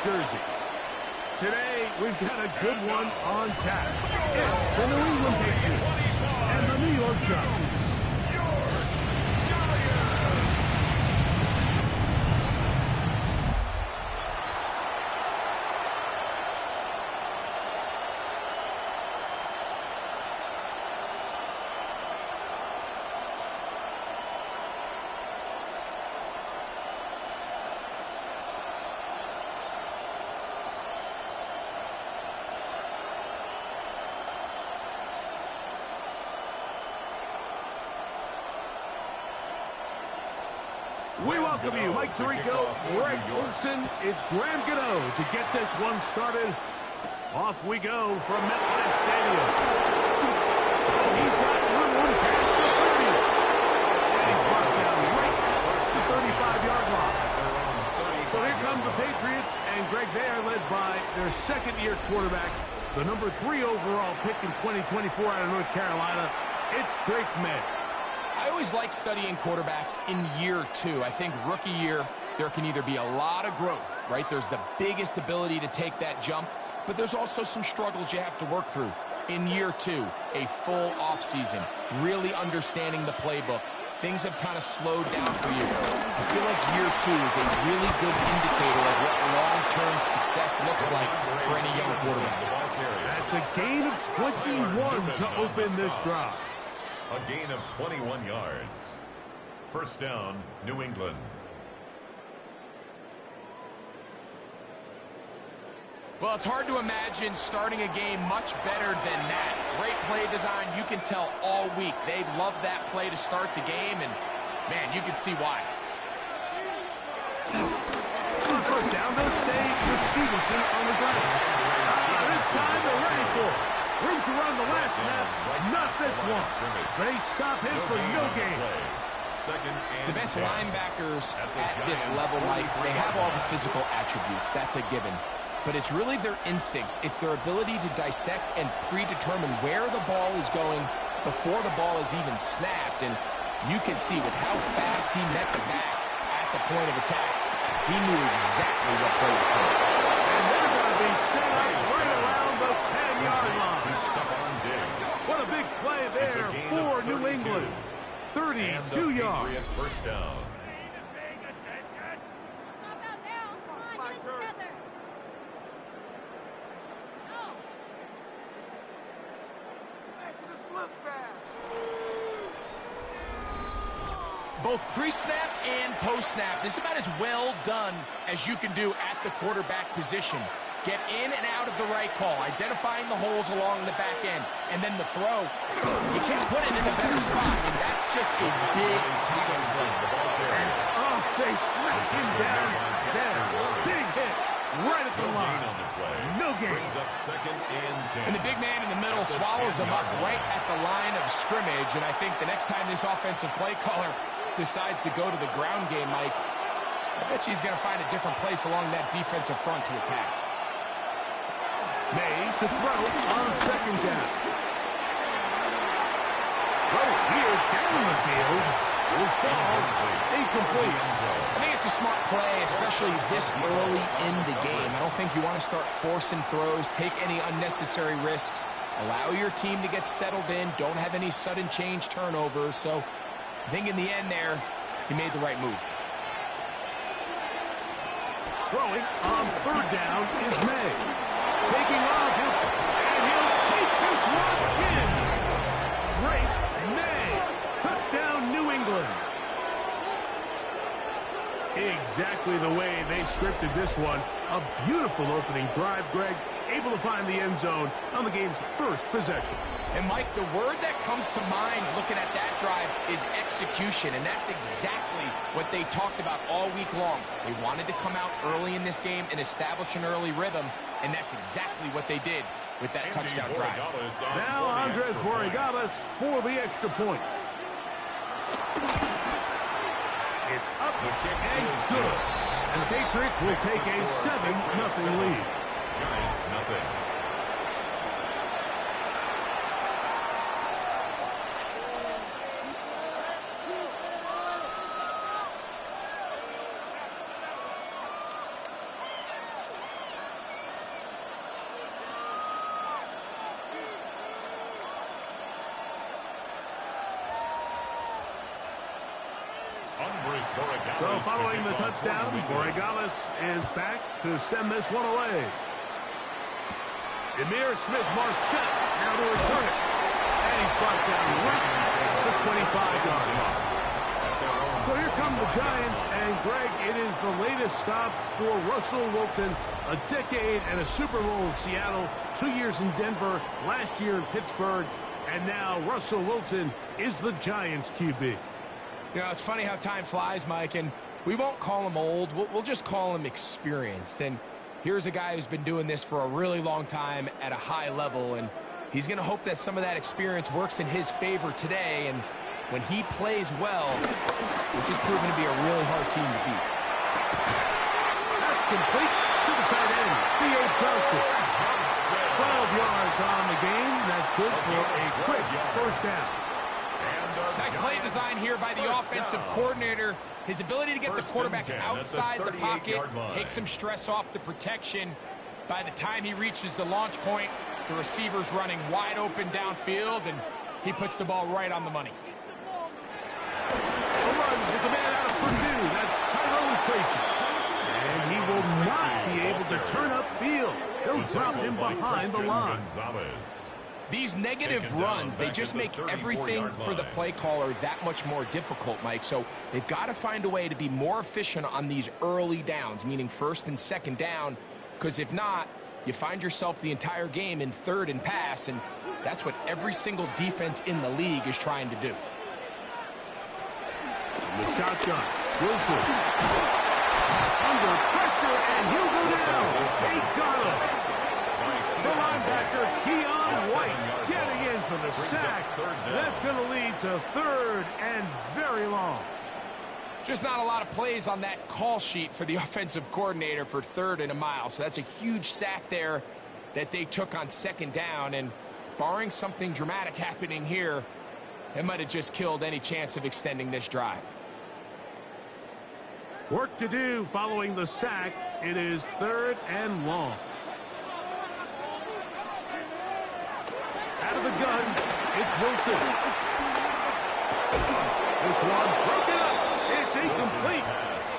jersey. Today, we've got a good one on tap. It's the New England Patriots and the New York Giants. We welcome you, Mike Tirico, Greg Olson. It's Graham Gano to get this one started. Off we go from MetLife Stadium. He's got room past the 30. And he's brought down right at the 35-yard line. So here come the Patriots, and Greg, they are led by their second-year quarterback, the number 3 overall pick in 2024 out of North Carolina. It's Drake May. I always like studying quarterbacks in year 2. I think rookie year, there can either be a lot of growth, right? There's the biggest ability to take that jump, but there's also some struggles you have to work through. In year 2, a full offseason, really understanding the playbook. Things have kind of slowed down for you. I feel like year 2 is a really good indicator of what long-term success looks like for any young quarterback. That's a gain of 21 to open this drive. A gain of 21 yards. First down, New England. Well, it's hard to imagine starting a game much better than that. Great play design. You can tell all week they love that play to start the game, and, man, you can see why. On first down, they'll stay with Stevenson on the ground. This time they're ready for it. Room to run the last snap, not this one. They stop him for no gain. The best linebackers at this level, Mike, they have all the physical attributes. That's a given. But it's really their instincts. It's their ability to dissect and predetermine where the ball is going before the ball is even snapped. And you can see with how fast he met the back at the point of attack, he knew exactly what play was coming. And they're going to be set up right around the 10-yard line. What a big play there for New England. 32 yards. First down. Both pre-snap and post-snap, this is about as well done as you can do at the quarterback position. Get in and out of the right call, identifying the holes along the back end, and then the throw. You can't put it in a better spot, and that's just a big time play. And, they smacked him down there. Big hit right at the line. No gain. And the big man in the middle swallows him up right at the line of scrimmage, and I think the next time this offensive play caller decides to go to the ground game, Mike, I bet he's going to find a different place along that defensive front to attack. May to throw on second down. Throw here down the field. Will fall incomplete. I think it's a smart play, especially this early in the game. I don't think you want to start forcing throws, take any unnecessary risks, allow your team to get settled in, don't have any sudden change turnovers. So I think in the end there, he made the right move. Throwing on third down is May. Taking off, and he'll take this one in. Drake May. Touchdown, New England. Exactly the way they scripted this one. A beautiful opening drive, Greg. Able to find the end zone on the game's first possession. And, Mike, the word that comes to mind looking at that drive is execution, and that's exactly what they talked about all week long. They wanted to come out early in this game and establish an early rhythm, and that's exactly what they did with that touchdown drive. Now Andres Borregales for the extra point. It's up and good. And the Patriots will take a 7-0 lead. Giants nothing. Following the touchdown, Borregales is back to send this one away. Emir Smith-Marset now to return it. And he's brought down right at the 25-yard line. So here come the Giants, and Greg, it is the latest stop for Russell Wilson. A decade and a Super Bowl in Seattle, 2 years in Denver, last year in Pittsburgh, and now Russell Wilson is the Giants QB. You know, it's funny how time flies, Mike, and we won't call him old. We'll just call him experienced. And here's a guy who's been doing this for a really long time at a high level, and he's going to hope that some of that experience works in his favor today. And when he plays well, this is proven to be a really hard team to beat. That's complete to the tight end, Theo Johnson. 12 yards on the game. That's good for a quick first down. Nice play design here by the offensive coordinator. His ability to get the quarterback outside the pocket, take some stress off the protection. By the time he reaches the launch point, the receiver's running wide open downfield, and he puts the ball right on the money. A run with the man out of Purdue. That's Tyrone Tracy. And he will not be able to turn upfield. He'll drop him behind the line. These negative runs, they just make everything for the play caller that much more difficult, Mike. So they've got to find a way to be more efficient on these early downs, meaning first and second down, because if not, you find yourself the entire game in third and pass, and that's what every single defense in the league is trying to do. The shotgun, Wilson. Under pressure, and he'll go down. They got him. The linebacker, Keon White, getting in for the sack. That's going to lead to third and very long. Just not a lot of plays on that call sheet for the offensive coordinator for third and a mile. So that's a huge sack there that they took on second down. And barring something dramatic happening here, it might have just killed any chance of extending this drive. Work to do following the sack. It is third and long. Out of the gun, it's Wilson. This one broken up. It's incomplete.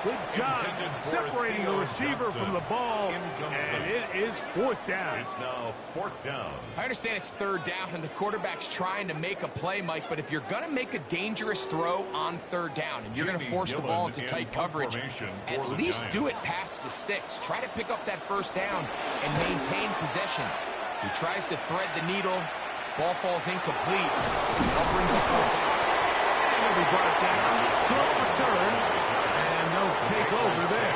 Good job separating the receiver from the ball, and it is fourth down. It's now fourth down. I understand it's third down, and the quarterback's trying to make a play, Mike, but if you're going to make a dangerous throw on third down, and you're going to force the ball into tight coverage, at least do it past the sticks. Try to pick up that first down and maintain possession. He tries to thread the needle. Ball falls incomplete. That brings up fourth down. And he'll be brought down. Short return. And they'll take over there.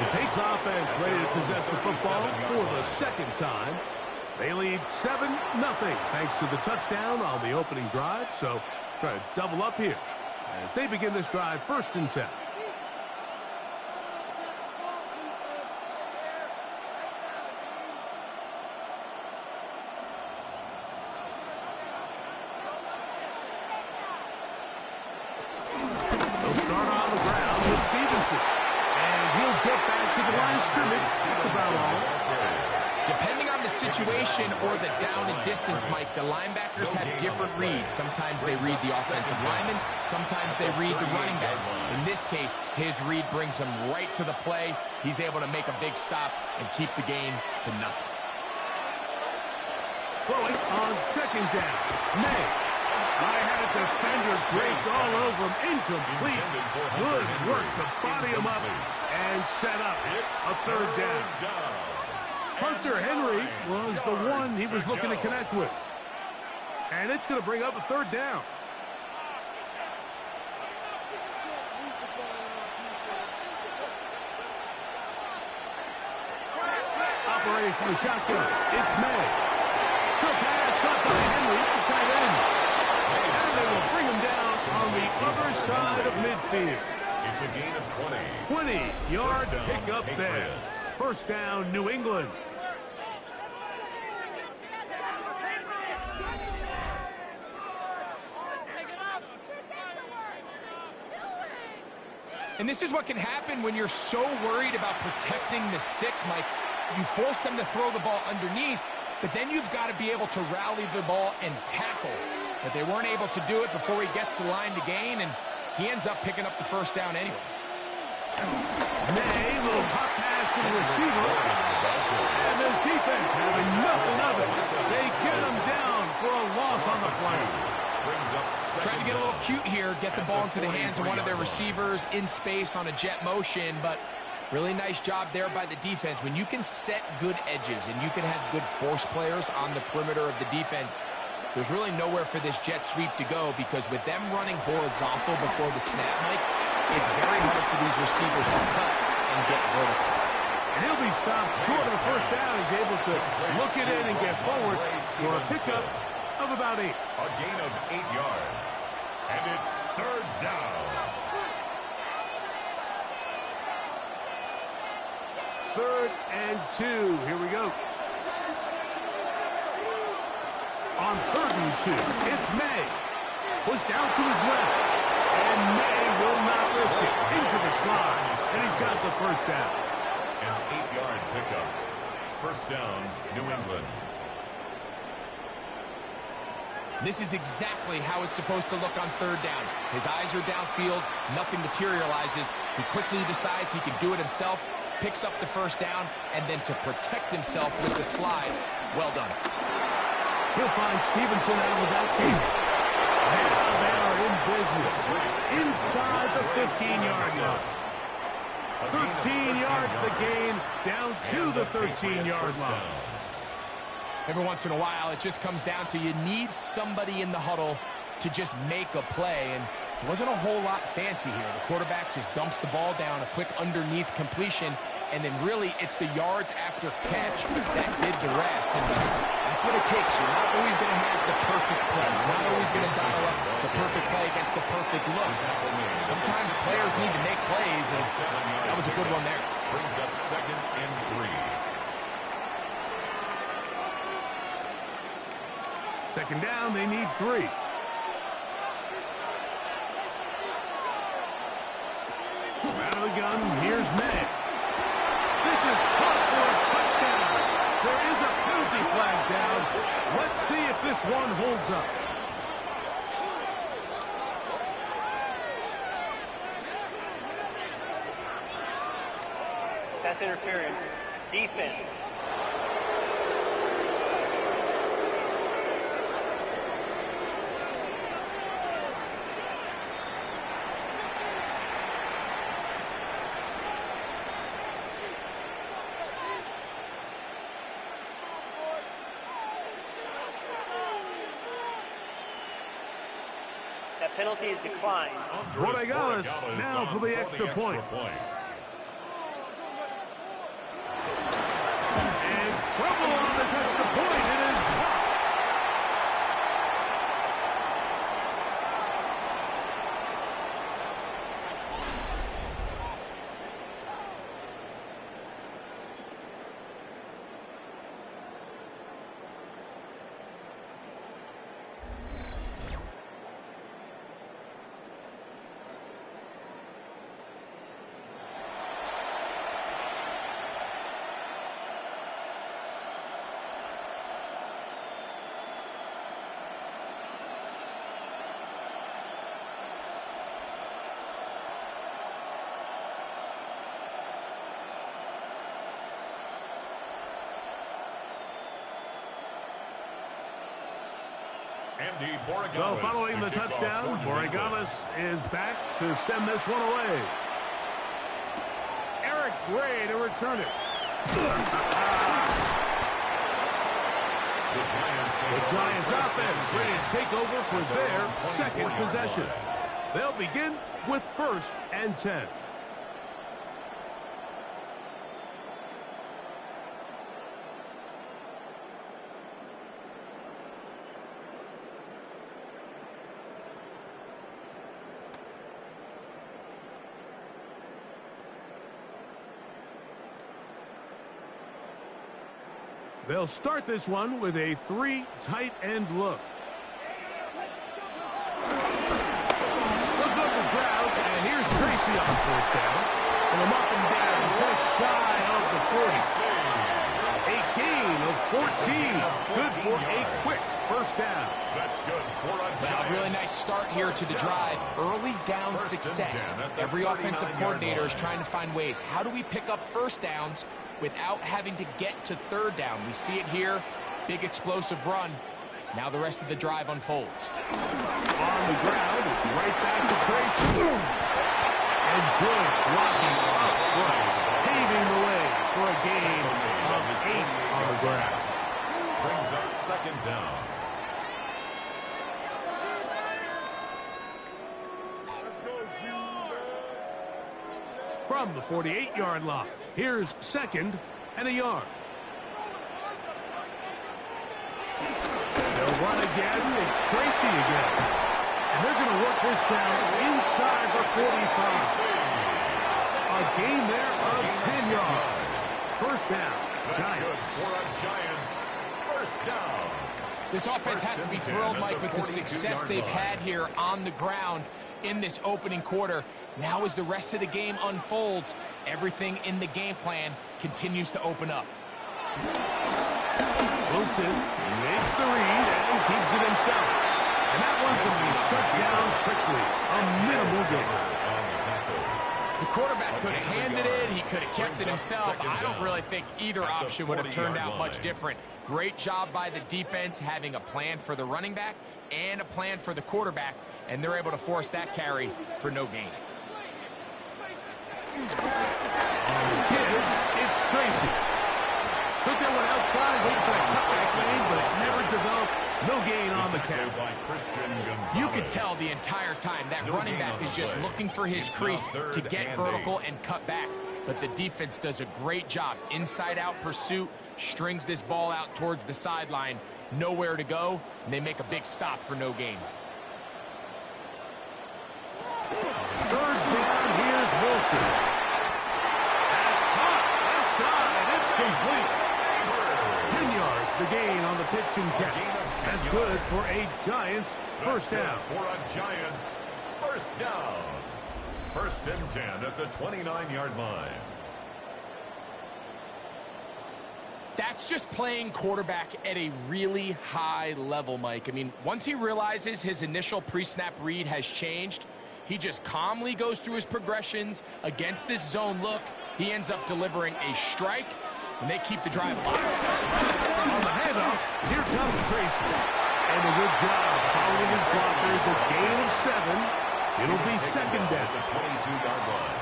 The Patriots offense ready to possess the football for the second time. They lead 7-0 thanks to the touchdown on the opening drive. So try to double up here as they begin this drive first and 10. Situation or the down and distance, Mike, the linebackers have different reads. Sometimes they read the offensive lineman, sometimes they read the running back. In this case, his read brings him right to the play. He's able to make a big stop and keep the game to nothing. Throwing on second down. May. I had a defender draped all over him. Incomplete. Good work to body him up and set up a third down. Hunter Henry was the one he was looking to connect with. And it's going to bring up a third down. Operating from the shotgun, it's May. Took pass, caught by Henry, the tight end. And they will bring him down on the other side of midfield. It's a gain of 20. 20-yard pickup there. First down, New England. And this is what can happen when you're so worried about protecting the sticks, Mike. You force them to throw the ball underneath, but then you've got to be able to rally the ball and tackle. But they weren't able to do it before he gets the line to gain, and he ends up picking up the first down anyway. May, little hot pass to the receiver. And this defense having nothing of it. They get him down for a loss on the play. Trying to get a little cute here, get the ball into the hands of one of their receivers in space on a jet motion, but really nice job there by the defense. When you can set good edges and you can have good force players on the perimeter of the defense, there's really nowhere for this jet sweep to go, because with them running horizontal before the snap, Mike, it's very hard for these receivers to cut and get vertical. And he'll be stopped short of the first down. He's able to look it in and get forward for a pickup of about 8. A gain of 8 yards. And it's third down. Third and 2. Here we go. On 3rd and 2, it's May. Pushed out to his left. And May will not risk it. Into the slide. And he's got the first down. An 8-yard pickup. First down, New England. This is exactly how it's supposed to look on 3rd down. His eyes are downfield. Nothing materializes. He quickly decides he can do it himself, picks up the first down, and then to protect himself with the slide. Well done. He'll find Stevenson out of the backfield. Now they are in business. Inside the 15-yard line. 13 yards the gain, down to the 13-yard line. Every once in a while, it just comes down to you need somebody in the huddle to just make a play, and it wasn't a whole lot fancy here. The quarterback just dumps the ball down, a quick underneath completion, and then really it's the yards after catch that did the rest. And that's what it takes. You're not always going to have the perfect play. You're not always going to dial up the perfect play against the perfect look. Sometimes players need to make plays, and that was a good one there. Brings up 2nd and 3. Second down, they need 3. Out of the gun, here's May. This is caught for a touchdown. There is a penalty flag down. Let's see if this one holds up. Pass interference. Defense. That penalty is declined. Borregales now for the extra point. And trouble on this extra point. It is blocked. So following the touchdown, Borregales is back to send this one away. Eric Gray to return it. The Giants offense ready to take over for their second possession. They'll begin with 1st and 10. They'll start this one with a 3 tight end look. Looks up the crowd, and here's Tracy on 1st down. And I'm up and down, just shy of the 40. A gain of Good for a quick first down. That's good for a A really nice start here to the drive. Early down success. Every offensive coordinator is trying to find ways. How do we pick up first downs without having to get to third down? We see it here. Big explosive run. Now the rest of the drive unfolds. On the ground, it's right back to Tracy. And good blocking up front, paving the way for a gain of 8 on the ground. Brings up second down. From the 48-yard line, here's 2nd and a yard. They'll run again. It's Tracy again. And they're going to work this down inside the 45. A gain there of 10 yards. First down. That's good for a Giants first down. This offense has to be thrilled, Mike, with the success they've had here on the ground in this opening quarter. Now as the rest of the game unfolds, everything in the game plan continues to open up. Wilton makes the read and keeps it himself. And that one's going to be shut down quickly. A minimal gain. The quarterback could have handed it. He could have kept it himself. I don't really think either option would have turned out much different. Great job by the defense having a plan for the running back and a plan for the quarterback, and they're able to force that carry for no gain. It's Tracy. Took that one outside, waiting for that cutback lane, but it never developed. No gain on the catch. You could tell the entire time that running back is just looking for his crease to get vertical and cut back. But the defense does a great job. Inside-out pursuit, strings this ball out towards the sideline. Nowhere to go, and they make a big stop for no gain. Third down, here's Wilson. That's caught. Left side. It's complete. 10 yards, the gain on the pitch and catch. That's good for a Giants first down. For a Giants first down. 1st and 10 at the 29-yard line. That's just playing quarterback at a really high level, Mike. I mean, once he realizes his initial pre-snap read has changed, he just calmly goes through his progressions against this zone look. He ends up delivering a strike, and they keep the drive alive. On the handoff, here comes Tracy. And a good job following his blockers. A gain of 7. It'll be second down. The 22-yard line.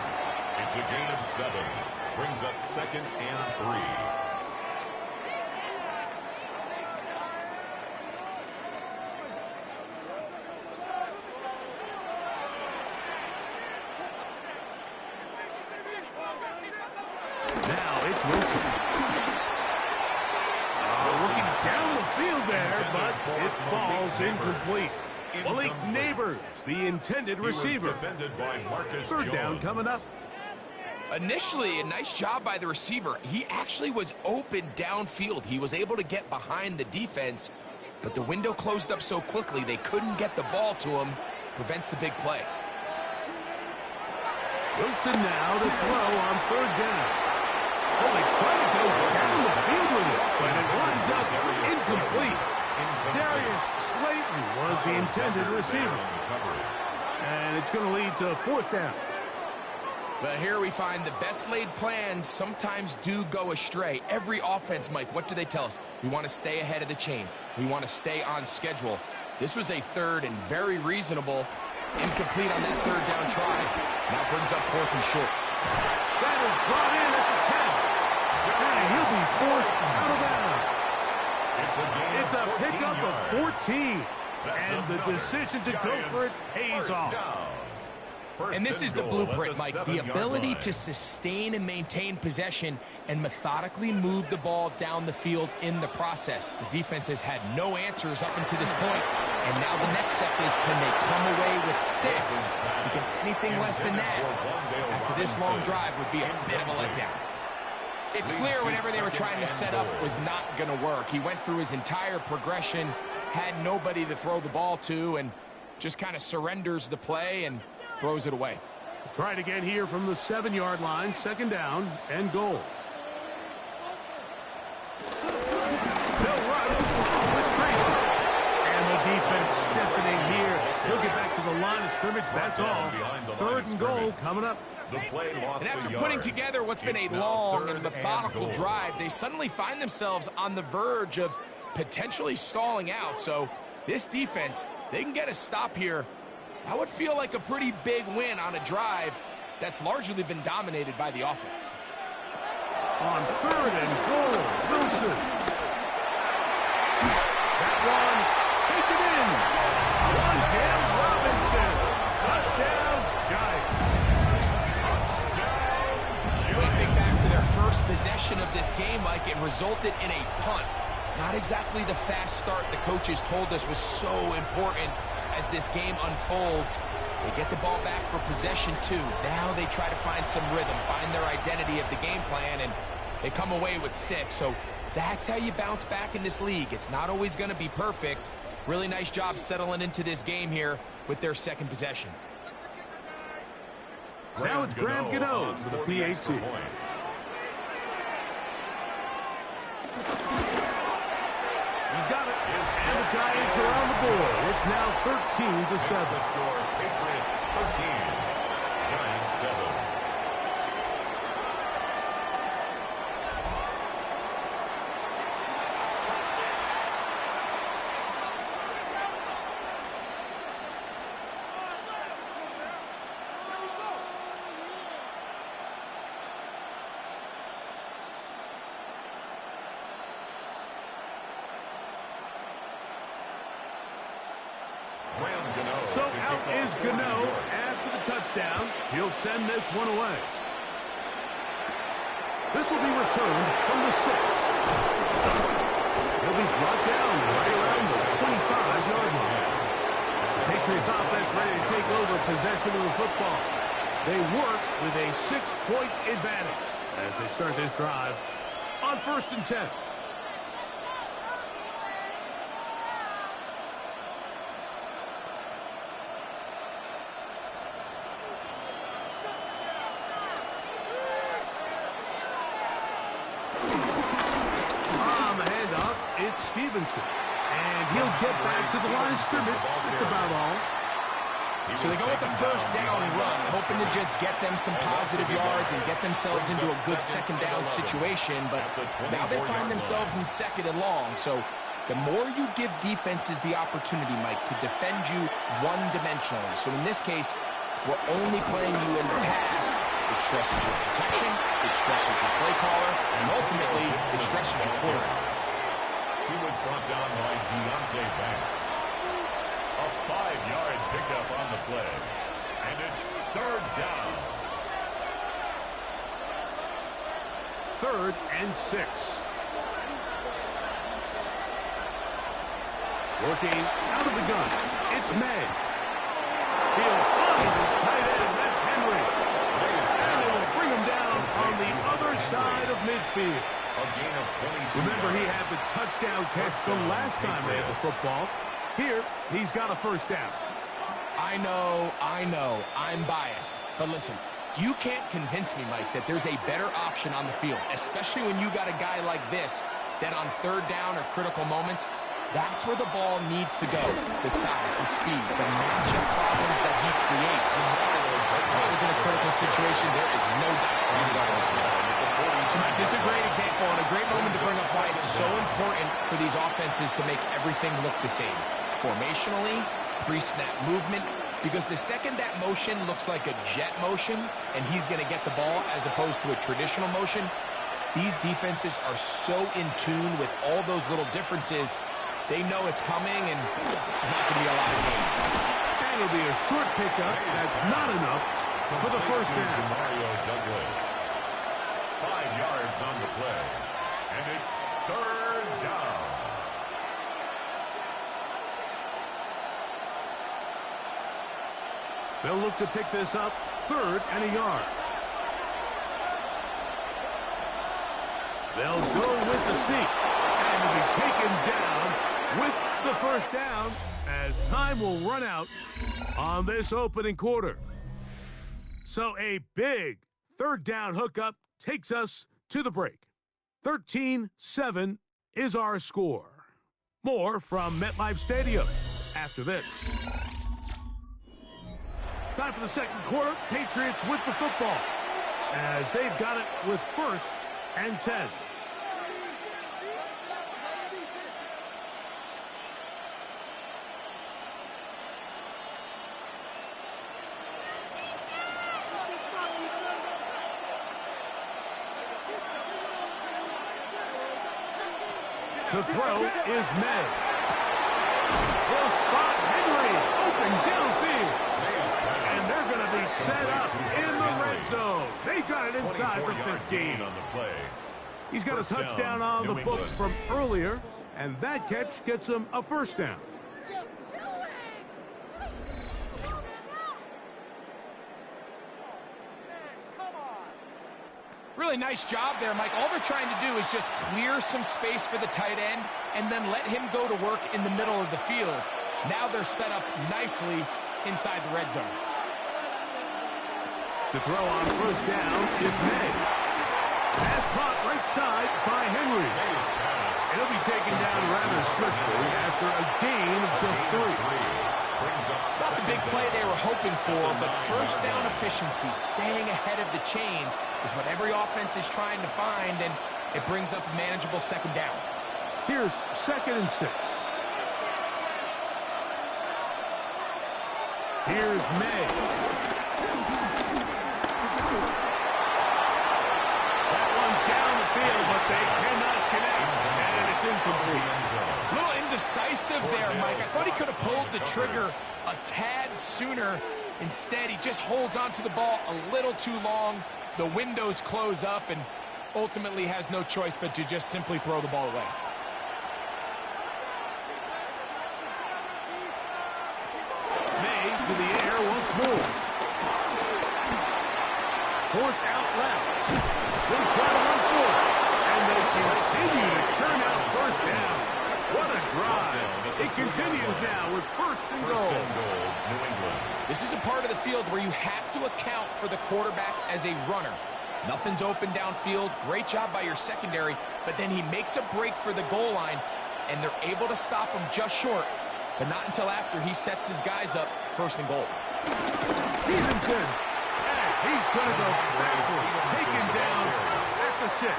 It's a gain of 7. Brings up 2nd and 3. Now it's Wilson. Looking down the field there, but it falls incomplete. Malik Neighbors, the intended receiver. Third down coming up. Initially, a nice job by the receiver. He actually was open downfield. He was able to get behind the defense, but the window closed up so quickly they couldn't get the ball to him. Prevents the big play. Wilson now to throw on third down. Oh, they try to go down the field with it, but it winds up incomplete. Darius Slayton was the intended receiver. And it's going to lead to 4th down. But here we find the best laid plans sometimes do go astray. Every offense, Mike, what do they tell us? We want to stay ahead of the chains. We want to stay on schedule. This was a third and very reasonable. Incomplete on that third down try. Now brings up 4th and short. That is brought in at the 10. And he'll be forced out of bounds. It's a pickup of 14. And the decision to go for it pays off. And this is the blueprint, Mike. The ability to sustain and maintain possession and methodically move the ball down the field in the process. The defense has had no answers up until this point. And now the next step is, can they come away with 6? Because anything less than that, after this long drive, would be a bit of a letdown. It's clear whatever they were trying to set up was not going to work. He went through his entire progression, had nobody to throw the ball to, and just kind of surrenders the play and throws it away. Try it again here from the 7-yard line. 2nd down and goal. They'll run with Tracy. And the defense stiffening here. He'll get back to the line of scrimmage. That's all. 3rd and goal coming up. And after putting together what's been a long and methodical drive, they suddenly find themselves on the verge of potentially stalling out. So this defense, they can get a stop here. That would feel like a pretty big win on a drive that's largely been dominated by the offense. On 3rd and goal, Wilson. That one, take it in. One down, Robinson. Touchdown, Giants. When you think back to their first possession of this game, Mike, it resulted in a punt. Not exactly the fast start the coaches told us was so important as this game unfolds. They get the ball back for possession 2. Now they try to find some rhythm, find their identity of the game plan, and they come away with 6. So that's how you bounce back in this league. It's not always going to be perfect. Really nice job settling into this game here with their 2nd possession. Now it's Graham Gano for the PAT. He's got it. And the Giants are on the board. It's now 13-7. The score, Patriots 13, Giants 7. So out is Gano after the touchdown. He'll send this one away. This will be returned from the 6. He'll be brought down right around the 25-yard line. The Patriots offense ready to take over possession of the football. They work with a 6-point advantage as they start this drive on 1st and 10. Stevenson, and he'll get back to the line of scrimmage. That's about all. So they go with the 1st down run, hoping to just get them some positive yards and get themselves into a good 2nd down situation, but now they find themselves in 2nd and long. So the more you give defenses the opportunity, Mike, to defend you one-dimensionally. So in this case, we're only playing you in the pass. It stresses your protection, it stresses your play caller, and ultimately, it stresses your quarterback. He was brought down by Deontay Banks. A 5-yard pickup on the play. And it's 3rd down. 3rd and 6. Working out of the gun. It's May. He'll find his tight end. That's Henry. And it will bring him down on the other side of midfield. A gain of 22. Remember, he had the touchdown catch the last time they had the football. Here, he's got a 1st down. I know, I'm biased. But listen, you can't convince me, Mike, that there's a better option on the field, especially when you got a guy like this that on 3rd down or critical moments, that's where the ball needs to go. The size, the speed, the matchup problems that he creates. If he was in a critical situation, there is no doubt. So, Mike, this is a great example and a great moment to bring up why it's so important for these offenses to make everything look the same. Formationally, pre-snap movement, because the second that motion looks like a jet motion and he's going to get the ball as opposed to a traditional motion, these defenses are so in tune with all those little differences, they know it's coming and not going to be a lot of gain. And it'll be a short pickup. That's not enough for the 1st down. Mario Douglas. 5 yards on the play. And it's 3rd down. They'll look to pick this up 3rd and a yard. They'll go with the sneak. And will be taken down with the 1st down as time will run out on this opening quarter. So a big 3rd down hookup takes us to the break. 13-7 is our score. More from MetLife Stadium after this. Time for the second quarter. Patriots with the football as they've got it with 1st and 10. The throw is May. Will spot Henry open downfield. And they're going to be set up in the red zone. They've got it inside for 15. On the play. He's got a touchdown on the books from earlier, and that catch gets him a first down. Really nice job there, Mike. All they're trying to do is just clear some space for the tight end and then let him go to work in the middle of the field. Now they're set up nicely inside the red zone. To throw on first down is May. Pass caught right side by Henry. He'll be taken down rather swiftly after a gain of just 3. It's not the big play they were hoping for, but first down efficiency, staying ahead of the chains, is what every offense is trying to find, and it brings up a manageable second down. Here's 2nd and 6. Here's May. That one down the field, but they cannot connect, and it's incomplete. A little indecisive there, Mike. I thought he could have pulled the trigger a tad sooner. Instead, he just holds onto the ball a little too long. The windows close up and ultimately has no choice but to just simply throw the ball away. May to the air once more. Forced out left. They try to run forward. And they continue to churn out first down. What a drive. It continues now with 1st and goal. New England. This is a part of the field where you have to account for the quarterback as a runner. Nothing's open downfield. Great job by your secondary, but then he makes a break for the goal line, and they're able to stop him just short, but not until after he sets his guys up 1st and goal. Stevenson. And he's going to go backward. Taken down at the 6.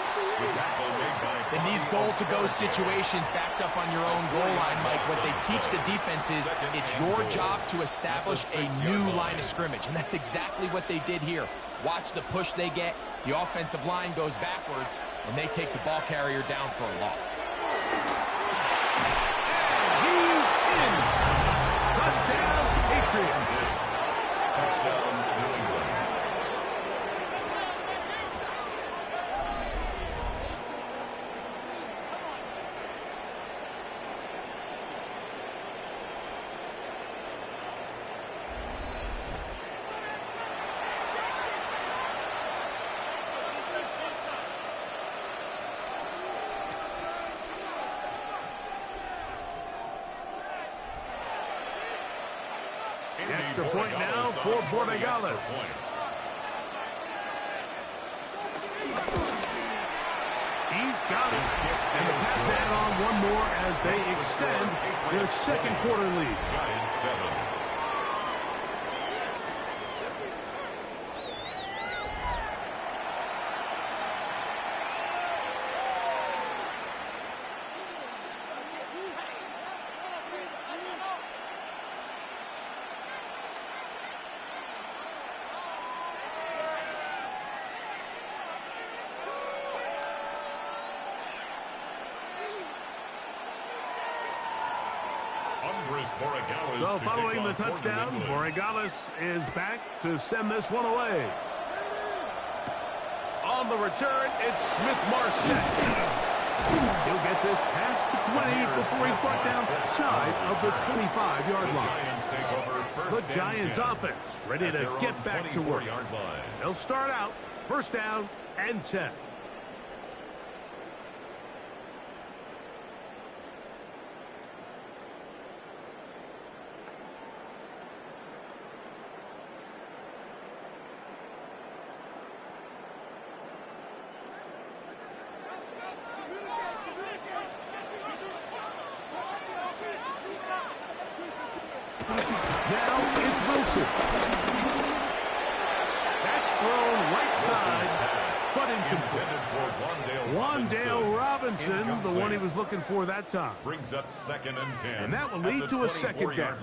In these goal-to-go situations backed up on your own goal line, Mike, what they teach the defense is it's your job to establish a new line of scrimmage, and that's exactly what they did here. Watch the push they get. The offensive line goes backwards, and they take the ball carrier down for a loss. And he's in. Touchdown, Patriots. Touchdown, New England. Extra point now for Borregales. He's got it. And the Pats add on one more as they extend their 2nd quarter lead. Giants 7. So following the touchdown, Borregales is back to send this one away. On the return, it's Smith-Marset. He'll get this past the 20 before he's brought down shy of the 25-yard line. The Giants offense ready to get back to work. They'll start out 1st down and 10. Now it's Wilson. That's thrown right side, but incomplete. Wan'Dale Robinson, the one he was looking for that time. Brings up 2nd and 10. And that will lead to a second down.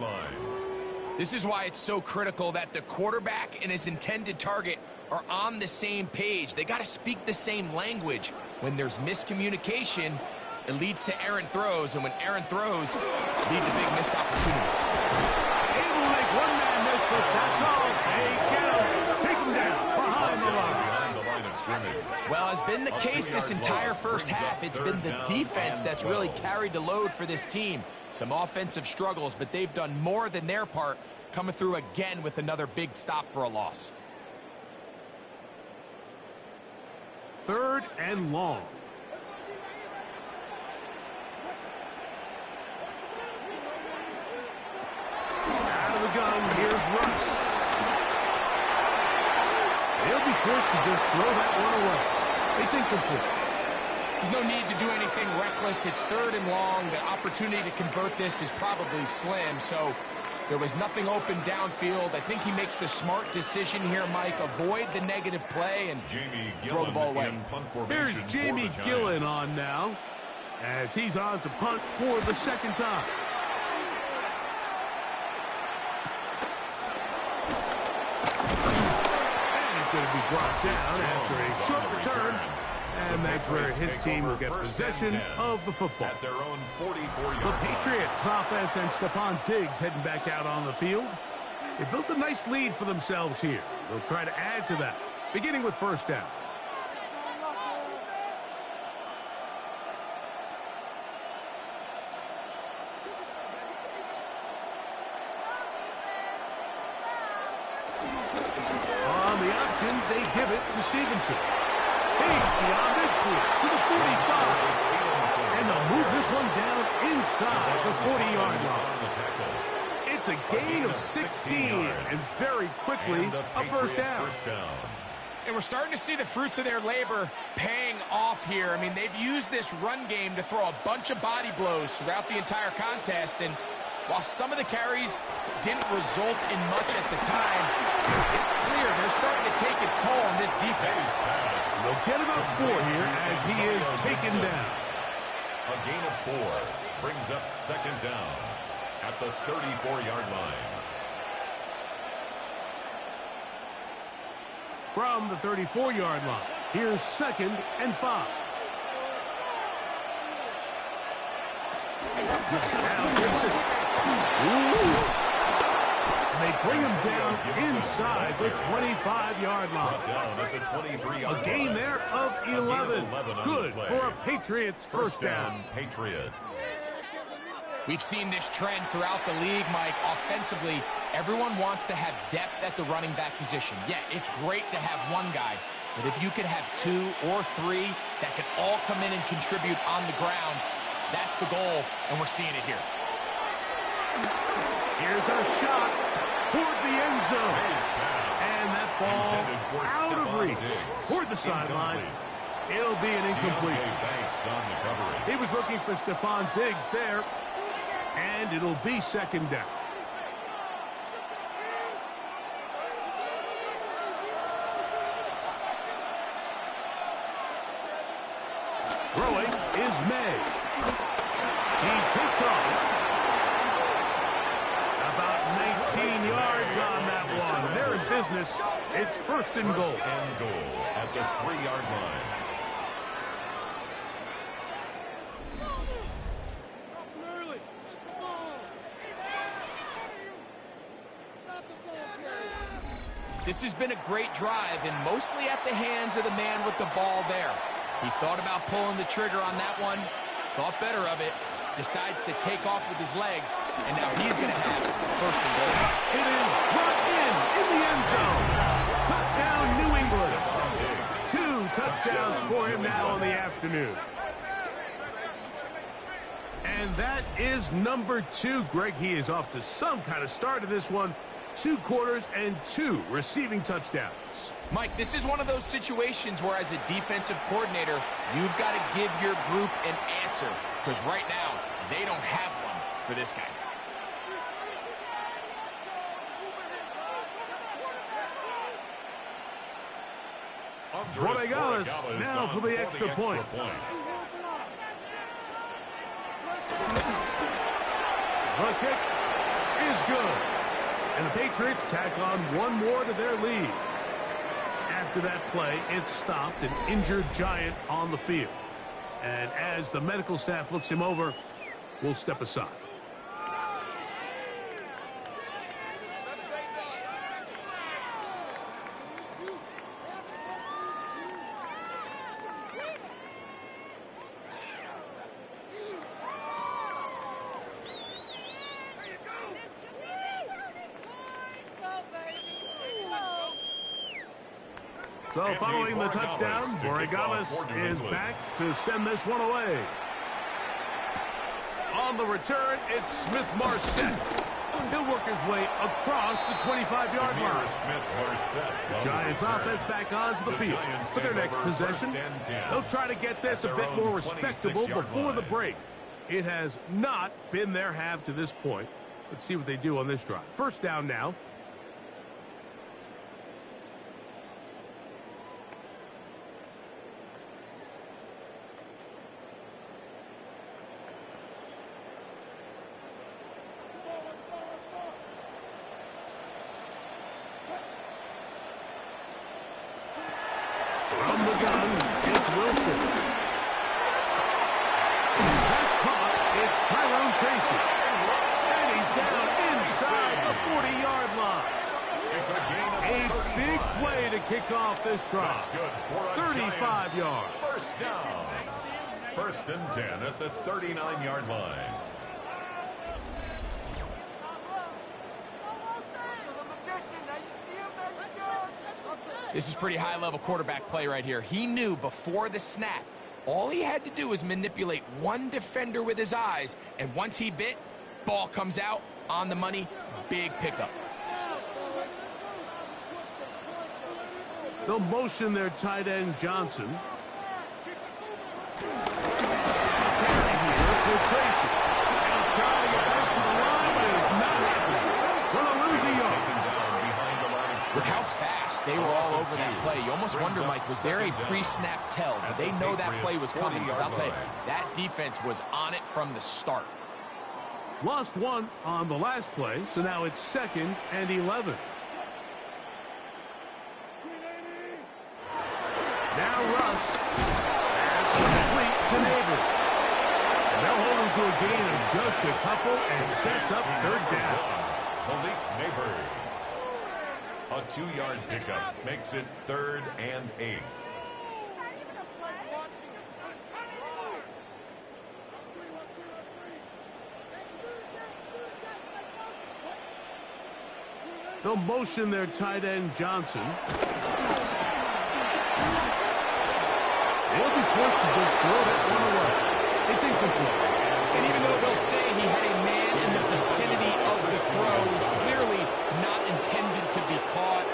This is why it's so critical that the quarterback and his intended target are on the same page. They got to speak the same language. When there's miscommunication, it leads to errant throws, and when errant throws lead to big missed opportunities. Able to make one man miss, but that's all. Hey, get him. Take him down behind the line. Well, has been the case this entire first half. It's been the defense that's really carried the load for this team. Some offensive struggles, but they've done more than their part, coming through again with another big stop for a loss. 3rd and long. Out of the gun, here's Russ. They'll be forced to just throw that one away. It's incomplete. There's no need to do anything reckless. It's 3rd and long. The opportunity to convert this is probably slim, so there was nothing open downfield. I think he makes the smart decision here, Mike. Avoid the negative play and throw the ball away. Here's Jamie Gillen on now, as he's on to punt for the 2nd time. Going to be brought down after a short return, and that's where his team will get possession of the football. At their own 44-yard the Patriots offense and Stephon Diggs heading back out on the field. They built a nice lead for themselves here. They'll try to add to that, beginning with 1st down. They give it to Stevenson. He's beyond midfield to the 45. And they'll move this one down inside the 40-yard line. It's a gain of 16 and very quickly a 1st down. And we're starting to see the fruits of their labor paying off here. I mean, they've used this run game to throw a bunch of body blows throughout the entire contest, and while some of the carries didn't result in much at the time, it's clear they're starting to take its toll on this defense. They'll get about 4 here as he is taken down. A gain of 4 brings up 2nd down at the 34-yard line. From the 34-yard line, here's 2nd and 5. Now Gibson. And they bring him down inside the 25-yard line. A gain there of 11. Good for a Patriots 1st down. Patriots. We've seen this trend throughout the league, Mike. Offensively, everyone wants to have depth at the running back position. Yeah, it's great to have one guy, but if you could have 2 or 3 that can all come in and contribute on the ground, that's the goal, and we're seeing it here. Here's a shot toward the end zone. And that ball out of reach toward the sideline. It'll be an incompletion. He was looking for Stephon Diggs there, and it'll be 2nd down. Throwing is May. He takes off. About 19 yards on that one. They're in business. It's 1st and goal. And goal at the 3-yard line. This has been a great drive, and mostly at the hands of the man with the ball there. He thought about pulling the trigger on that one, thought better of it, decides to take off with his legs, and now he's going to have 1st and goal. It is brought in the end zone. Touchdown, New England. 2 touchdowns for him now on the afternoon. And that is number 2. Greg, he is off to some kind of start in this one. 2 quarters and 2 receiving touchdowns. Mike, this is one of those situations where as a defensive coordinator, you've got to give your group an answer, because right now, they don't have one for this guy. Borregales now for the extra point. The kick is good. And the Patriots tack on one more to their lead. After that play, it stopped an injured Giant on the field. And as the medical staff looks him over, we'll step aside. So following the touchdown, Borregales is back to send this one away. On the return, it's Smith-Marsette. He'll work his way across the 25-yard line. The Giants offense back onto the field for their next possession. They'll try to get this a bit more respectable before the break. It has not been their half to this point. Let's see what they do on this drive. First down now. From the gun, it's Wilson. That's caught. It's Tyrone Tracy. And he's down inside the 40-yard line. It's a gain of a big play to kick off this drive. 35 yards. First down. First and 10 at the 39-yard line. This is pretty high-level quarterback play right here. He knew before the snap, all he had to do was manipulate one defender with his eyes, and once he bit, ball comes out, on the money, big pickup. They'll motion their tight end, Johnson. For Tracy. And trying to get out to the line, but it's not happening. Gonna lose a yard. With how fast they were all over that play, you almost wonder, Mike, was there a pre-snap tell? Did they know that play was coming? Because I'll tell you, that defense was on it from the start. Lost one on the last play, so now it's 2nd and 11. Now Russ has complete to Neighbors. And they'll hold him to a gain of just a couple and sets up third down. Malik Neighbors. A 2-yard pickup makes it 3rd and 8. They'll motion their tight end, Johnson. They'll be forced to just throw that one away. It's incomplete. And even though they'll say he had a man in the vicinity of the throw, it was clearly not intended to be caught.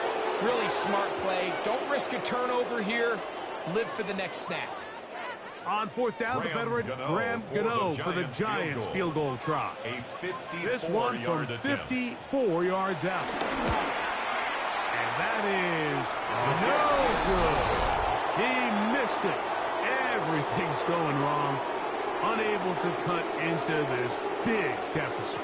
Really smart play. Don't risk a turnover here. Live for the next snap. On 4th down, the veteran Graham Gano for the Giants field goal try. This one from 54 yards out. And that is no good. He missed it. Everything's going wrong. Unable to cut into this big deficit.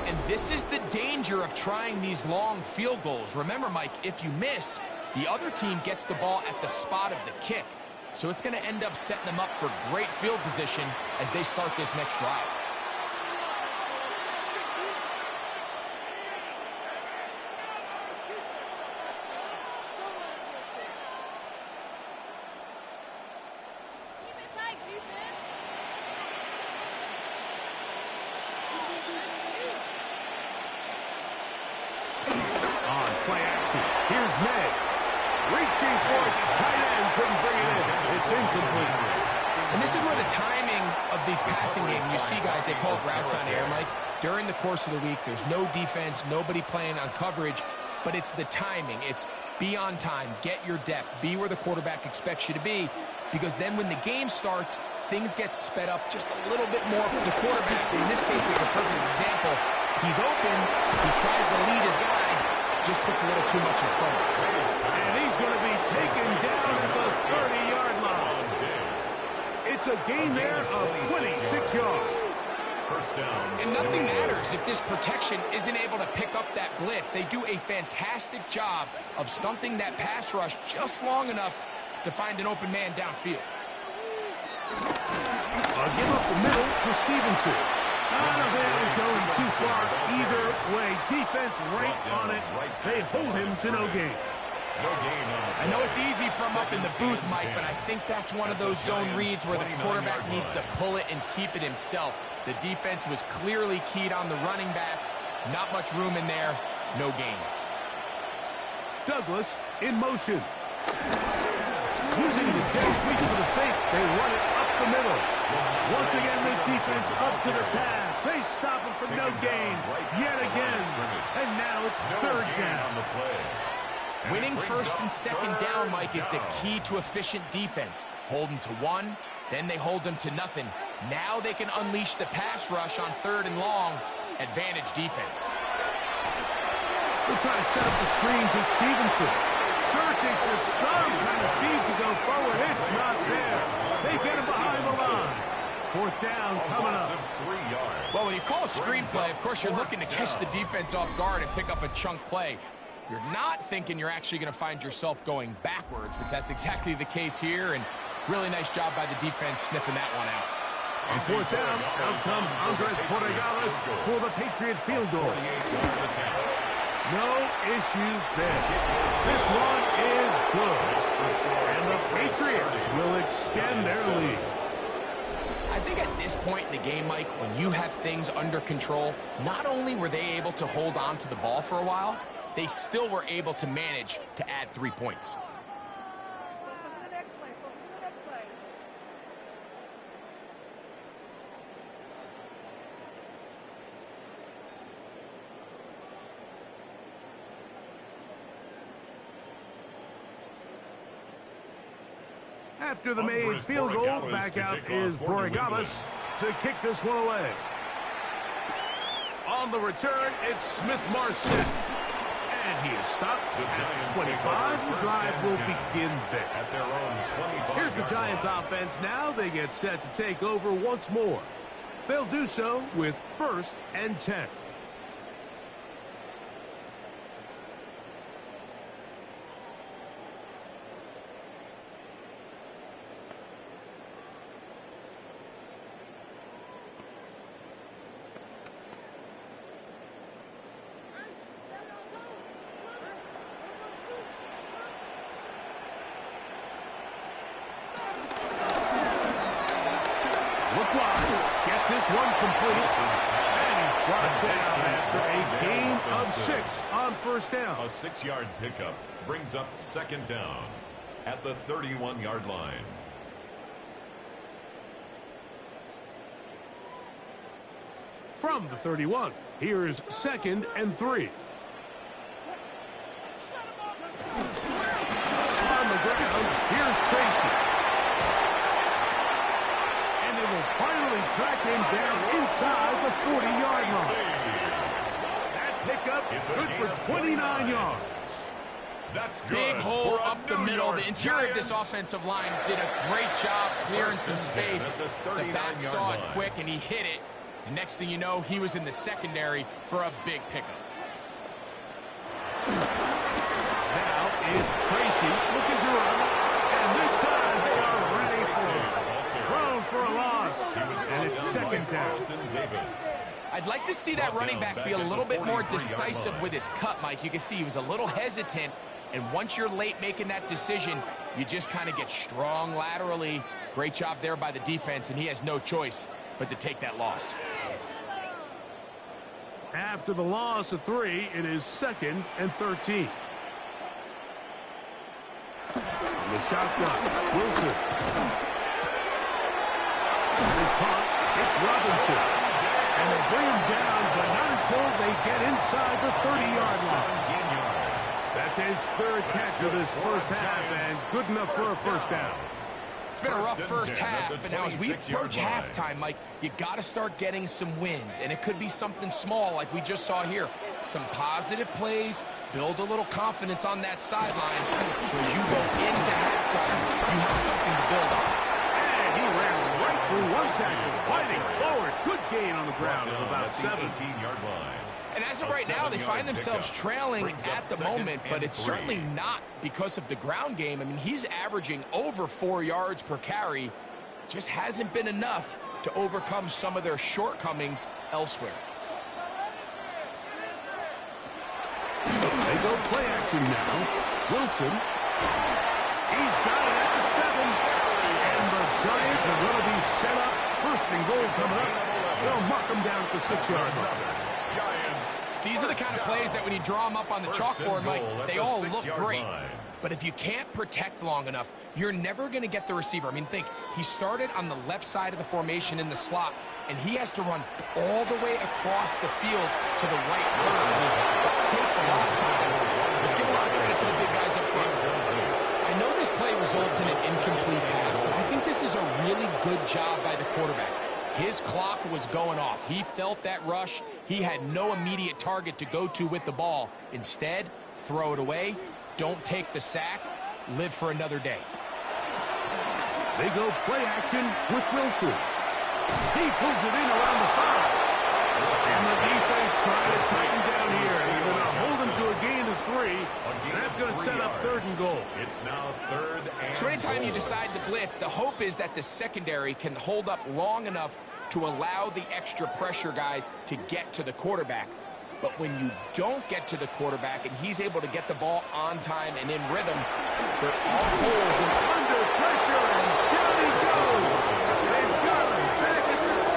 And this is the danger of trying these long field goals. Remember, Mike, if you miss, the other team gets the ball at the spot of the kick. So it's going to end up setting them up for great field position as they start this next drive. During the course of the week, there's no defense, nobody playing on coverage, but it's the timing. It's be on time, get your depth, be where the quarterback expects you to be, because then when the game starts, things get sped up just a little bit more for the quarterback. In this case, it's a perfect example. He's open, he tries to lead his guy, just puts a little too much in front of him. And he's going to be taken down It's a gain there of 26 yards. First down. And nothing matters if this protection isn't able to pick up that blitz. They do a fantastic job of stunting that pass rush just long enough to find an open man downfield. A give up the middle to Stevenson. I don't think that was going too far either way. Defense right on it. They hold him to no gain. I know it's easy from up in the booth, Mike, but I think that's one of those zone reads where the quarterback needs to pull it and keep it himself. The defense was clearly keyed on the running back. Not much room in there. No gain. Douglas in motion. Using the J sweep for the fake, they run it up the middle. Once again, this defense up to the task. They stop him for no gain yet again. And now it's third down. Winning first and second down, Mike, is the key to efficient defense. Hold them to one, then they hold them to nothing. Now they can unleash the pass rush on third and long. Advantage defense. They'll try to set up the screen to Stevenson. Searching for some kind of seed to go forward. It's not there. They get him behind the line. Fourth down coming up. Well, when you call a screenplay, of course, you're looking to catch the defense off guard and pick up a chunk play. You're not thinking you're actually going to find yourself going backwards, but that's exactly the case here, and really nice job by the defense sniffing that one out. On fourth down, out comes Andres Borregales for the Patriots field goal. No issues there. This one is good. And the Patriots will extend their lead. I think at this point in the game, Mike, when you have things under control, not only were they able to hold on to the ball for a while, they still were able to manage to add 3 points. After the made field goal, back out is Borregales to kick this one away. On the return, it's Smith-Marset. And he is stopped at 25. The drive will begin there. Here's the Giants offense now. They get set to take over once more. They'll do so with 1st and 10. Get this one complete. And he's brought down after a gain of 6 on first down. A 6-yard pickup brings up second down at the 31-yard line. From the 31, here's 2nd and 3. On the ground, here's Tracy. Finally track him down inside the 40-yard line. That pickup is good for 29 yards. That's good. Big hole up the middle. The interior of this offensive line did a great job clearing some space. The back saw it quick, and he hit it. The next thing you know, he was in the secondary for a big pickup. Now it's Tracy looking to run, and this time they are ready for it. Thrown for a loss, and it's second down. I'd like to see that running back be a little bit more decisive with his cut, Mike. You can see he was a little hesitant, and once you're late making that decision, you just kind of get strong laterally. Great job there by the defense, and he has no choice but to take that loss. After the loss of 3, it is 2nd and 13. The shotgun, Wilson. His punt, it's Robinson. And they bring him down, but not until they get inside the 30-yard line. That's his 3rd catch of this first half, and good enough for a first down. It's been a rough first half, but now as we approach halftime, Mike, you got to start getting some wins, and it could be something small like we just saw here. Some positive plays, build a little confidence on that sideline, so as you go into halftime, you have something to build on. And he ran tackle, fighting forward. Good gain on the ground of about 7. 18-yard line. And as of right now, they find themselves trailing at the moment, but it's certainly not because of the ground game. I mean, he's averaging over 4 yards per carry. Just hasn't been enough to overcome some of their shortcomings elsewhere. They go play action now. Wilson. He's got it at the 7. And the Giants are going to be set up. First and goal coming up. They'll mark them down at the 6-yard line. These are the kind of plays that when you draw them up on the chalkboard, Mike, they all look great. But if you can't protect long enough, you're never going to get the receiver. I mean, think, he started on the left side of the formation in the slot, and he has to run all the way across the field to the right corner. It takes a lot of time. Let's give a lot of credit to the big guys up front. I know this play results in an incomplete pass, but I think this is a really good job by the quarterback. His clock was going off. He felt that rush. He had no immediate target to go to with the ball. Instead, throw it away. Don't take the sack. Live for another day. They go play action with Wilson. He pulls it in around the 5. And the defense trying to tighten down here. They're going to hold him to a gain of 3. And that's going to set up 3rd and goal. It's now 3rd and So anytime you decide to blitz, the hope is that the secondary can hold up long enough to allow the extra pressure guys to get to the quarterback. But when you don't get to the quarterback and he's able to get the ball on time and in rhythm, there are holes and under pressure, and down he goes. They've got him back at the 10.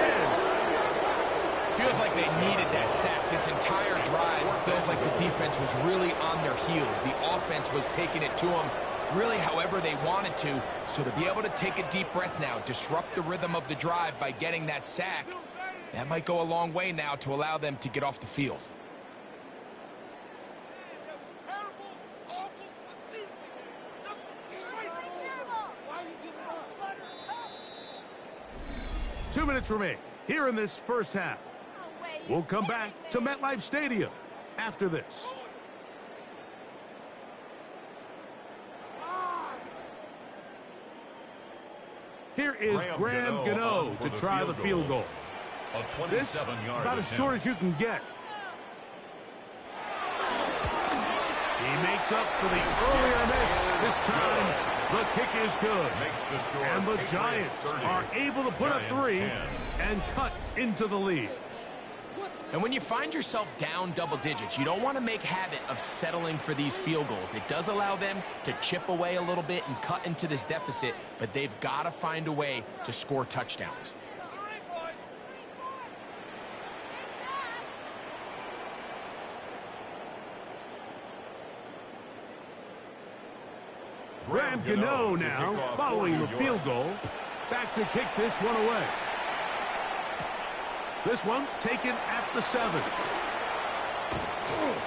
feels like they needed that sack. This entire drive feels like the defense was really on their heels. The offense was taking it to them really however they wanted to. So to be able to take a deep breath now, disrupt the rhythm of the drive by getting that sack, that might go a long way now to allow them to get off the field. 2 minutes remain here in this first half. We'll come back to MetLife Stadium after this. Here is Graham Gano to try the field goal. This about as short as you can get. He makes up for the earlier miss. This time, the kick is good. And the Giants are able to put up 3 and cut into the lead. And when you find yourself down double digits, you don't want to make habit of settling for these field goals. It does allow them to chip away a little bit and cut into this deficit, but they've got to find a way to score touchdowns. Graham Gano now, following the field goal, back to kick this one away. This one taken at the 7.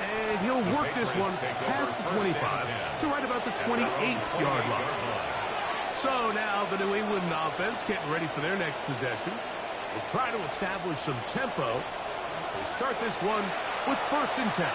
And he'll work this one past the 25 to right about the 28-yard line. So now the New England offense getting ready for their next possession. They'll try to establish some tempo as they start this one with 1st and 10.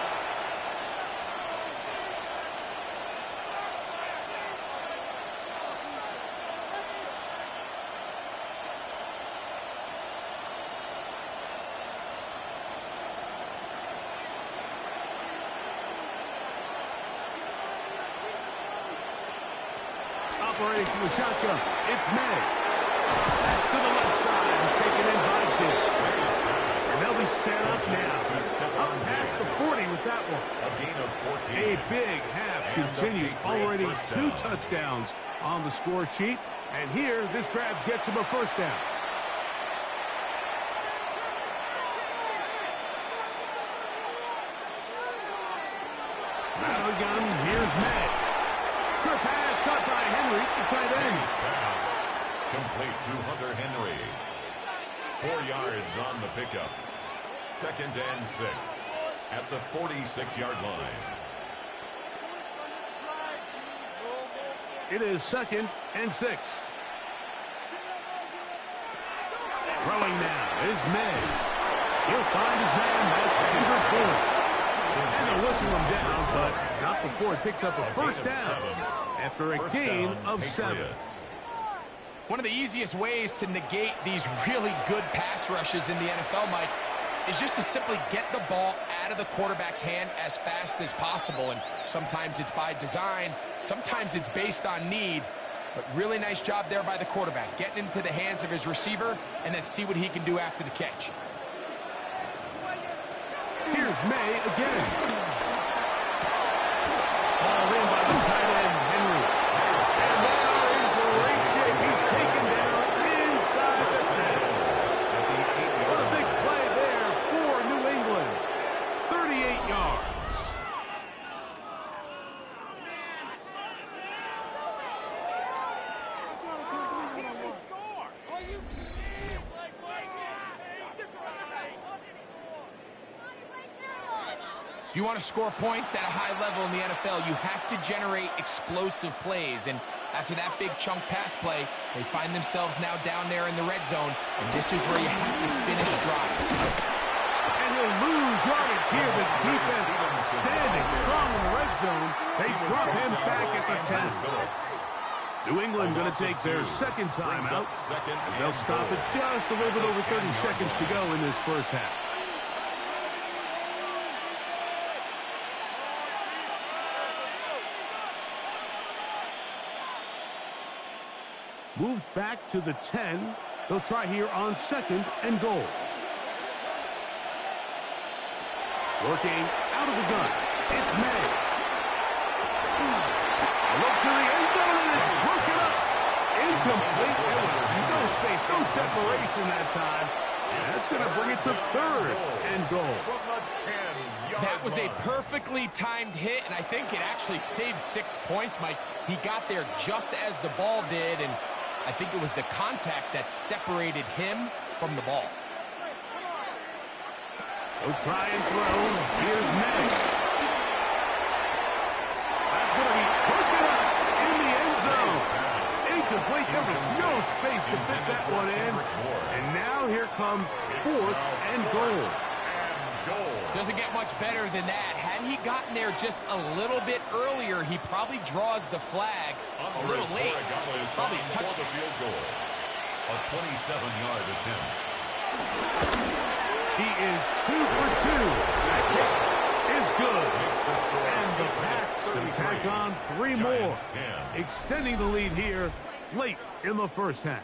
Operating from the shotgun, it's May. That's to the left side and taken in by Dick. And they'll be set up now. Up past the 40 with that one. A gain of 14. A big half continues. Already 2 touchdowns on the score sheet. And here, this grab gets him a 1st down. Battle gun, here's May. Trip pass caught by Henry, the tight end. Pass complete to Hunter Henry. 4 yards on the pickup. 2nd and 6 at the 46-yard line. It is 2nd and 6. Throwing now is May. He'll find his man. That's Andrew Bullis. And they'll whistle him down, but not before it picks up a 1st down after a gain of 7. One of the easiest ways to negate these really good pass rushes in the NFL, Mike, is just to simply get the ball out of the quarterback's hand as fast as possible. And sometimes it's by design, sometimes it's based on need. But really nice job there by the quarterback, getting into the hands of his receiver and then see what he can do after the catch. Here's May again. Ball in by the tight end, Henry. And now in great shape. He's taken down inside the 10. What a big play there for New England. 38 yards. If you want to score points at a high level in the NFL, you have to generate explosive plays. And after that big chunk pass play, they find themselves now down there in the red zone. And this is where you have to finish drives. And he'll lose yardage here. The defense standing strong in the red zone. They drop him back at the 10. New England going to take their second timeout. They'll stop it just a little bit over 30 seconds to go in this first half. Moved back to the 10. They'll try here on second and goal. Working out of the gun. It's May. A look to the end zone and it's broken up. Incomplete. There was no space, no separation that time. And that's going to bring it to third and goal. That was a perfectly timed hit, and I think it actually saved 6 points, Mike. He got there just as the ball did, and I think it was the contact that separated him from the ball. They'll try and throw. Here's May. That's going to be broken up in the end zone. Incomplete. There was no space to fit that one in. And now here comes fourth and goal. Doesn't get much better than that. Had he gotten there just a little bit earlier, he probably draws the flag a little late. It's probably a touchdown. A 27-yard attempt. He is 2 for 2. That kick is good. And the Pats can tack on 3 more, extending the lead here late in the first half.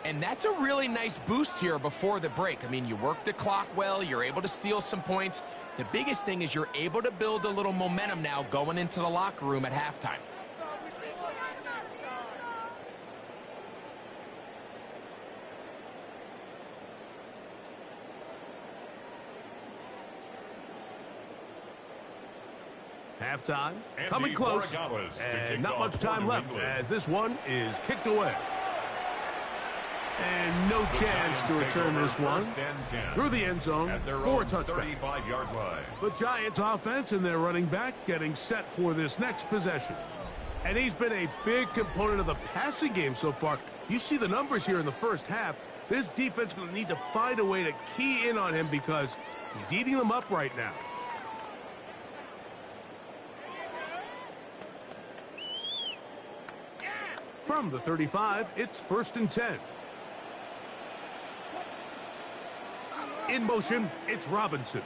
And that's a really nice boost here before the break. I mean, you work the clock well, you're able to steal some points. The biggest thing is you're able to build a little momentum now going into the locker room at halftime. Halftime, coming close, and not much time left as this one is kicked away. And no chance to return this one through the end zone for a touchback. The Giants offense and their running back getting set for this next possession. And he's been a big component of the passing game so far. You see the numbers here in the first half. This defense is going to need to find a way to key in on him because he's eating them up right now. From the 35, it's 1st and 10. In motion, it's Robinson.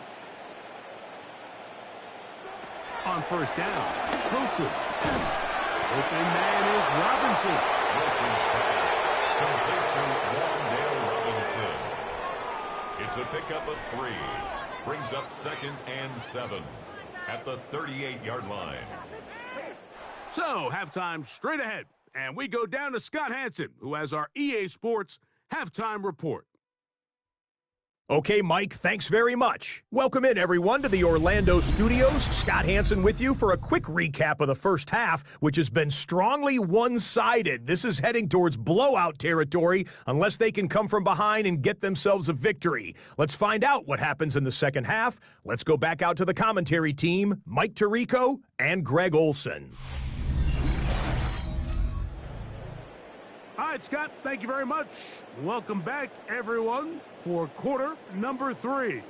On first down, Wilson. Open man is Robinson. Wilson's pass complete to Wandale Robinson. It's a pickup of 3. Brings up 2nd and 7 at the 38-yard line. So, halftime straight ahead. And we go down to Scott Hansen, who has our EA Sports halftime report. Okay, Mike, thanks very much. Welcome in, everyone, to the Orlando studios. Scott Hansen with you for a quick recap of the first half, which has been strongly one-sided. This is heading towards blowout territory unless they can come from behind and get themselves a victory. Let's find out what happens in the second half. Let's go back out to the commentary team, Mike Tirico and Greg Olson. All right, Scott, thank you very much. Welcome back, everyone, for quarter number 3.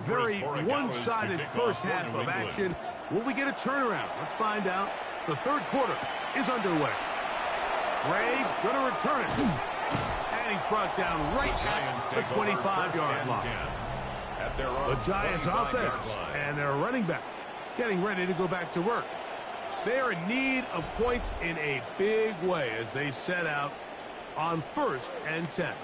Very one-sided first half of action. Will we get a turnaround? Let's find out. The third quarter is underway. Greg's going to return it. And he's brought down right at the 25-yard line. The Giants offense and their running back getting ready to go back to work. They're in need of points in a big way as they set out on 1st and 10.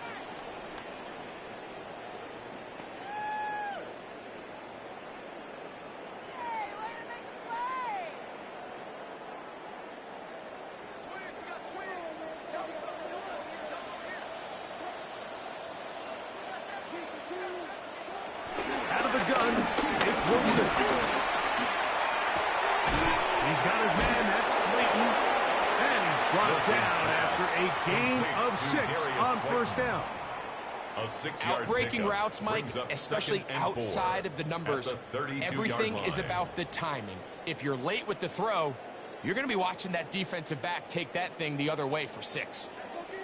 Out of the gun, it's Wilson. He's got his man, that's Slayton. And he's brought down after a gain of 6 on 1st down. Out-breaking routes, Mike, especially outside of the numbers, everything is about the timing. If you're late with the throw, you're going to be watching that defensive back take that thing the other way for 6.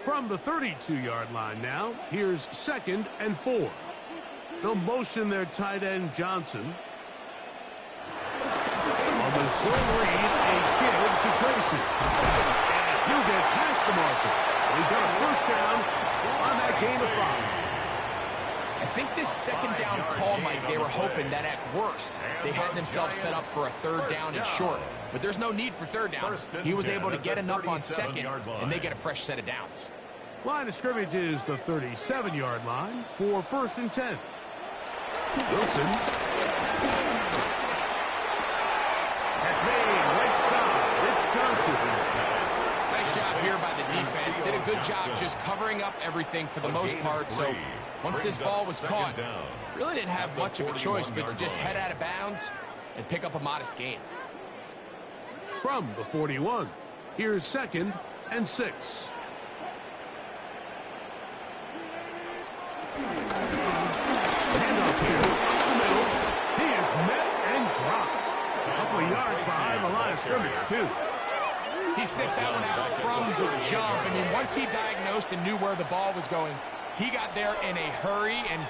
From the 32-yard line now, here's 2nd and 4. They'll motion their tight end, Johnson. On the zone read, a give to Tracy. And he'll get past the marker. He's got a 1st down on that gain of 5. I think this 2nd down call, Mike, they were hoping that at worst they had themselves set up for a 3rd down and short. But there's no need for 3rd down. He was able to get enough on 2nd, and they get a fresh set of downs. Line of scrimmage is the 37-yard line for 1st and 10. Wilson. That's made right side. It's Johnson. Nice job here by the defense. Did a good job just covering up everything for the most part. So once this ball was caught, really didn't have much of a choice but to just head out of bounds and pick up a modest gain. From the 41, here's 2nd and 6. Handoff here up the middle. He is met and dropped. A couple of yards behind the line of scrimmage, too. He sniffed that one out from the jump. I mean, once he diagnosed and knew where the ball was going, he got there in a hurry, and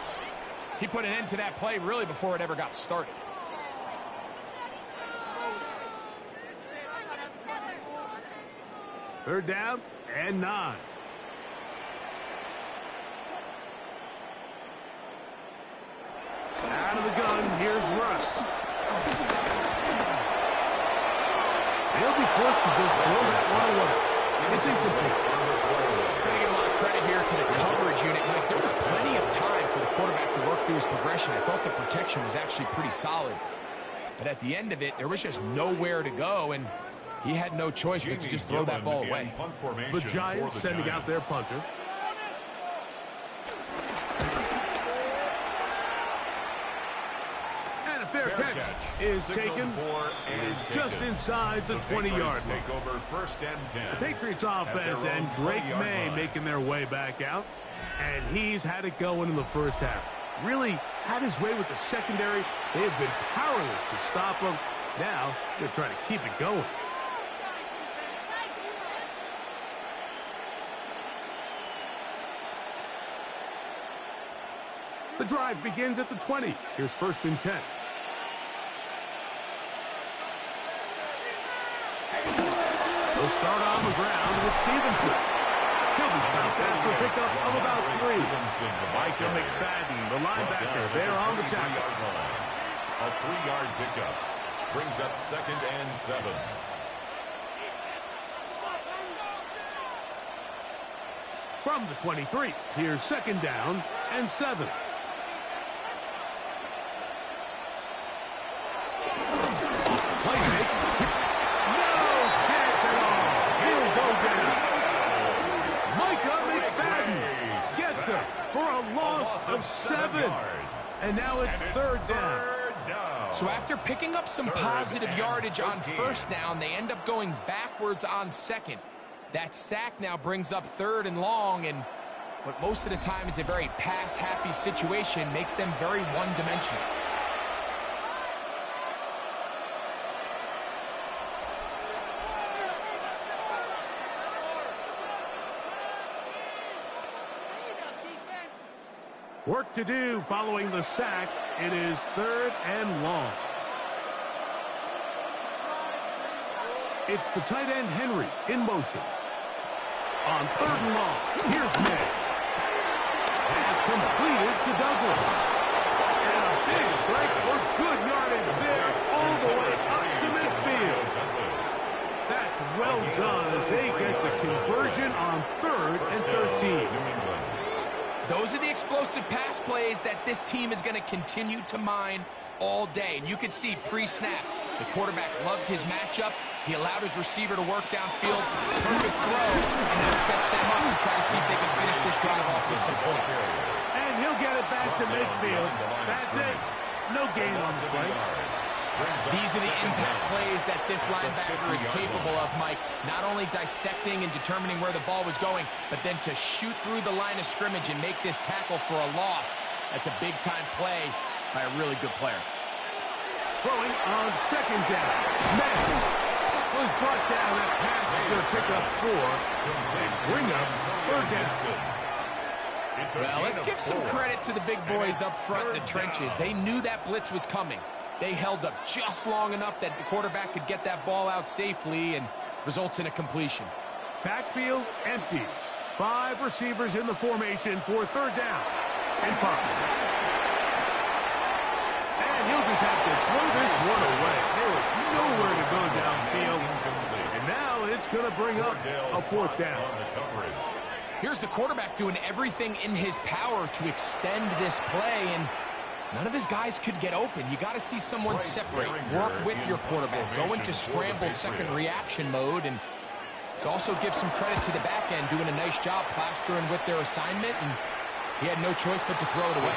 he put an end to that play really before it ever got started. Third down and 9. Out of the gun, here's Russ. He'll be forced to just blow that one away. It's incomplete. Going to give a lot of credit here to the coverage unit. Mike, there was plenty of time for the quarterback to work through his progression. I thought the protection was actually pretty solid. But at the end of it, there was just nowhere to go, and he had no choice but to just throw that ball away. The Giants sending out their punter. And a fair catch is taken. It is just inside the 20-yard line. The Patriots offense and Drake May making their way back out. And he's had it going in the first half. Really had his way with the secondary. They have been powerless to stop him. Now they're trying to keep it going. The drive begins at the 20. Here's 1st and 10. They'll start on the ground with Stevenson. He'll be stopped after a pickup of about 3. Micah McFadden, the linebacker, there on the tackle. A 3-yard pickup brings up 2nd and 7. From the 23, here's 2nd down and 7. For a loss of 7. And now it's 3rd down. So after picking up some positive yardage on 1st down, they end up going backwards on 2nd. That sack now brings up 3rd and long, and what most of the time is a very pass-happy situation makes them very one-dimensional. Work to do following the sack. It is 3rd and long. It's the tight end Henry in motion. On 3rd and long, here's May. Pass completed to Douglas. And a big strike for good yardage there all the way up to midfield. That's well done as they get the conversion on 3rd and 13. Those are the explosive pass plays that this team is going to continue to mine all day. And you can see pre-snap, the quarterback loved his matchup. He allowed his receiver to work downfield. Perfect throw. And that sets them up to try to see if they can finish this drive off with some points. And he'll get it back to midfield. That's it. No gain on the play. These are the impact plays that this linebacker is capable of, Mike. Not only dissecting and determining where the ball was going, but then to shoot through the line of scrimmage and make this tackle for a loss. That's a big-time play by a really good player. Throwing on 2nd down. May was brought down. That pass is going to pick up 4 and bring up 3rd down. Well, let's give some credit to the big boys up front in the trenches. They knew that blitz was coming. They held up just long enough that the quarterback could get that ball out safely and results in a completion. Backfield empties. 5 receivers in the formation for 3rd down and 5. And he'll just have to throw this one away. There was nowhere to go downfield. And now it's going to bring up a 4th down. Here's the quarterback doing everything in his power to extend this play, and none of his guys could get open. You got to see someone separate, work with your quarterback, go into scramble second reaction mode, and it also gives some credit to the back end doing a nice job plastering with their assignment, and he had no choice but to throw it away.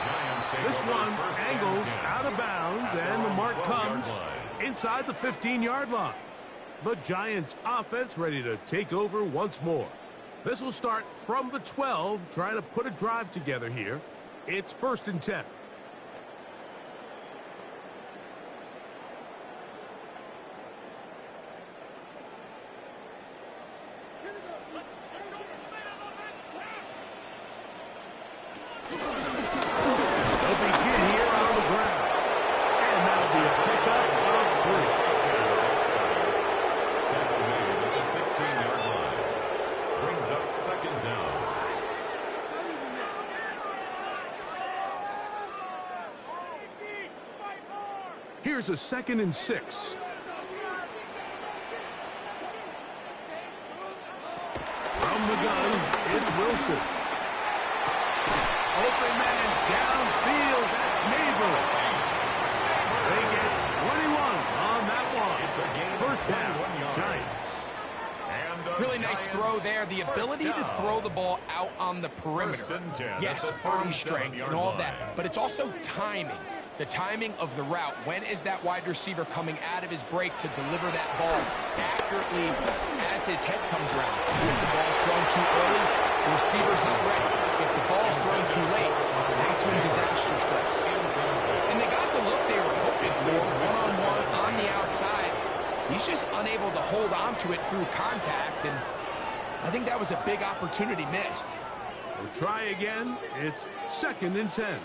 This one angles out of bounds, and the mark comes inside the 15-yard line. The Giants offense ready to take over once more. This will start from the 12, trying to put a drive together here. It's 1st and 10. They'll begin here on the ground. And that'll be a pickup of 3. Tackle made at the 16-yard line. Brings up 2nd down. Here's a 2nd and 6. From the gun, it's Wilson. Open man downfield. That's Neighbors. They get 21 on that one. It's a gain. 1st down, Giants. Really nice throw there. The ability to throw the ball out on the perimeter. Yes, arm strength and all of that. But it's also timing. The timing of the route. When is that wide receiver coming out of his break to deliver that ball accurately as his head comes around? If the ball's thrown too early, the receiver's not ready. If the ball's thrown too late, that's when disaster strikes. And they got the look they were hoping for, one-on-one on the outside. He's just unable to hold on to it through contact, and I think that was a big opportunity missed. We'll try again. It's 2nd and 10.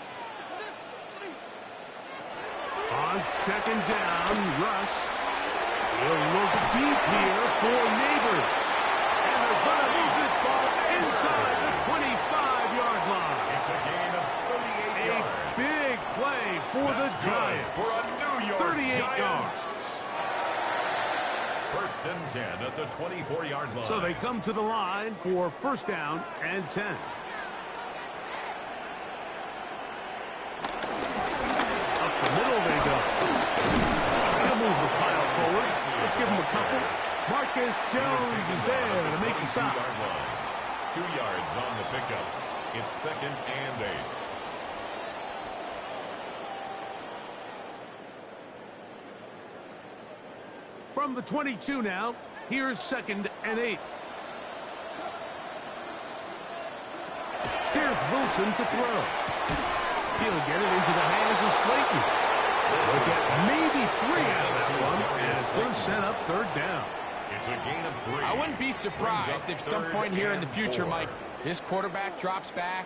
On 2nd down, Russ will look deep here for Neighbors. And they're going to move this ball inside the 25-yard line. It's a gain of 38 yards. A big play for the Giants. For a New York 38 yards. 1st and 10 at the 24-yard line. So they come to the line for 1st down and 10. Middle they go. They'll move the pile forward. Let's give him a couple. Marcus Jones is there to make the stop. 2 yards on the pickup. It's 2nd and 8. From the 22 now, here's 2nd and 8. Here's Wilson to throw. He'll get it into the hands of Slayton. They'll get maybe 3 out of that one, and it's going to set up 3rd down. It's a gain of 3. I wouldn't be surprised if some point here in the future, Mike, this quarterback drops back,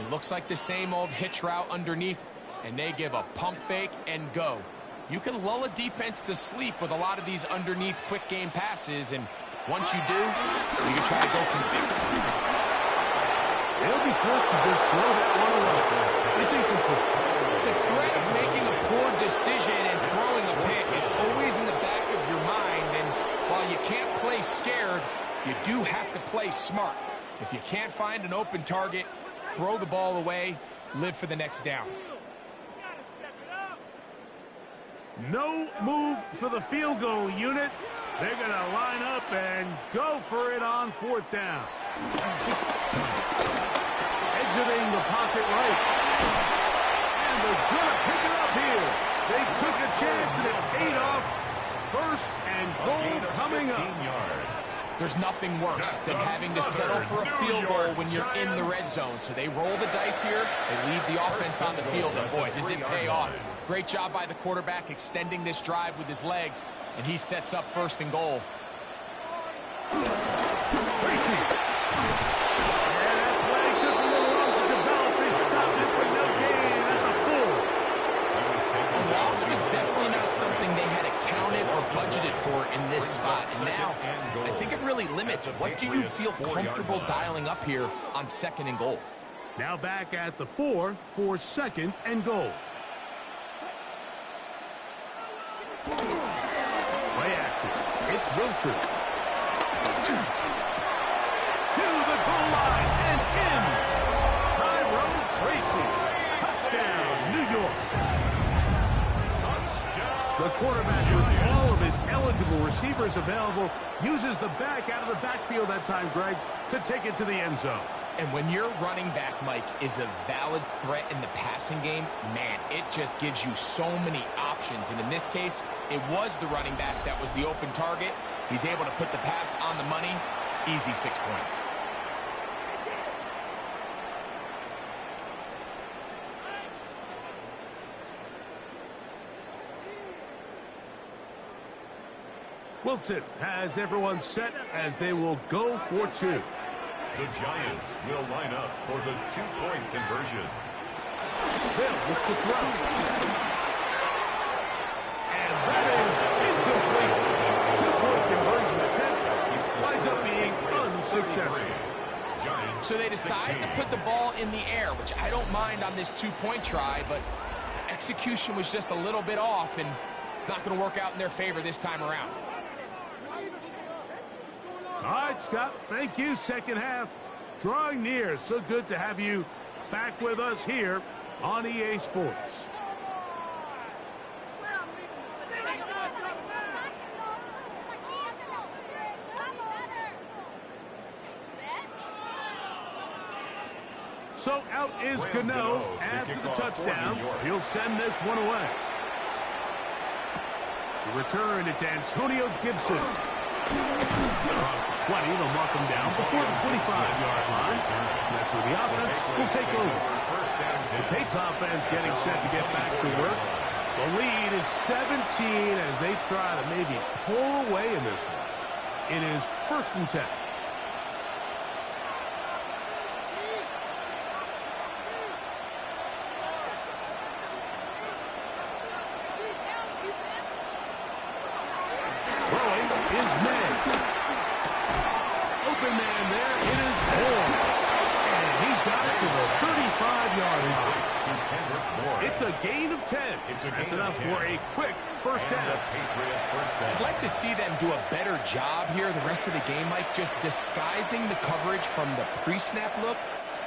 It looks like the same old hitch route underneath, and they give a pump fake and go. You can lull a defense to sleep with a lot of these underneath quick game passes, and once you do, you can try to go from big. They'll be forced to just throw that one away. It's incomplete. The threat of making a poor decision and throwing a pick is always in the back of your mind, and while you can't play scared, you do have to play smart. If you can't find an open target, throw the ball away, live for the next down. No move for the field goal unit. They're going to line up and go for it on 4th down. Exiting the pocket right. And they're going to pick it up here. They took a chance and it paid off. 1st and goal coming up. There's nothing worse than having to settle for a field goal when you're in the red zone. So they roll the dice here. They leave the offense on the field. And boy, does it pay off. Great job by the quarterback extending this drive with his legs. And he sets up 1st and goal. Tracy. And that play took a little long to develop. They stopped it for no gain at the 4. A loss was definitely not something they had accounted or budgeted for in this spot. And now, I think it really limits what do you feel comfortable dialing up here on 2nd and goal. Now back at the 4 for 2nd and goal. Play action. It's Wilson. To the goal line and in. Tyrone Tracy. Touchdown, New York. The quarterback, with all of his eligible receivers available, uses the back out of the backfield that time, Greg, to take it to the end zone. And when your running back, Mike, is a valid threat in the passing game, man, it just gives you so many options. And in this case, it was the running back that was the open target. He's able to put the pass on the money. Easy 6 points. Wilson has everyone set as they will go for 2. The Giants will line up for the 2-point conversion. Bill with the throw. And that is incomplete. 2-point conversion attempt winds up being unsuccessful. So they decide to put the ball in the air, which I don't mind on this 2-point try, but execution was just a little bit off, and it's not going to work out in their favor this time around. All right, Scott, thank you. 2nd half drawing near. So good to have you back with us here on EA Sports. So out is Gano after the touchdown. He'll send this one away. To return, it's Antonio Gibson. Across the 20, they'll mark him down before the 25-yard line. That's where the offense will take over. The Patriots offense getting set to get back to work. The lead is 17 as they try to maybe pull away in this one. It is 1st and 10. It's a gain of 10. That's enough for a quick 1st down. I'd like to see them do a better job here the rest of the game, Mike, just disguising the coverage from the pre-snap look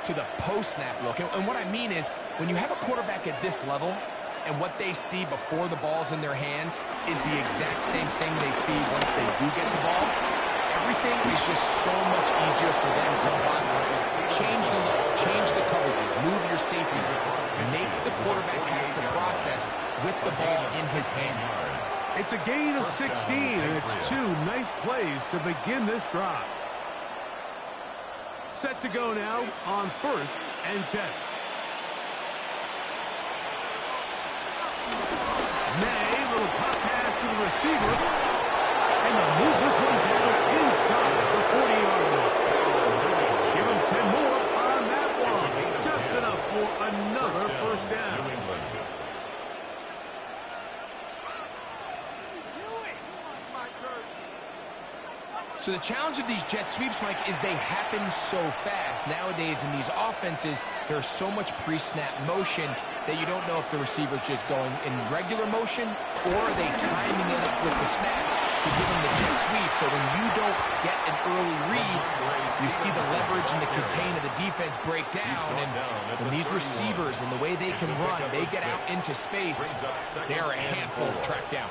to the post-snap look. And what I mean is, when you have a quarterback at this level and what they see before the ball's in their hands is the exact same thing they see once they do get the ball, everything is just so much easier for them to process. Change the look, change the coverages, move your safeties, make the quarterback have to process with the ball in his hand. It's a gain of 16, and it's 2 nice plays to begin this drive. Set to go now on 1st and 10. May, little pop pass to the receiver, and they'll move this one down inside the 40-yard line. Give him 10 more on that one. Just enough So the challenge of these jet sweeps, Mike, is they happen so fast. Nowadays in these offenses, there's so much pre-snap motion that you don't know if the receiver's just going in regular motion or are they timing it up with the snap to give them the jet sweep. So when you don't get an early read, you see the leverage and the contain of the defense break down. And when these receivers and the way they can run, they get out into space, they are a handful to track down.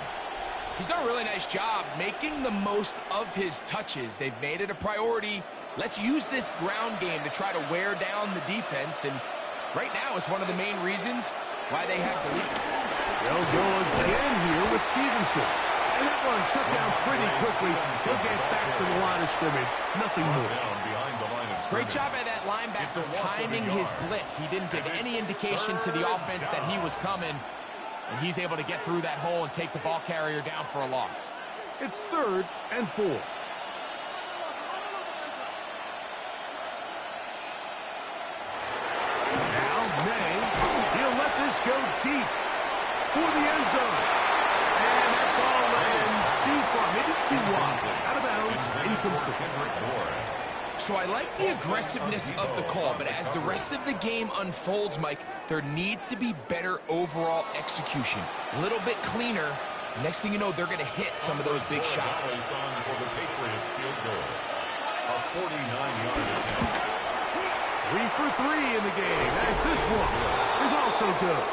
He's done a really nice job making the most of his touches. They've made it a priority. Let's use this ground game to try to wear down the defense. And right now, it's one of the main reasons why they have the lead. They'll go again here with Stevenson. And that one shut down pretty quickly. He'll get back to the line of scrimmage. Nothing more. Great job by that linebacker timing his blitz. He didn't give any indication to the offense that he was coming. And he's able to get through that hole and take the ball carrier down for a loss. It's 3rd and 4. Now, May, he'll let this go deep for the end zone. And that ball ran too far, maybe too wide. Out of bounds, incomplete. So I like the aggressiveness of the call, but as the rest of the game unfolds, Mike, there needs to be better overall execution. A little bit cleaner. Next thing you know, they're going to hit some of those big shots. For the Patriots field goal. A 49-yard attempt. 3 for 3 in the game, as this one is also good.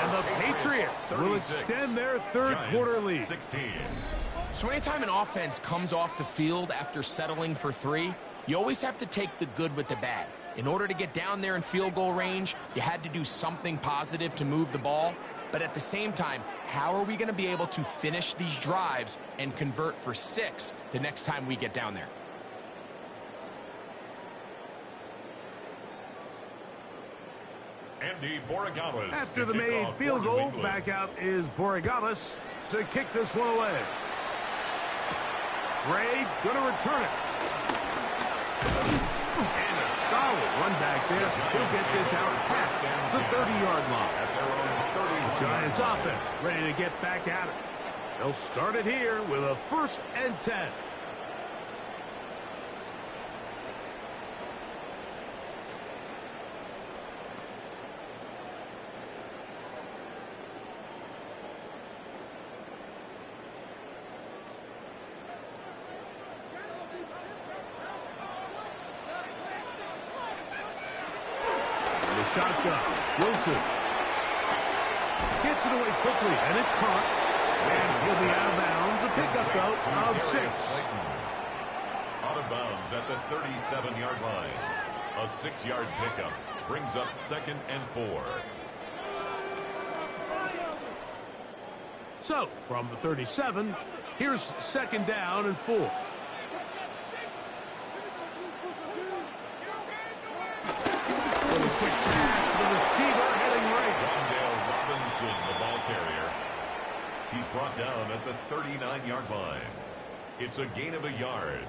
And the Patriots will extend their third-quarter lead. 16. So anytime an offense comes off the field after settling for 3, you always have to take the good with the bad. In order to get down there in field goal range, you had to do something positive to move the ball. But at the same time, how are we going to be able to finish these drives and convert for 6 the next time we get down there? Andy Borregales. After the made field goal, back out is Borregales to kick this one away. Gray going to return it. And a solid run back there. He'll get this out past the 30-yard line. Giants offense ready to get back at it. They'll start it here with a 1st and 10. Shotgun. Wilson gets it away quickly, and it's caught. And he'll be out of bounds. A pickup, though, of 6. Out of bounds at the 37-yard line. A 6-yard pickup brings up 2nd and 4. So, from the 37, here's 2nd down and 4. The ball carrier. He's brought down at the 39-yard line. It's a gain of a yard.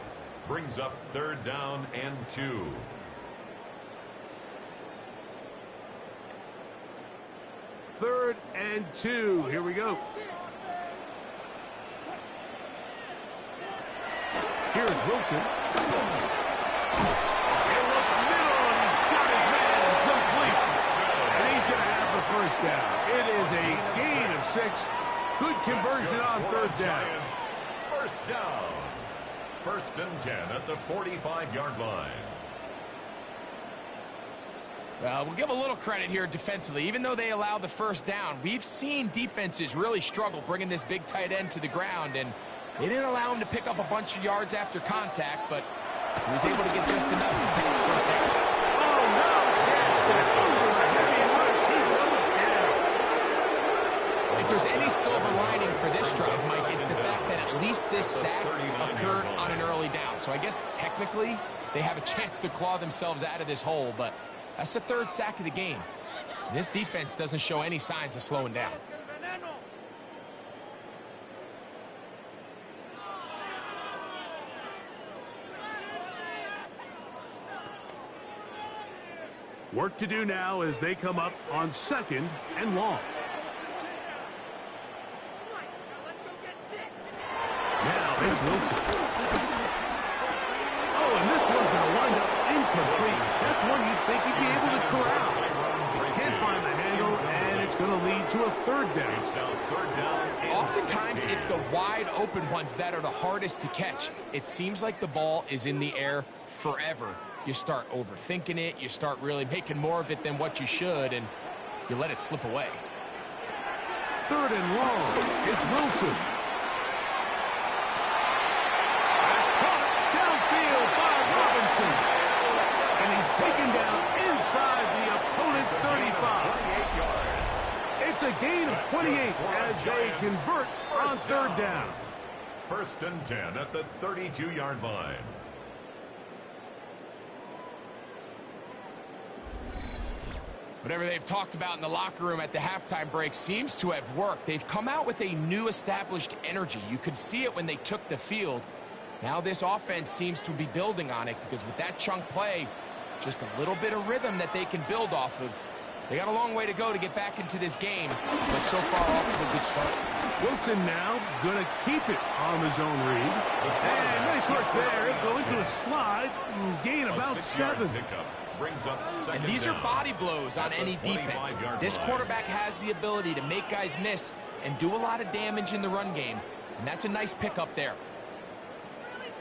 Brings up 3rd down and 2. Third and 2. Here we go. Here's Wilson. First down. It is a gain of 6. Good conversion on 3rd down. First down. 1st and 10 at the 45-yard line. We'll give a little credit here defensively. Even though they allow the 1st down, we've seen defenses really struggle bringing this big tight end to the ground, and they didn't allow him to pick up a bunch of yards after contact, but he was able to get just enough to pick up 1st down. Oh, no! If there's any silver lining for this drive, Mike, it's the fact that at least this sack occurred on an early down. So I guess technically they have a chance to claw themselves out of this hole, but that's the 3rd sack of the game. This defense doesn't show any signs of slowing down. Work to do now as they come up on 2nd and long. Now it's Wilson. think he'd be able to corral. He can't find the handle, and it's going to lead to a third down. Oftentimes, it's the wide open ones that are the hardest to catch. It seems like the ball is in the air forever. You start overthinking it, you start really making more of it than what you should, and you let it slip away. Third and long, it's Wilson. That's caught downfield by Robinson. And he's taken down inside the opponent's 35. It's a gain of 28 as they convert on third down. First and 10 at the 32-yard line. Whatever they've talked about in the locker room at the halftime break seems to have worked. They've come out with a new established energy. You could see it when they took the field. Now this offense seems to be building on it because with that chunk play, just a little bit of rhythm that they can build off of. They got a long way to go to get back into this game, but so far off to a good start. Wilson now going to keep it on the zone read. And nice work there. Go into a slide and gain about 7. And these are body blows on any defense. This quarterback has the ability to make guys miss and do a lot of damage in the run game. And that's a nice pickup there.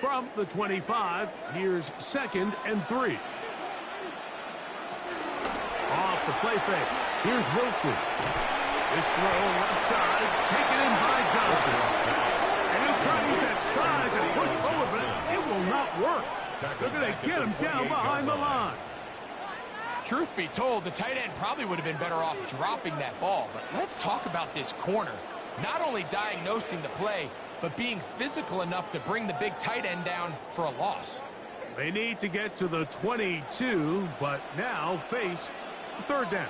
From the 25, here's 2nd and 3. Off the play fake. Here's Wilson. This throw left side, taken in by Johnson. And he'll try to use that size and push forward, but it will not work. They're going to get him down behind the line. Truth be told, the tight end probably would have been better off dropping that ball. But let's talk about this corner. Not only diagnosing the play, but being physical enough to bring the big tight end down for a loss. They need to get to the 22, but now face third down.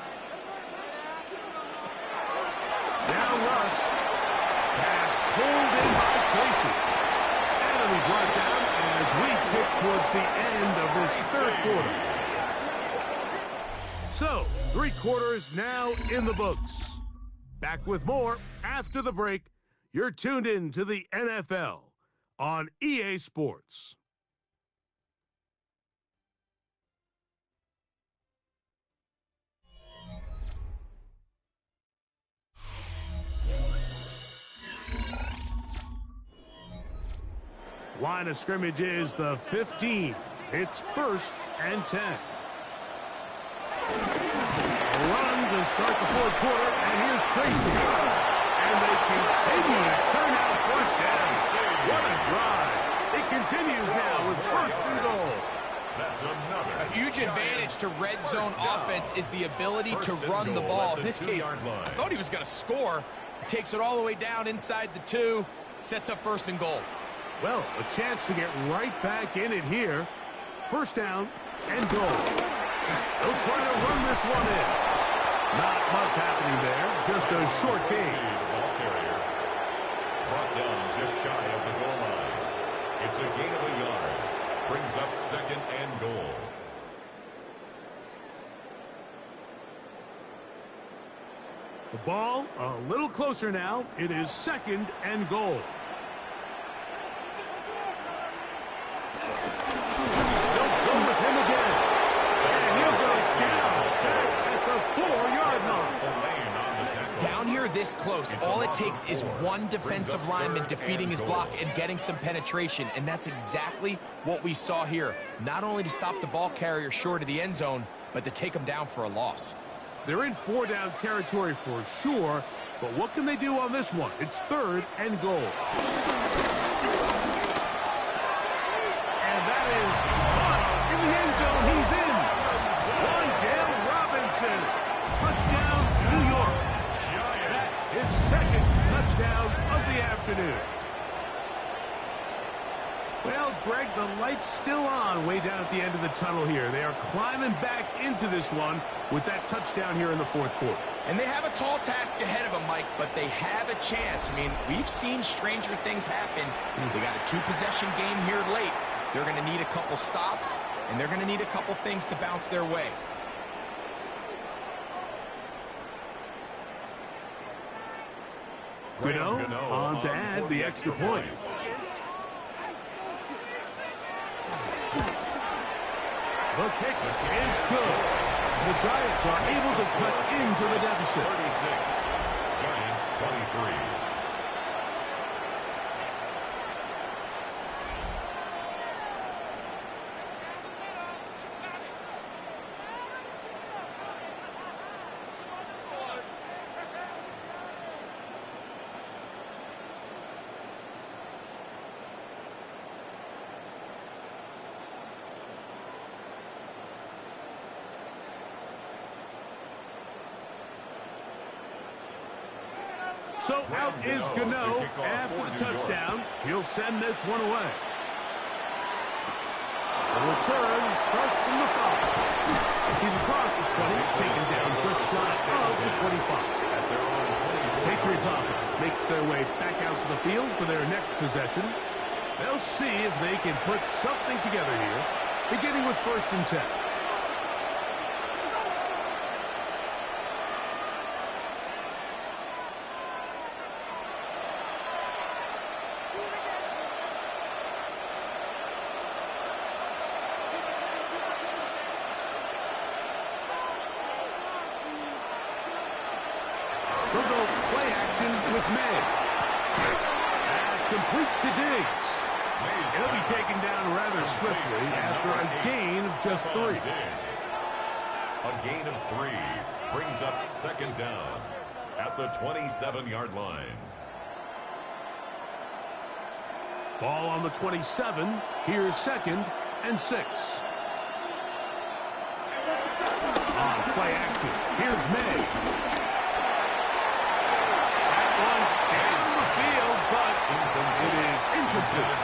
Now Russ. Pass pulled in by Tracy. And it'll be brought down as we tip towards the end of this third quarter. So, 3 quarters now in the books. Back with more after the break. You're tuned in to the NFL on EA Sports. Line of scrimmage is the 15. It's 1st and 10. Run to start the fourth quarter, and here's Tracy. And they continue to turn out first down. What a drive. It continues now with 1st and goal. That's another. A huge advantage to red zone offense is the ability to run the ball. In this case, I thought he was going to score. He takes it all the way down inside the 2, sets up 1st and goal. Well, a chance to get right back in it here. 1st down and goal. They'll try to run this one in. Not much happening there. Just a short gain. Ball carrier brought down just shy of the goal line. It's a gain of a yard. Brings up 2nd and goal. The ball a little closer now. It is 2nd and goal. They'll go with him again. And he'll go down at the 4-yard line. Down here this close, all it takes is one defensive lineman defeating his block and getting some penetration, and that's exactly what we saw here. Not only to stop the ball carrier short of the end zone, but to take him down for a loss. They're in 4-down territory for sure, but what can they do on this one? It's 3rd and goal. In the end zone, he's in. Wandale Robinson. Touchdown, New York. That's his 2nd touchdown of the afternoon. Well, Greg, the light's still on way down at the end of the tunnel here. They are climbing back into this one with that touchdown here in the 4th quarter. And they have a tall task ahead of them, Mike, but they have a chance. I mean, we've seen stranger things happen. They got a 2-possession game here late. They're going to need a couple stops, and they're going to need a couple things to bounce their way. Gano on to add the extra point. The kick is good. The Giants are able to cut into the deficit. 36. Giants 23. So out is Gano after the touchdown. He'll send this one away. The return starts from the 5. He's across the 20, taken down just shy of the 25. Patriots offense makes their way back out to the field for their next possession. They'll see if they can put something together here, beginning with 1st and 10. We'll go play action with May. That's complete to Diggs. He'll be taken down rather swiftly after a gain of just 3. A gain of 3 brings up 2nd down at the 27-yard line. Ball on the 27. Here's 2nd and 6. On play action. Here's May. It is incomplete.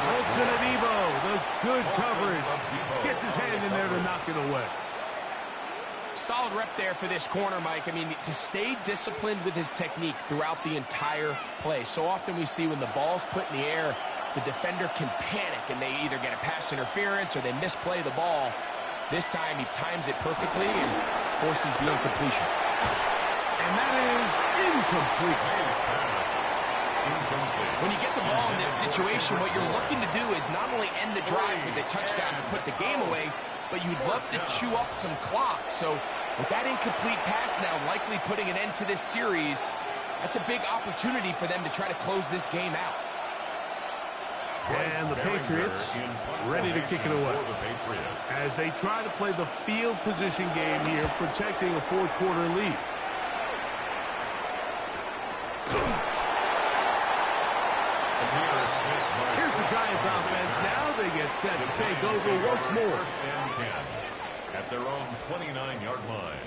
Wilson and Evo, the good coverage. Gets his hand in there to knock it away. Solid rep there for this corner, Mike. I mean, to stay disciplined with his technique throughout the entire play. So often we see when the ball's put in the air, the defender can panic and they either get a pass interference or they misplay the ball. This time he times it perfectly and forces the incompletion. And that is incomplete. When you get the ball in this situation, what you're looking to do is not only end the drive with a touchdown to put the game away, but you'd love to chew up some clock. So with that incomplete pass now likely putting an end to this series, that's a big opportunity for them to try to close this game out. And the Patriots ready to kick it away as they try to play the field position game here, protecting a 4th quarter lead. Here's the Giants offense. Now they get set to take over once more. 1st and 10 at their own 29-yard line.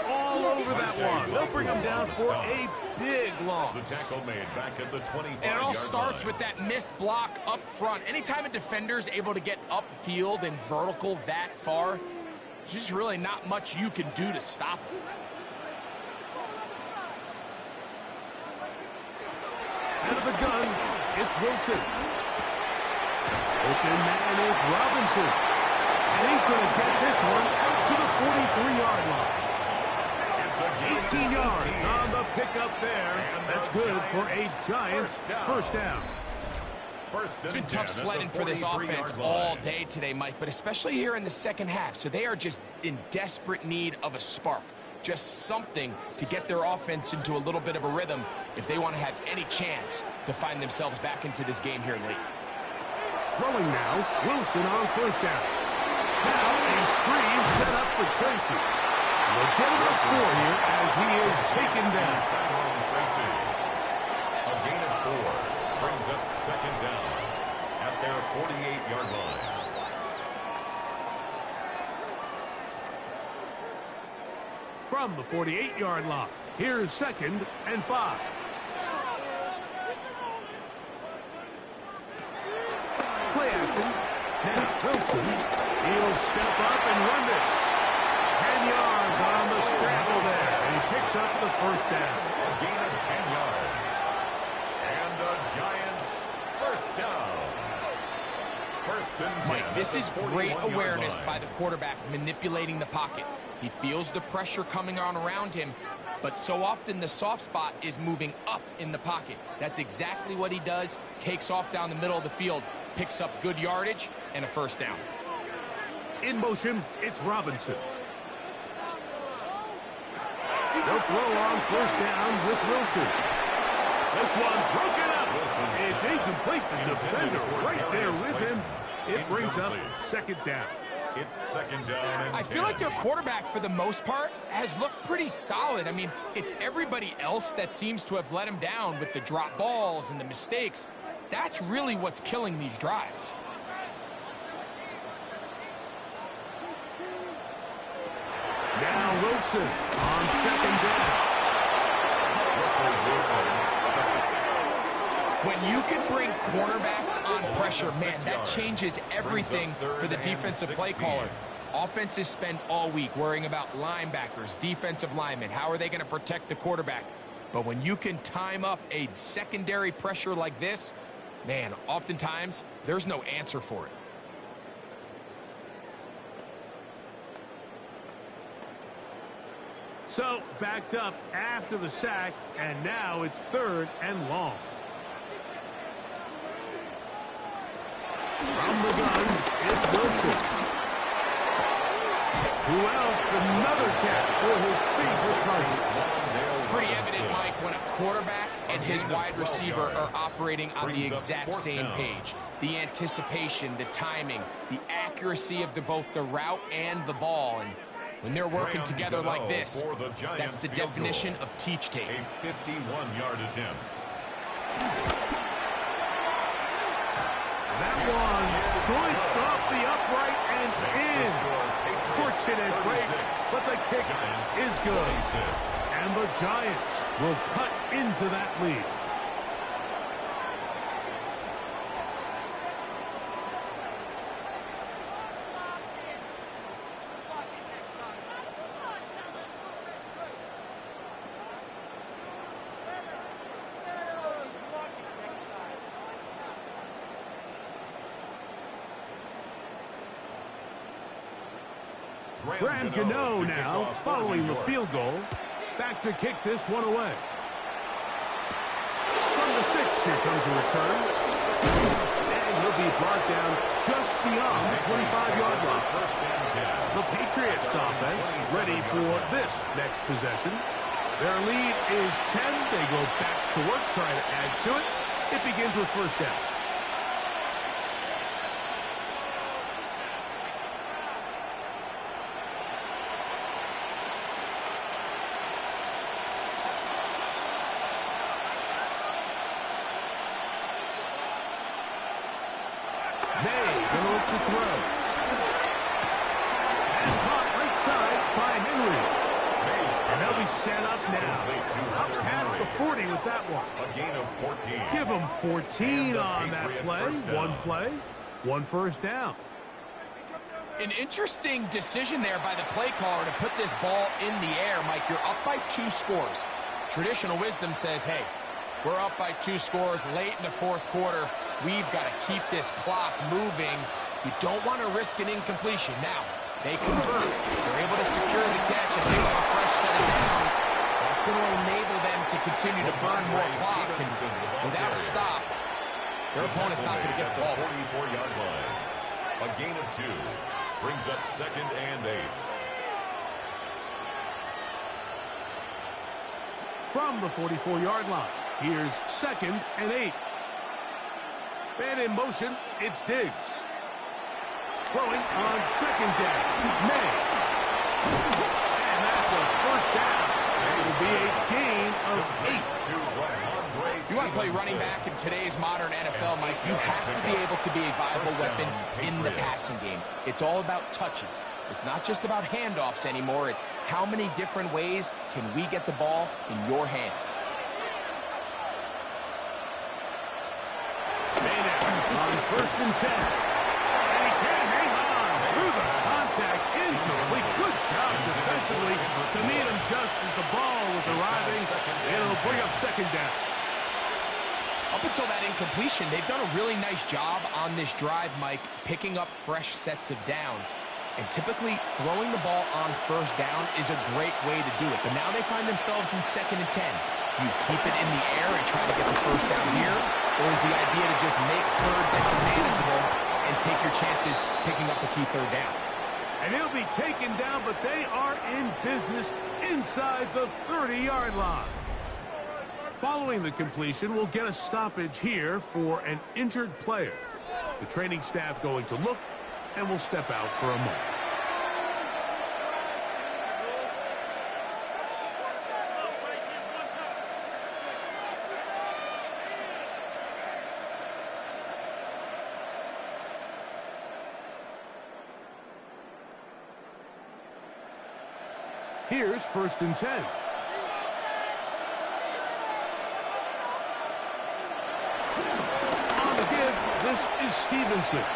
All over that one. They'll bring him down for a big loss. The tackle made back at the 25-yard line. And it all starts with that missed block up front. Anytime a defender is able to get upfield and vertical that far, there's just really not much you can do to stop him. Out of the gun, it's Wilson. Open man is Robinson. And he's going to get this one out to the 43-yard line. 18 yards on the pickup there. That's good for a Giants first down. It's been tough sledding for this offense all day today, Mike, but especially here in the second half. So they are just in desperate need of a spark. Just something to get their offense into a little bit of a rhythm if they want to have any chance to find themselves back into this game here late. Throwing now, Wilson on first down. Now a screen set up for Tracy. We'll get him a score here as he is taken down. A gain of 4 brings up 2nd down at their 48-yard line. From the 48-yard line, here's 2nd and 5. Play Now, Wilson, he'll step up and run this. 10 yards on the scramble there. And he picks up the first down. A gain of 10 yards. And the Giants first down. First and 10. Mike, this is great awareness by the quarterback manipulating the pocket. He feels the pressure coming on around him, but so often the soft spot is moving up in the pocket. That's exactly what he does. Takes off down the middle of the field, picks up good yardage, and a first down. In motion, it's Robinson. They'll throw on first down with Wilson. This one broken up. It's incomplete. The defender right there with him. It brings up second down. It's second down and I feel like their quarterback, for the most part, has looked pretty solid. I mean, it's everybody else that seems to have let him down with the drop balls and the mistakes. That's really what's killing these drives. Now Wilson on second down. When you can bring cornerbacks on pressure, man, that changes everything for the defensive play caller. Offenses spend all week worrying about linebackers, defensive linemen. How are they going to protect the quarterback? But when you can time up a secondary pressure like this, man, oftentimes there's no answer for it. So, backed up after the sack, and now it's third and long. From the gun, it's Wilson. Who else? Another catch for his favorite target. It's pretty evident, Mike, when a quarterback and his wide receiver are operating on the exact same page. The anticipation, the timing, the accuracy of both the route and the ball. And when they're working together like this, that's the definition of teach tape. A 51-yard attempt. That one joints off the upright and in. Fortunate break, but the kick is good. And the Giants will cut into that lead. Graham Gano now, following the field goal. Back to kick this one away. From the 6, here comes a return. And he'll be brought down just beyond the 25-yard line. The Patriots offense ready for this next possession. Their lead is 10. They go back to work, trying to add to it. It begins with first down. Set up now. Up past the 40 with that one. A gain of 14. Give them 14 on that play. One first down. An interesting decision there by the play caller to put this ball in the air. Mike, you're up by 2 scores. Traditional wisdom says, hey, we're up by 2 scores late in the fourth quarter. We've got to keep this clock moving. You don't want to risk an incompletion. Now, they convert. They're able to secure the catch and pick up a fresh set of downs. That's going to enable them to continue to burn more clock. And without a stop, their opponent's not going to get the ball. 44-yard line. A gain of 2 brings up second and 8. From the 44-yard line, here's second and 8. And in motion, it's Diggs. Throwing on second down. May. And that's a first down. It will be a gain of 8. You want to play running back in today's modern NFL, Mike, you have to be able to be a viable weapon in the passing game. It's all about touches. It's not just about handoffs anymore. It's how many different ways can we get the ball in your hands. May now on first and 10. up second down. Up until that incompletion, they've done a really nice job on this drive, Mike, picking up fresh sets of downs. And typically, throwing the ball on first down is a great way to do it. But now they find themselves in 2nd and 10. Do you keep it in the air and try to get the first down here? Or is the idea to just make 3rd down manageable and take your chances picking up the key 3rd down? And he'll be taken down, but they are in business inside the 30-yard line. Following the completion, we'll get a stoppage here for an injured player. The training staff going to look, and we'll step out for a moment. Here's 1st and 10. On the give, this is Stevenson.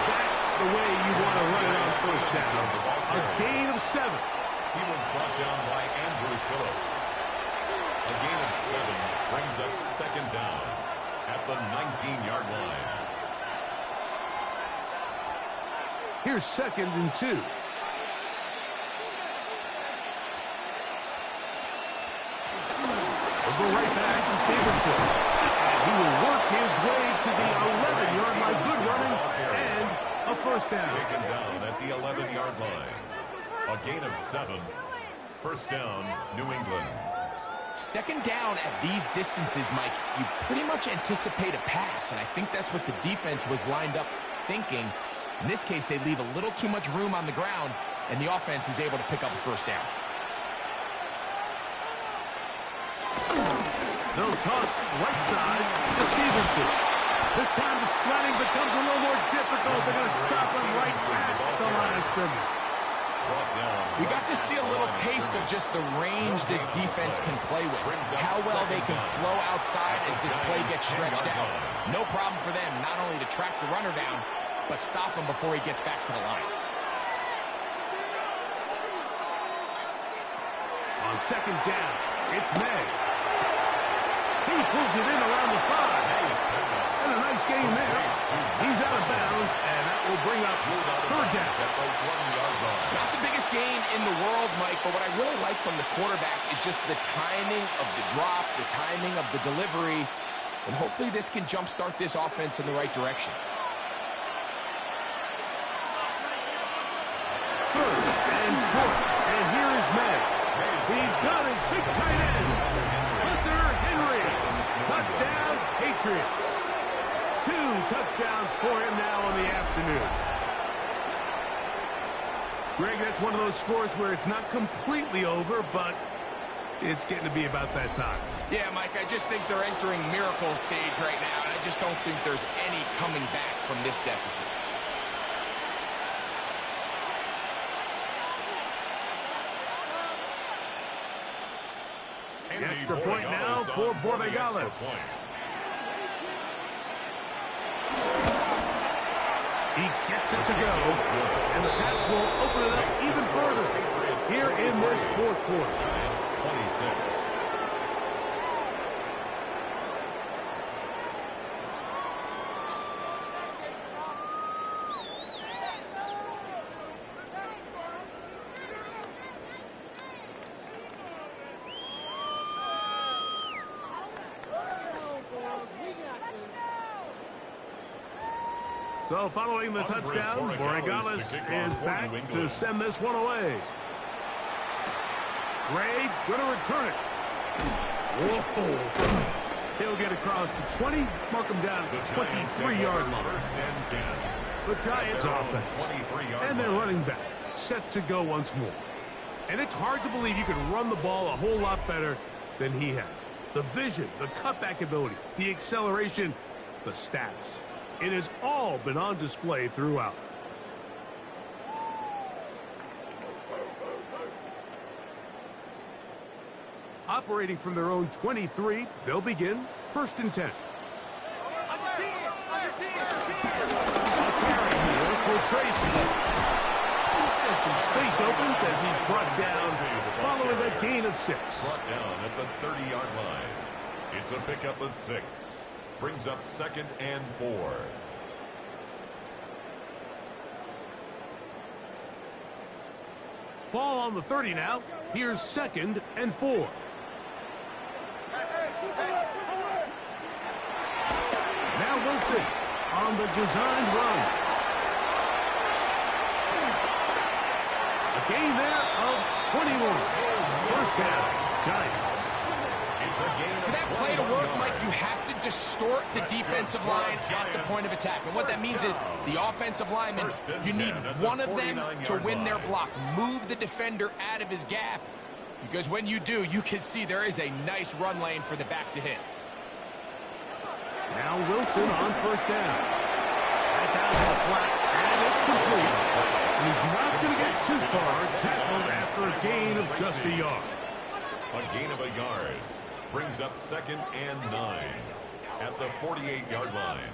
That's the way you want to run it on first down. A gain of 7. He was brought down by Andrew Phillips. A gain of 7 brings up 2nd down at the 19-yard line. Here's 2nd and 2. We'll go right back to Stevenson. And he will work his way to the 11-yard line. Good running and a first down. Taken down at the 11-yard line. A gain of 7. First down, New England. 2nd down at these distances, Mike, you pretty much anticipate a pass, and I think that's what the defense was lined up thinking. In this case, they leave a little too much room on the ground, and the offense is able to pick up a first down. They'll toss right side to Stevenson. This time the sledding becomes a little more difficult. They're going to stop him right at the line of scrimmage. We got to see a little taste of just the range this defense can play with. How well they can flow outside as this play gets stretched out. No problem for them not only to track the runner down, but stop him before he gets back to the line. On 2nd down, it's May. He pulls it in around the 5. And a nice gain there. He's out of bounds, and that will bring up 3rd down. Not the biggest gain in the world, Mike, but what I really like from the quarterback is just the timing of the drop, the timing of the delivery, and hopefully this can jumpstart this offense in the right direction. 3rd and short, and here is May. He's got his big tight end, Hunter Henry. Touchdown, Patriots. 2 touchdowns for him now in the afternoon. Greg, that's one of those scores where it's not completely over, but it's getting to be about that time. Yeah, Mike, I just think they're entering miracle stage right now, and I just don't think there's any coming back from this deficit. The extra point now for Borregales. He gets it to go, and the Pats will open it up even further here in this 4th quarter. Giants 26. So following the touchdown, Borregales is back to send this one away. Ray going to return it. Whoa. He'll get across the 20, mark him down at the 23-yard line. The Giants offense and their running back set to go once more. And it's hard to believe you can run the ball a whole lot better than he has. The vision, the cutback ability, the acceleration, the stats. It has all been on display throughout. Operating from their own 23, they'll begin 1st and 10. A carry here for Tracy. And some space opens as he's brought down following a gain of 6. Brought down at the 30-yard line. It's a pickup of 6. Brings up 2nd and 4. Ball on the 30 now. Here's 2nd and 4. Now Wilson on the designed run. A gain there of 21. First down, Giants. For that play to work, Mike, you have to distort the defensive line at the point of attack. And what that means is the offensive lineman, you need one of them to win their block. Move the defender out of his gap. Because when you do, you can see there is a nice run lane for the back to hit. Now Wilson on first down. That's out of the flat, and it's complete. He's not going to get too far. Tackled after a gain of just a yard. A gain of a yard. Brings up 2nd and 9 at the 48-yard line.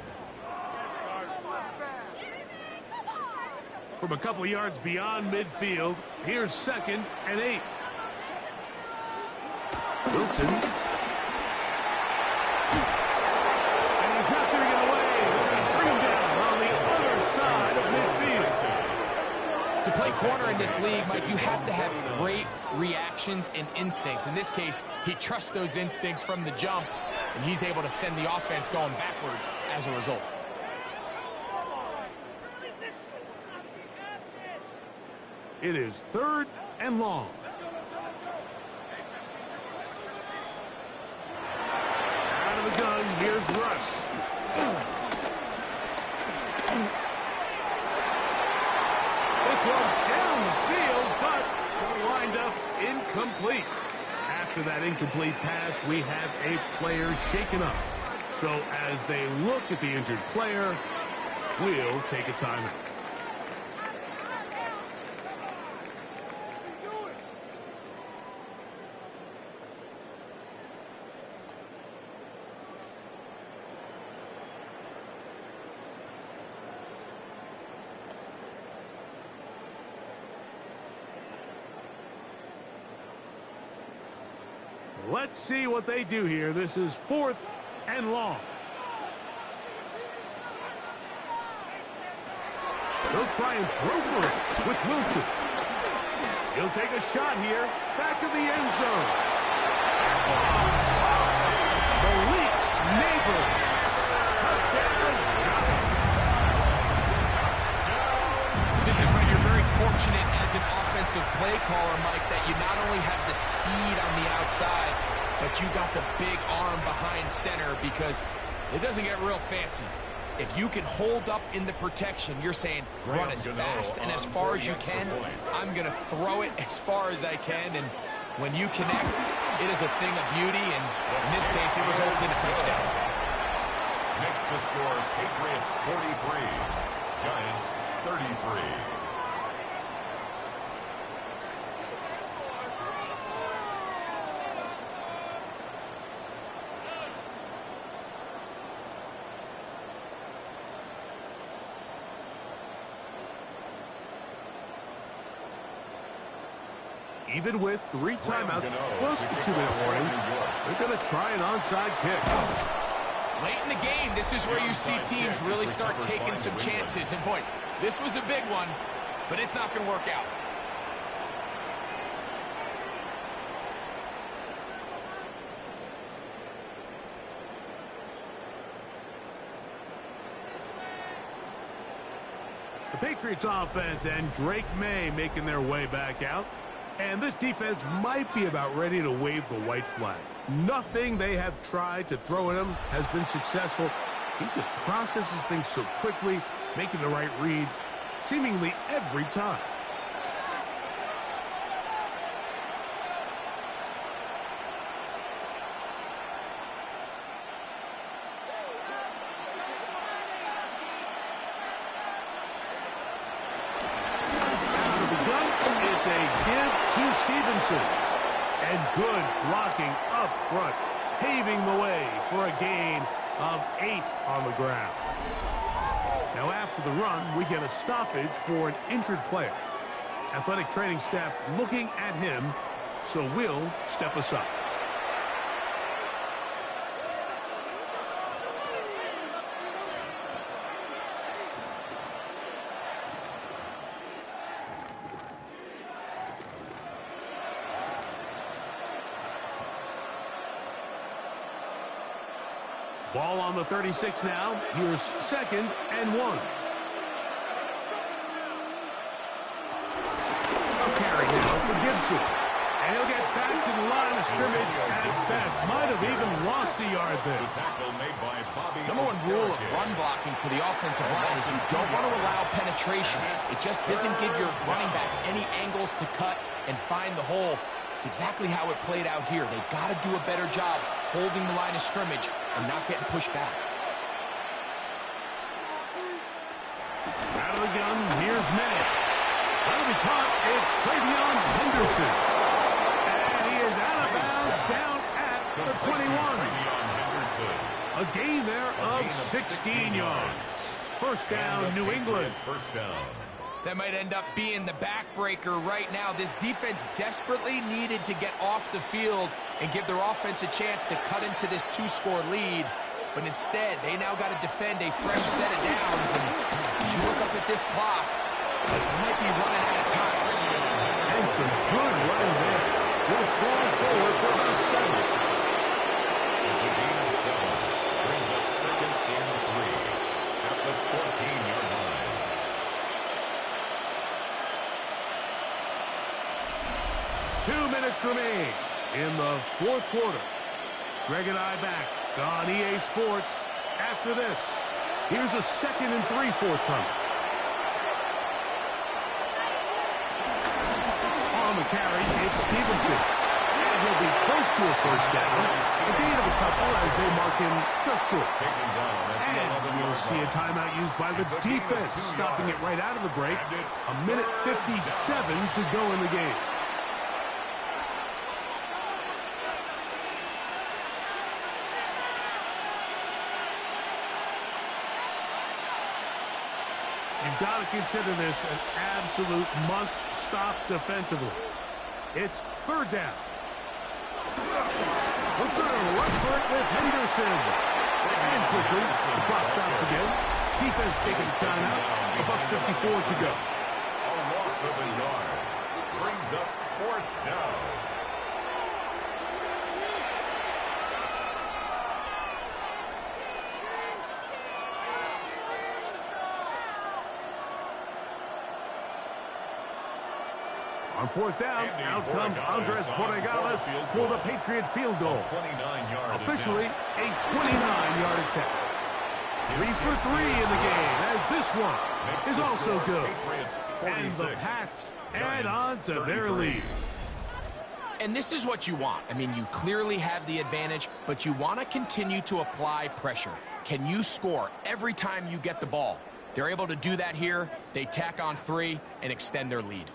From a couple yards beyond midfield, here's 2nd and 8. Wilson. And he's not going to get away. They're going to bring him down on the other side of midfield. To play corner in this league, Mike, you have to have great reactions and instincts. In this case, he trusts those instincts from the jump, and he's able to send the offense going backwards as a result. It is 3rd and long. Out of the gun, here's Russ. This one down the field, but lined up incomplete. After that incomplete pass, we have a player shaken up. So as they look at the injured player, we'll take a timeout. Let's see what they do here. This is 4th and long. They'll try and throw for it with Wilson. He'll take a shot here. Back to the end zone. Malik Neighbors. Touchdown. This is when you're very fortunate as an offensive play caller, Mike, that you not only have the speed on the outside, but you got the big arm behind center, because it doesn't get real fancy. If you can hold up in the protection, you're saying run as fast and as far as you can. I'm going to throw it as far as I can, and when you connect, it is a thing of beauty, and in this case, it results in a touchdown. Makes the score Patriots 43, Giants 33. Even with 3 timeouts, plus the 2-minute warning, they're going to try an onside kick. Late in the game, this is where you see teams really start taking some chances. And boy, this was a big one, but it's not going to work out. The Patriots offense and Drake May making their way back out. And this defense might be about ready to wave the white flag. Nothing they have tried to throw at him has been successful. He just processes things so quickly, making the right read seemingly every time. And good blocking up front, paving the way for a gain of 8 on the ground. Now after the run, we get a stoppage for an injured player. Athletic training staff looking at him, so we'll step aside. Ball on the 36 now. Here's 2nd and 1. A carry now for Gibson. And he'll get back to the line of scrimmage at best. Might have even lost a yard there. The tackle made by Bobby. Number one rule of run blocking for the offensive line is you don't want to allow penetration. It just doesn't give your running back any angles to cut and find the hole. It's exactly how it played out here. They've got to do a better job holding the line of scrimmage and not getting pushed back. Out of the gun, here's May. That'll be caught. It's Travion Henderson. And he is out of bounds down at the 21. A gain there of 16 yards. First down, New England. First down. That might end up being the backbreaker right now. This defense desperately needed to get off the field and give their offense a chance to cut into this 2-score lead. But instead, they now got to defend a fresh set of downs. And as you look up at this clock, they might be running out of time. And some good running there. We'll fall forward for about 7. It's a gain of 7. Brings up 2nd and 3 at the 14-yard line. 2 minutes remain in the 4th quarter. Greg and I back on EA Sports. After this, here's a 2nd and 3 forthcoming. On the carry, it's Stevenson. And he'll be close to a first down. A gain of a couple as they mark him just short. And we'll see a timeout used by the defense, stopping it right out of the break. A minute 57 to go in the game. You've got to consider this an absolute must-stop defensively. It's 3rd down. We're trying to run for it with Henderson. And quickly, the clock stops again. Defense taking a timeout. $1:54 to go. A loss of a yard. Brings up 4th down. On 4th down, out comes Andres Borregales for the Patriot field goal. Officially, a 29-yard attempt. 3 for 3 in the game, as this one is also good. And the Pats add on to their lead. And this is what you want. I mean, you clearly have the advantage, but you want to continue to apply pressure. Can you score every time you get the ball? They're able to do that here. They tack on 3 and extend their lead.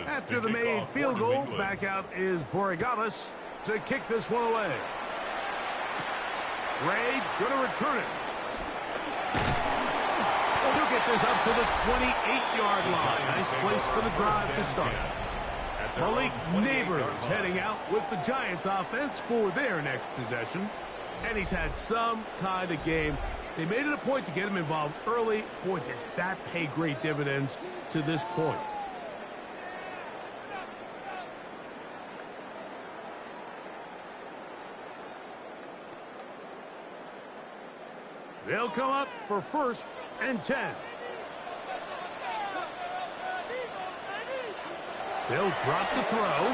After the made field goal, back out is Borregales to kick this one away. Ray going to return it. He'll get this up to the 28-yard line. Nice place for the drive to start. Malik Neighbors heading out with the Giants offense for their next possession. And he's had some kind of game. They made it a point to get him involved early. Boy, did that pay great dividends to this point. They'll come up for 1st and 10. They'll drop the throw.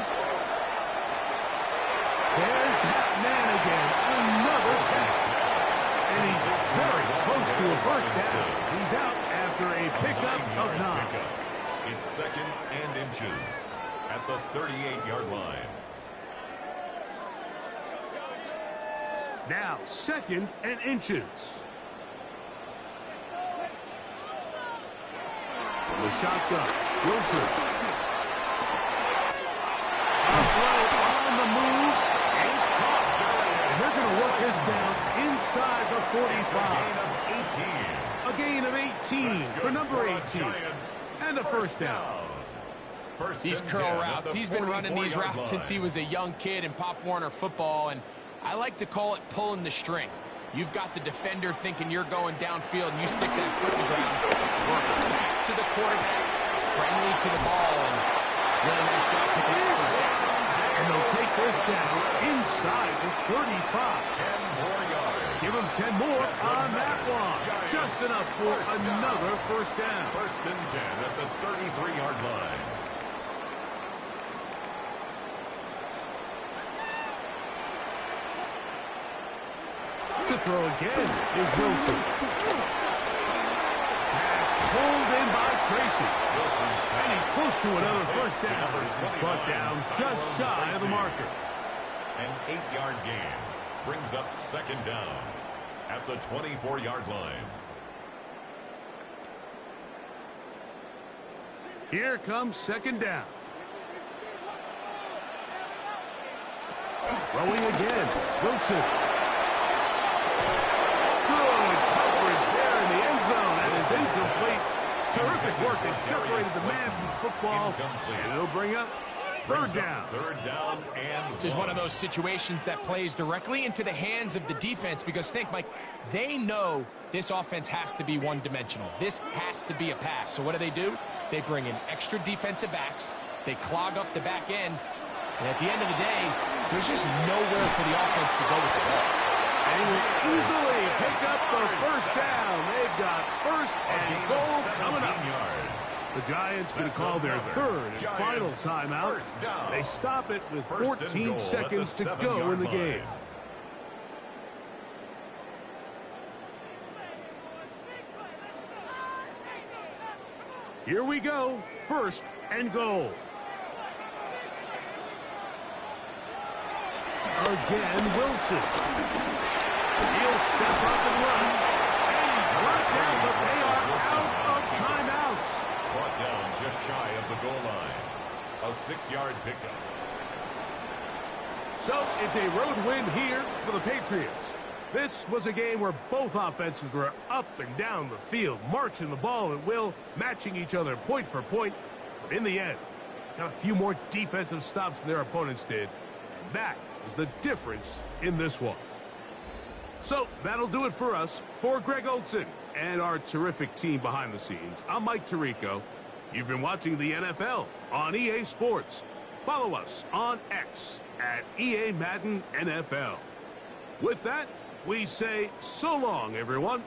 There's that man again. Another catch. And he's very close to a first down. He's out after a pickup of 9. It's 2nd and inches at the 38-yard line. Now 2nd and inches. The shotgun. Wilson. 45. A gain of 18 for number 18. And a first down. These curl routes, he's been running these routes since he was a young kid in Pop Warner football, and I like to call it pulling the string. You've got the defender thinking you're going downfield, and you stick that foot in the ground, work back to the quarterback, friendly to the ball, and really nice job picking up the first down. And they'll take this down inside the 35. 10 more yards. Give him 10 more on that one. Just enough for another first down. First and 10 at the 33-yard line. To throw again is Wilson. Pass pulled in by Tracy. And he's close to another first down. He's brought down just shy of the marker. An 8-yard gain brings up second down at the 24-yard line. Here comes second down. Throwing again. Wilson. Good coverage there in the end zone. And is incomplete. Terrific work. They separated the man from football. And it'll bring up third down. Third down and This is one of those situations that plays directly into the hands of the defense because think, Mike, they know this offense has to be one-dimensional. This has to be a pass. So what do? They bring in extra defensive backs. They clog up the back end. And at the end of the day, there's just nowhere for the offense to go with the ball. And he will easily pick up the first down. They've got first and goal coming up. The Giants going to call their third and final timeout. They stop it with 14 seconds to go in the game. Here we go. First and goal. Again, Wilson. He'll step up and run. And he's brought down, but they are out of timeouts. Brought down just shy of the goal line. A 6-yard pickup. So it's a road win here for the Patriots. This was a game where both offenses were up and down the field, marching the ball at will, matching each other point for point. But in the end, got a few more defensive stops than their opponents did. And that is the difference in this one. So that'll do it for us. For Greg Olson and our terrific team behind the scenes, I'm Mike Tirico. You've been watching the NFL on EA Sports. Follow us on X at EA Madden NFL. With that, we say so long, everyone.